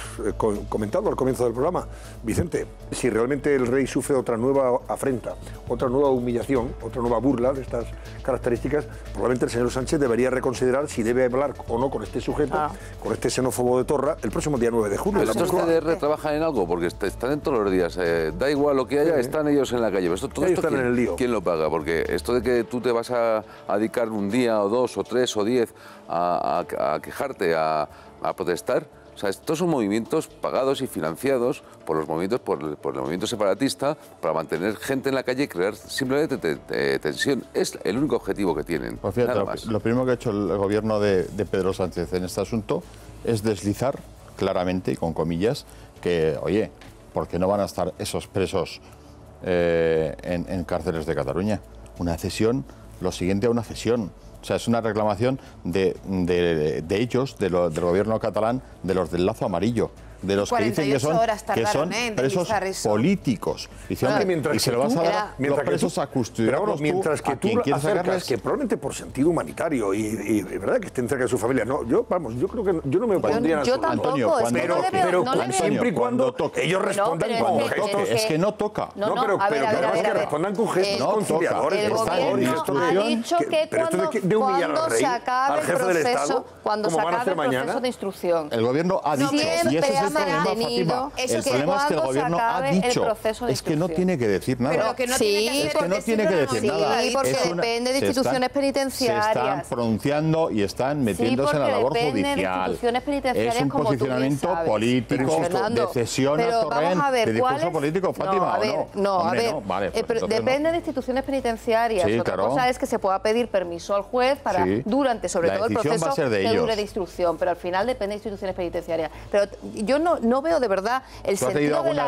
S1: comentado al comienzo del programa. Vicente, si realmente el rey sufre otra nueva afrenta, otra nueva humillación, otra nueva burla de estas características, probablemente el señor Sánchez debería reconsiderar si debe hablar o no con este sujeto, con este xenófobo de Torra, el próximo día 9 de junio.
S11: Pero estos CDR trabajan en algo, porque están en todos los días. Da igual lo que haya, están ellos en la calle. Todo esto,
S1: están en el lío.
S11: ¿Quién lo paga? Porque esto de que tú te vas a dedicar un día o 2 o 3 o 10 a quejarte, a protestar, o sea, estos son movimientos pagados y financiados por los movimientos, por el movimiento separatista, para mantener gente en la calle y crear simplemente tensión. Es el único objetivo que tienen.
S9: Pues fíjate,
S11: nada más.
S9: Lo primero que ha hecho el gobierno de Pedro Sánchez en este asunto es deslizar claramente y con comillas que, oye, ¿por qué no van a estar esos presos en cárceles de Cataluña? Una cesión, lo siguiente a una cesión. O sea, es una reclamación de ellos, del gobierno catalán, de los del lazo amarillo. de los que dicen que son,
S10: 48 horas tardaron,
S9: presos políticos. Dice, hombre, y se lo vas a dar a los presos a custodiarlos
S1: mientras que tú acercas que probablemente por sentido humanitario y verdad que estén cerca de su familia. No, yo creo que yo no me pondría
S15: yo tampoco,
S9: Antonio,
S1: pero siempre y cuando ellos respondan cuando gestos.
S9: Es que no toca.
S1: No, pero que respondan con gestos conciliadores.
S15: El gobierno ha dicho que cuando se acabe el proceso, cuando se acabe el proceso de instrucción.
S9: El gobierno ha dicho, y ese es el problema, Fátima. El problema es que el gobierno ha dicho, es que no tiene que decir nada.
S15: Pero que no tiene que decir nada. Sí, porque depende de instituciones penitenciarias.
S9: Se están pronunciando y están metiéndose en la labor judicial. Es un posicionamiento político, de cesión a Torrent, de discurso político, Fátima.
S15: Depende de instituciones penitenciarias. Otra cosa es que se pueda pedir permiso al juez para, durante, sobre todo, el proceso que dure de instrucción. Pero al final depende de instituciones penitenciarias. Pero yo no veo de verdad el sentido de la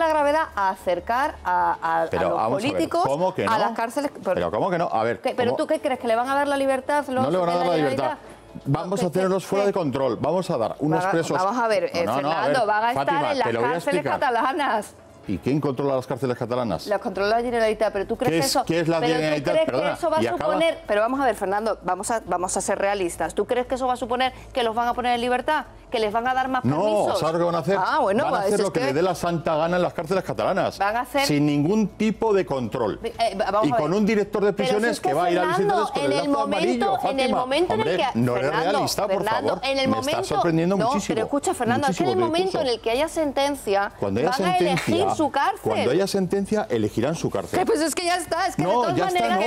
S15: gravedad, a acercar a los políticos a las cárceles.
S9: Pero ¿cómo que no? A ver.
S15: ¿Pero tú qué crees? ¿Que le van a dar la libertad?
S9: No le van a dar la libertad. Vamos a tenerlos fuera de control. Vamos a dar unos presos.
S15: Vamos a ver, Fernando, van a estar en las cárceles catalanas.
S9: ¿Y quién controla las cárceles catalanas?
S15: Las controla la Generalitat, pero tú crees que eso...
S9: ¿Qué es la Generalitat?
S15: ¿Tú crees que eso va a suponer...? Pero vamos a ver, Fernando, vamos a ser realistas. ¿Tú crees que eso va a suponer que los van a poner en libertad? ¿Que les van a dar más permisos?
S9: No, ¿sabes lo que van a hacer? Van a hacer lo que les dé la santa gana en las cárceles catalanas.
S15: Van a hacer...
S9: Sin ningún tipo de control. Y con un director de prisiones que va a ir a visitarles con el lazo amarillo, Fátima.
S15: En el momento en el que...
S9: No eres realista, por favor. Me está sorprendiendo muchísimo.
S15: No, pero escucha, Fernando, es que en el momento en el que haya sentencia, van a elegir su cárcel.
S9: Cuando haya sentencia, elegirán su cárcel.
S15: Pues es que ya está, es que de todas maneras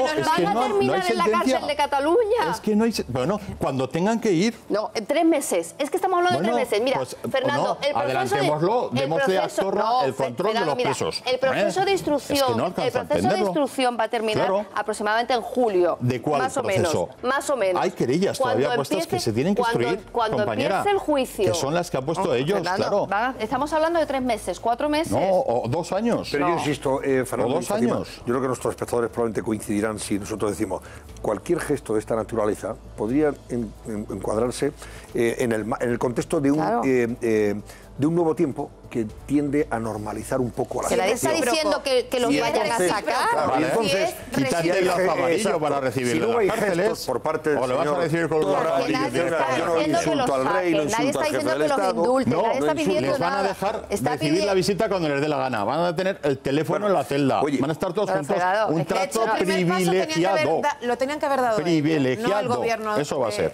S15: van a terminar en la cárcel de Cataluña.
S9: Es que no hay... Bueno, cuando tengan que ir...
S15: No, en 3 meses. Es que estamos hablando de 3 meses. Mira, Fernando, el proceso
S9: adelantémoslo, démosle a Torra el control de los presos.
S15: El proceso de instrucción va a terminar aproximadamente en julio.
S9: ¿De cuál proceso?
S15: Más o menos.
S9: Hay querellas todavía puestas que se tienen que instruir, compañera,
S15: empiece el juicio.
S9: Que son las que han puesto ellos,
S15: Fernando, claro. Estamos hablando de 3 meses, 4 meses.
S9: No, o 2 años.
S1: Pero yo insisto, Fernando,
S9: 2 años.
S1: Yo creo que nuestros espectadores probablemente coincidirán si nosotros decimos cualquier gesto de esta naturaleza podría encuadrarse en el contexto de un nuevo tiempo que tiende a normalizar un poco a la
S15: situación. Se le está diciendo que los vayan a sacar.
S9: Vale, entonces, quítate el lazo amarillo para recibir de las cárceles,
S1: por parte del
S9: o le vas a recibir con los amarillos.
S1: Yo no insulto al rey, no insulto al jefe del Estado.
S9: No, les van a dejar recibir la visita cuando les dé la gana. Van a tener el teléfono en la celda. Van a estar todos juntos. Un trato privilegiado.
S10: Lo tenían que haber dado.
S9: Privilegiado. Eso va a ser.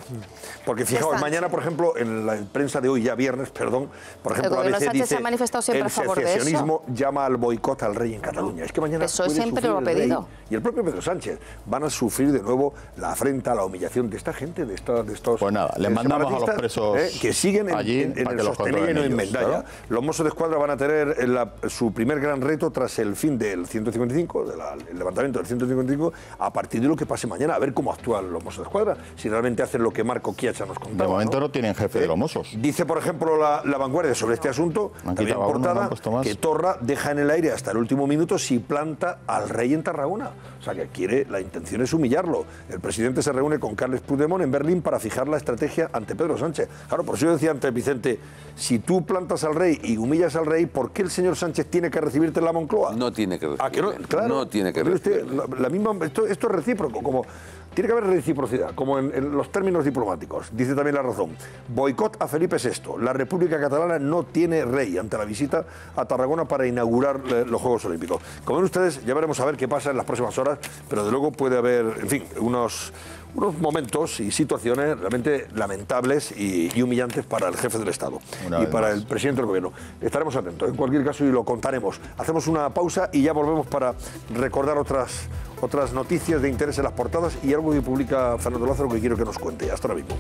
S1: Porque fijaos, mañana, por ejemplo, en la prensa de hoy, ya viernes, perdón, por ejemplo,
S15: a veces dice ha manifestado siempre
S1: el
S15: a favor de eso.
S1: El secesionismo llama al boicot al rey en Cataluña. Es que mañana
S15: eso siempre lo ha pedido.
S1: Y el propio Pedro Sánchez van a sufrir de nuevo la afrenta, la humillación de esta gente, de estos...
S9: Pues nada, le mandamos a los presos
S1: que siguen
S9: allí
S1: en el Sostenella y no en Mendalla. ¿No? Los Mossos de Escuadra van a tener su primer gran reto tras el fin del 155, el levantamiento del 155, a partir de lo que pase mañana, a ver cómo actúan los Mossos de Escuadra, si realmente hacen lo que Marco Chiacha nos contaba.
S9: De momento no tienen jefe de los Mossos.
S1: Dice, por ejemplo, la Vanguardia sobre este asunto, también portada, que Torra deja en el aire hasta el último minuto si planta al rey en Tarragona. O sea, que la intención es humillarlo. El presidente se reúne con Carles Puigdemont en Berlín para fijar la estrategia ante Pedro Sánchez. Claro, por eso yo decía antes, Vicente, si tú plantas al rey y humillas al rey, ¿por qué el señor Sánchez tiene que recibirte en la Moncloa?
S11: No tiene que recibirte.
S1: ¿A que no? Claro.
S11: No tiene que recibirte.
S1: Esto es recíproco, como... Tiene que haber reciprocidad, como en los términos diplomáticos. Dice también La Razón. Boicot a Felipe VI. La República Catalana no tiene rey ante la visita a Tarragona para inaugurar los Juegos Olímpicos. Como ven ustedes, ya veremos a ver qué pasa en las próximas horas, pero de luego puede haber, en fin, unos momentos y situaciones realmente lamentables y humillantes para el jefe del Estado y para el presidente del Gobierno. Estaremos atentos, en cualquier caso, y lo contaremos. Hacemos una pausa y ya volvemos para recordar otras noticias de interés en las portadas y algo que publica Fernando Lázaro que quiero que nos cuente. Hasta ahora mismo.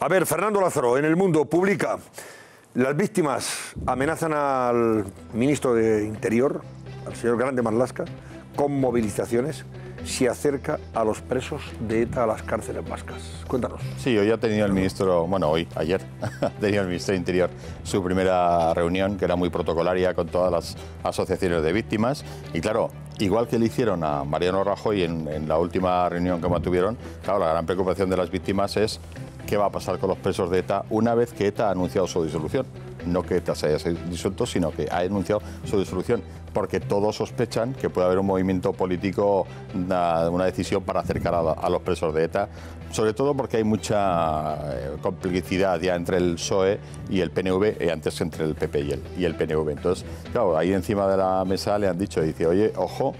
S1: A ver, Fernando Lázaro, en El Mundo publica: las víctimas amenazan al ministro de Interior, al señor Grande Marlaska, con movilizaciones. se acerca a los presos de ETA a las cárceles vascas. Cuéntanos.
S9: Sí, hoy ha tenido el ministro, ayer, ha tenido el ministro de Interior su primera reunión, que era muy protocolaria con todas las asociaciones de víctimas. Y claro, igual que le hicieron a Mariano Rajoy en la última reunión que mantuvieron, claro, la gran preocupación de las víctimas es qué va a pasar con los presos de ETA una vez que ETA ha anunciado su disolución. No que ETA se haya disuelto, sino que ha anunciado su disolución, porque todos sospechan que puede haber un movimiento político, una decisión para acercar a los presos de ETA, sobre todo porque hay mucha complicidad ya entre el PSOE y el PNV, y antes entre el PP y el PNV. Entonces, claro, ahí encima de la mesa le han dicho, dice, oye, ojo,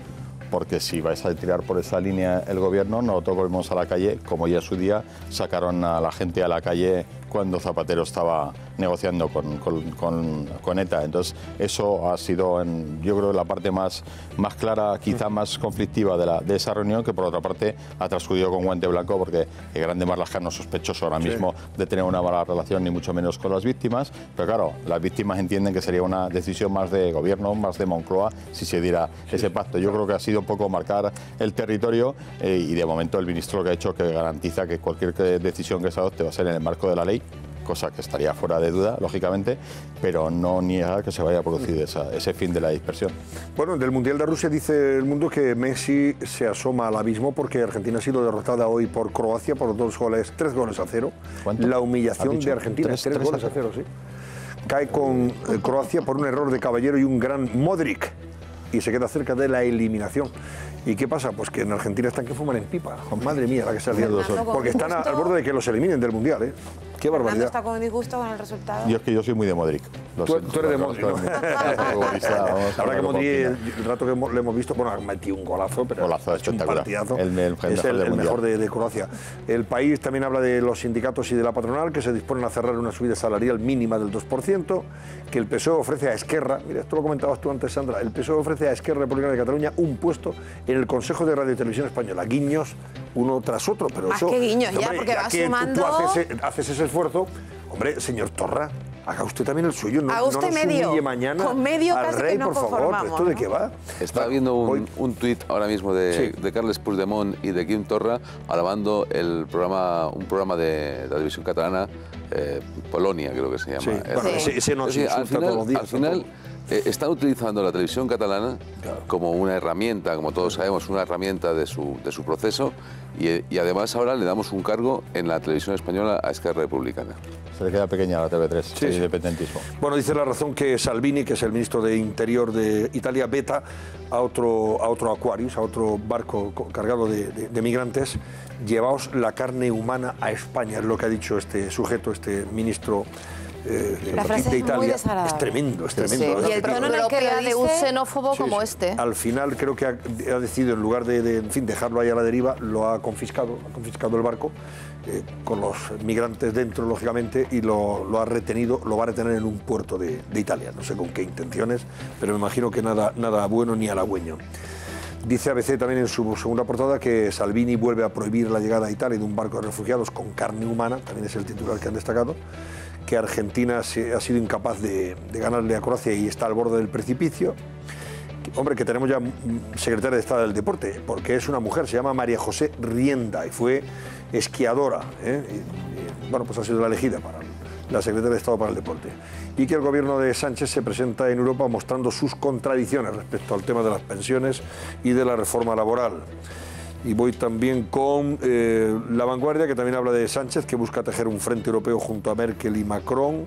S9: porque si vais a tirar por esa línea el gobierno, nosotros volvemos a la calle, como ya en su día sacaron a la gente a la calle cuando Zapatero estaba negociando con ETA. Entonces, eso ha sido, yo creo, la parte más clara, quizá más conflictiva de esa reunión, que por otra parte ha transcurrido con guante blanco, porque el Grande Marlaska no es sospechoso ahora mismo de tener una mala relación, ni mucho menos con las víctimas. Pero claro, las víctimas entienden que sería una decisión más de gobierno, más de Moncloa, si se diera ese pacto. Yo creo que ha sido un poco marcar el territorio y de momento el ministro lo que ha hecho, que garantiza que cualquier decisión que se adopte va a ser en el marco de la ley, cosa que estaría fuera de duda, lógicamente, pero no niega que se vaya a producir ese fin de la dispersión.
S1: Bueno, del Mundial de Rusia dice El Mundo que Messi se asoma al abismo porque Argentina ha sido derrotada hoy por Croacia por 3 goles a 0.
S9: ¿Cuánto?
S1: La humillación de Argentina, 3 goles a 0, sí. Cae con Croacia por un error de Caballero y un gran Modric, y se queda cerca de la eliminación. ¿Y qué pasa? Pues que en Argentina están que fuman en pipa. Madre mía, la que se ha liado. Porque están al borde de que los eliminen del Mundial, ¿eh? Qué barbaridad.
S10: ¿Está con disgusto con el resultado?
S9: Yo es que yo soy muy de Modric.
S1: Tú eres de Modric, ¿no? La verdad que Modric, el rato que le hemos visto, bueno, ha metido un golazo, pero
S9: golazo,
S1: ha hecho un partidazo.
S9: Es
S1: el mejor de Croacia. El País también habla de los sindicatos y de la patronal, que se disponen a cerrar una subida salarial mínima del 2%, que el PSOE ofrece a Esquerra, mira, esto lo comentabas tú antes, Sandra, el PSOE ofrece a Esquerra Republicana de Cataluña un puesto en el Consejo de Radio y Televisión Española. Guiños uno tras otro, pero
S10: más
S1: eso...
S10: que guiños,
S1: hombre,
S10: ya, porque va sumando...
S1: Tú haces ese esfuerzo, hombre, señor Torra, haga usted también el suyo, no,
S10: haga usted
S1: no nos
S10: medio,
S1: humille mañana
S10: con medio
S1: al
S10: casi
S1: rey,
S10: que no
S1: por favor, ¿esto de qué va?
S11: Estaba viendo un tuit ahora mismo de Carles Puigdemont y de Quim Torra alabando un programa de la televisión catalana, Polonia creo que se llama.
S1: Sí. Bueno, ese no se insulta todos los días.
S11: Al final están utilizando la televisión catalana como una herramienta, como todos sabemos, una herramienta de su proceso, y además ahora le damos un cargo en la televisión española a Esquerra Republicana.
S9: Se le queda pequeña a la TV3, el independentismo.
S1: Bueno, dice La Razón que Salvini, que es el ministro de Interior de Italia, veta a otro Aquarius, a otro barco cargado de migrantes. Llevaos la carne humana a España, es lo que ha dicho este sujeto, este ministro
S10: la frase
S1: de
S10: es
S1: Italia.
S10: Muy desagradable.
S1: Es tremendo, es tremendo.
S10: Sí. Y el tono en el que lo
S15: de un xenófobo como este.
S1: Al final creo que ha decidido, en lugar de en fin, dejarlo ahí a la deriva, lo ha confiscado el barco, con los migrantes dentro, lógicamente, y lo ha retenido, lo va a retener en un puerto de Italia. No sé con qué intenciones, pero me imagino que nada bueno ni halagüeño. Dice ABC también en su segunda portada que Salvini vuelve a prohibir la llegada a Italia de un barco de refugiados con carne humana, también es el titular que han destacado, que Argentina ha sido incapaz de ganarle a Croacia y está al borde del precipicio. Hombre, que tenemos ya secretaria de Estado del Deporte, porque es una mujer, se llama María José Rienda y fue esquiadora, bueno, pues ha sido la elegida para la secretaria de Estado para el Deporte. Y que el gobierno de Sánchez se presenta en Europa mostrando sus contradicciones respecto al tema de las pensiones y de la reforma laboral. Y voy también con La Vanguardia, que también habla de Sánchez, que busca tejer un frente europeo junto a Merkel y Macron,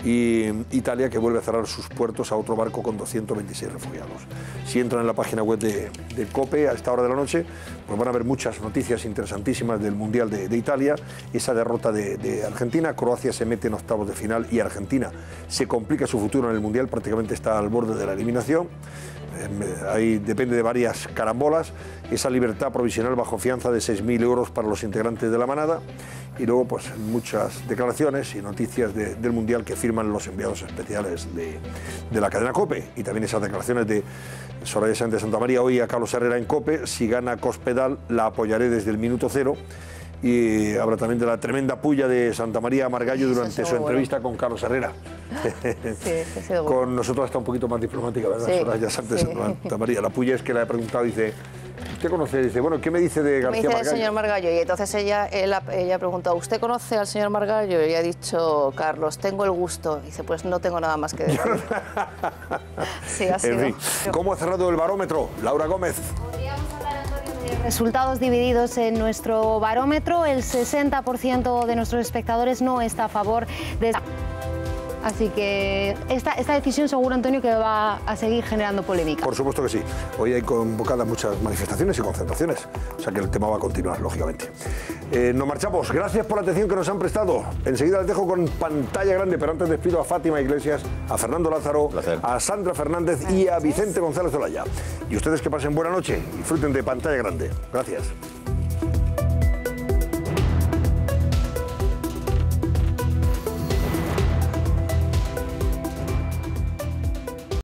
S1: y Italia, que vuelve a cerrar sus puertos a otro barco con 226 refugiados. Si entran en la página web de COPE a esta hora de la noche, pues van a ver muchas noticias interesantísimas del Mundial de Italia, esa derrota de Argentina. Croacia se mete en octavos de final y Argentina se complica su futuro en el Mundial, prácticamente está al borde de la eliminación. Ahí depende de varias carambolas, esa libertad provisional bajo fianza de 6.000 euros para los integrantes de la manada, y luego pues muchas declaraciones y noticias del Mundial que firman los enviados especiales de la cadena COPE, y también esas declaraciones de Soraya Sáenz de Santamaría hoy a Carlos Herrera en COPE: si gana Cospedal la apoyaré desde el minuto cero. Y habla también de la tremenda puya de Santamaría Margallo durante su entrevista con Carlos Herrera. Con nosotros está un poquito más diplomática, ¿verdad?
S15: Sí,
S1: Soraya Sáenz de Santamaría. La puya es que le ha preguntado, dice, Usted conoce, dice, bueno, ¿qué me dice de García
S15: Me dice
S1: Margallo?
S15: el señor Margallo, y entonces ella preguntó, ¿usted conoce al señor Margallo? Y ha dicho, Carlos, tengo el gusto. Y dice, pues no tengo nada más que decir. Sí, ha sido.
S1: En fin, ¿cómo ha cerrado el barómetro? Laura Gómez.
S12: Resultados divididos en nuestro barómetro. El 60% de nuestros espectadores no está a favor de esta. Así que esta decisión seguro, Antonio, que va a seguir generando polémica.
S1: Por supuesto que sí. Hoy hay convocadas muchas manifestaciones y concentraciones, o sea que el tema va a continuar, lógicamente. Nos marchamos. Gracias por la atención que nos han prestado. Enseguida les dejo con pantalla grande, pero antes despido a Fátima Iglesias, a Fernando Lázaro, a Sandra Fernández y a Vicente González Olaya. Y ustedes que pasen buena noche, disfruten de pantalla grande. Gracias.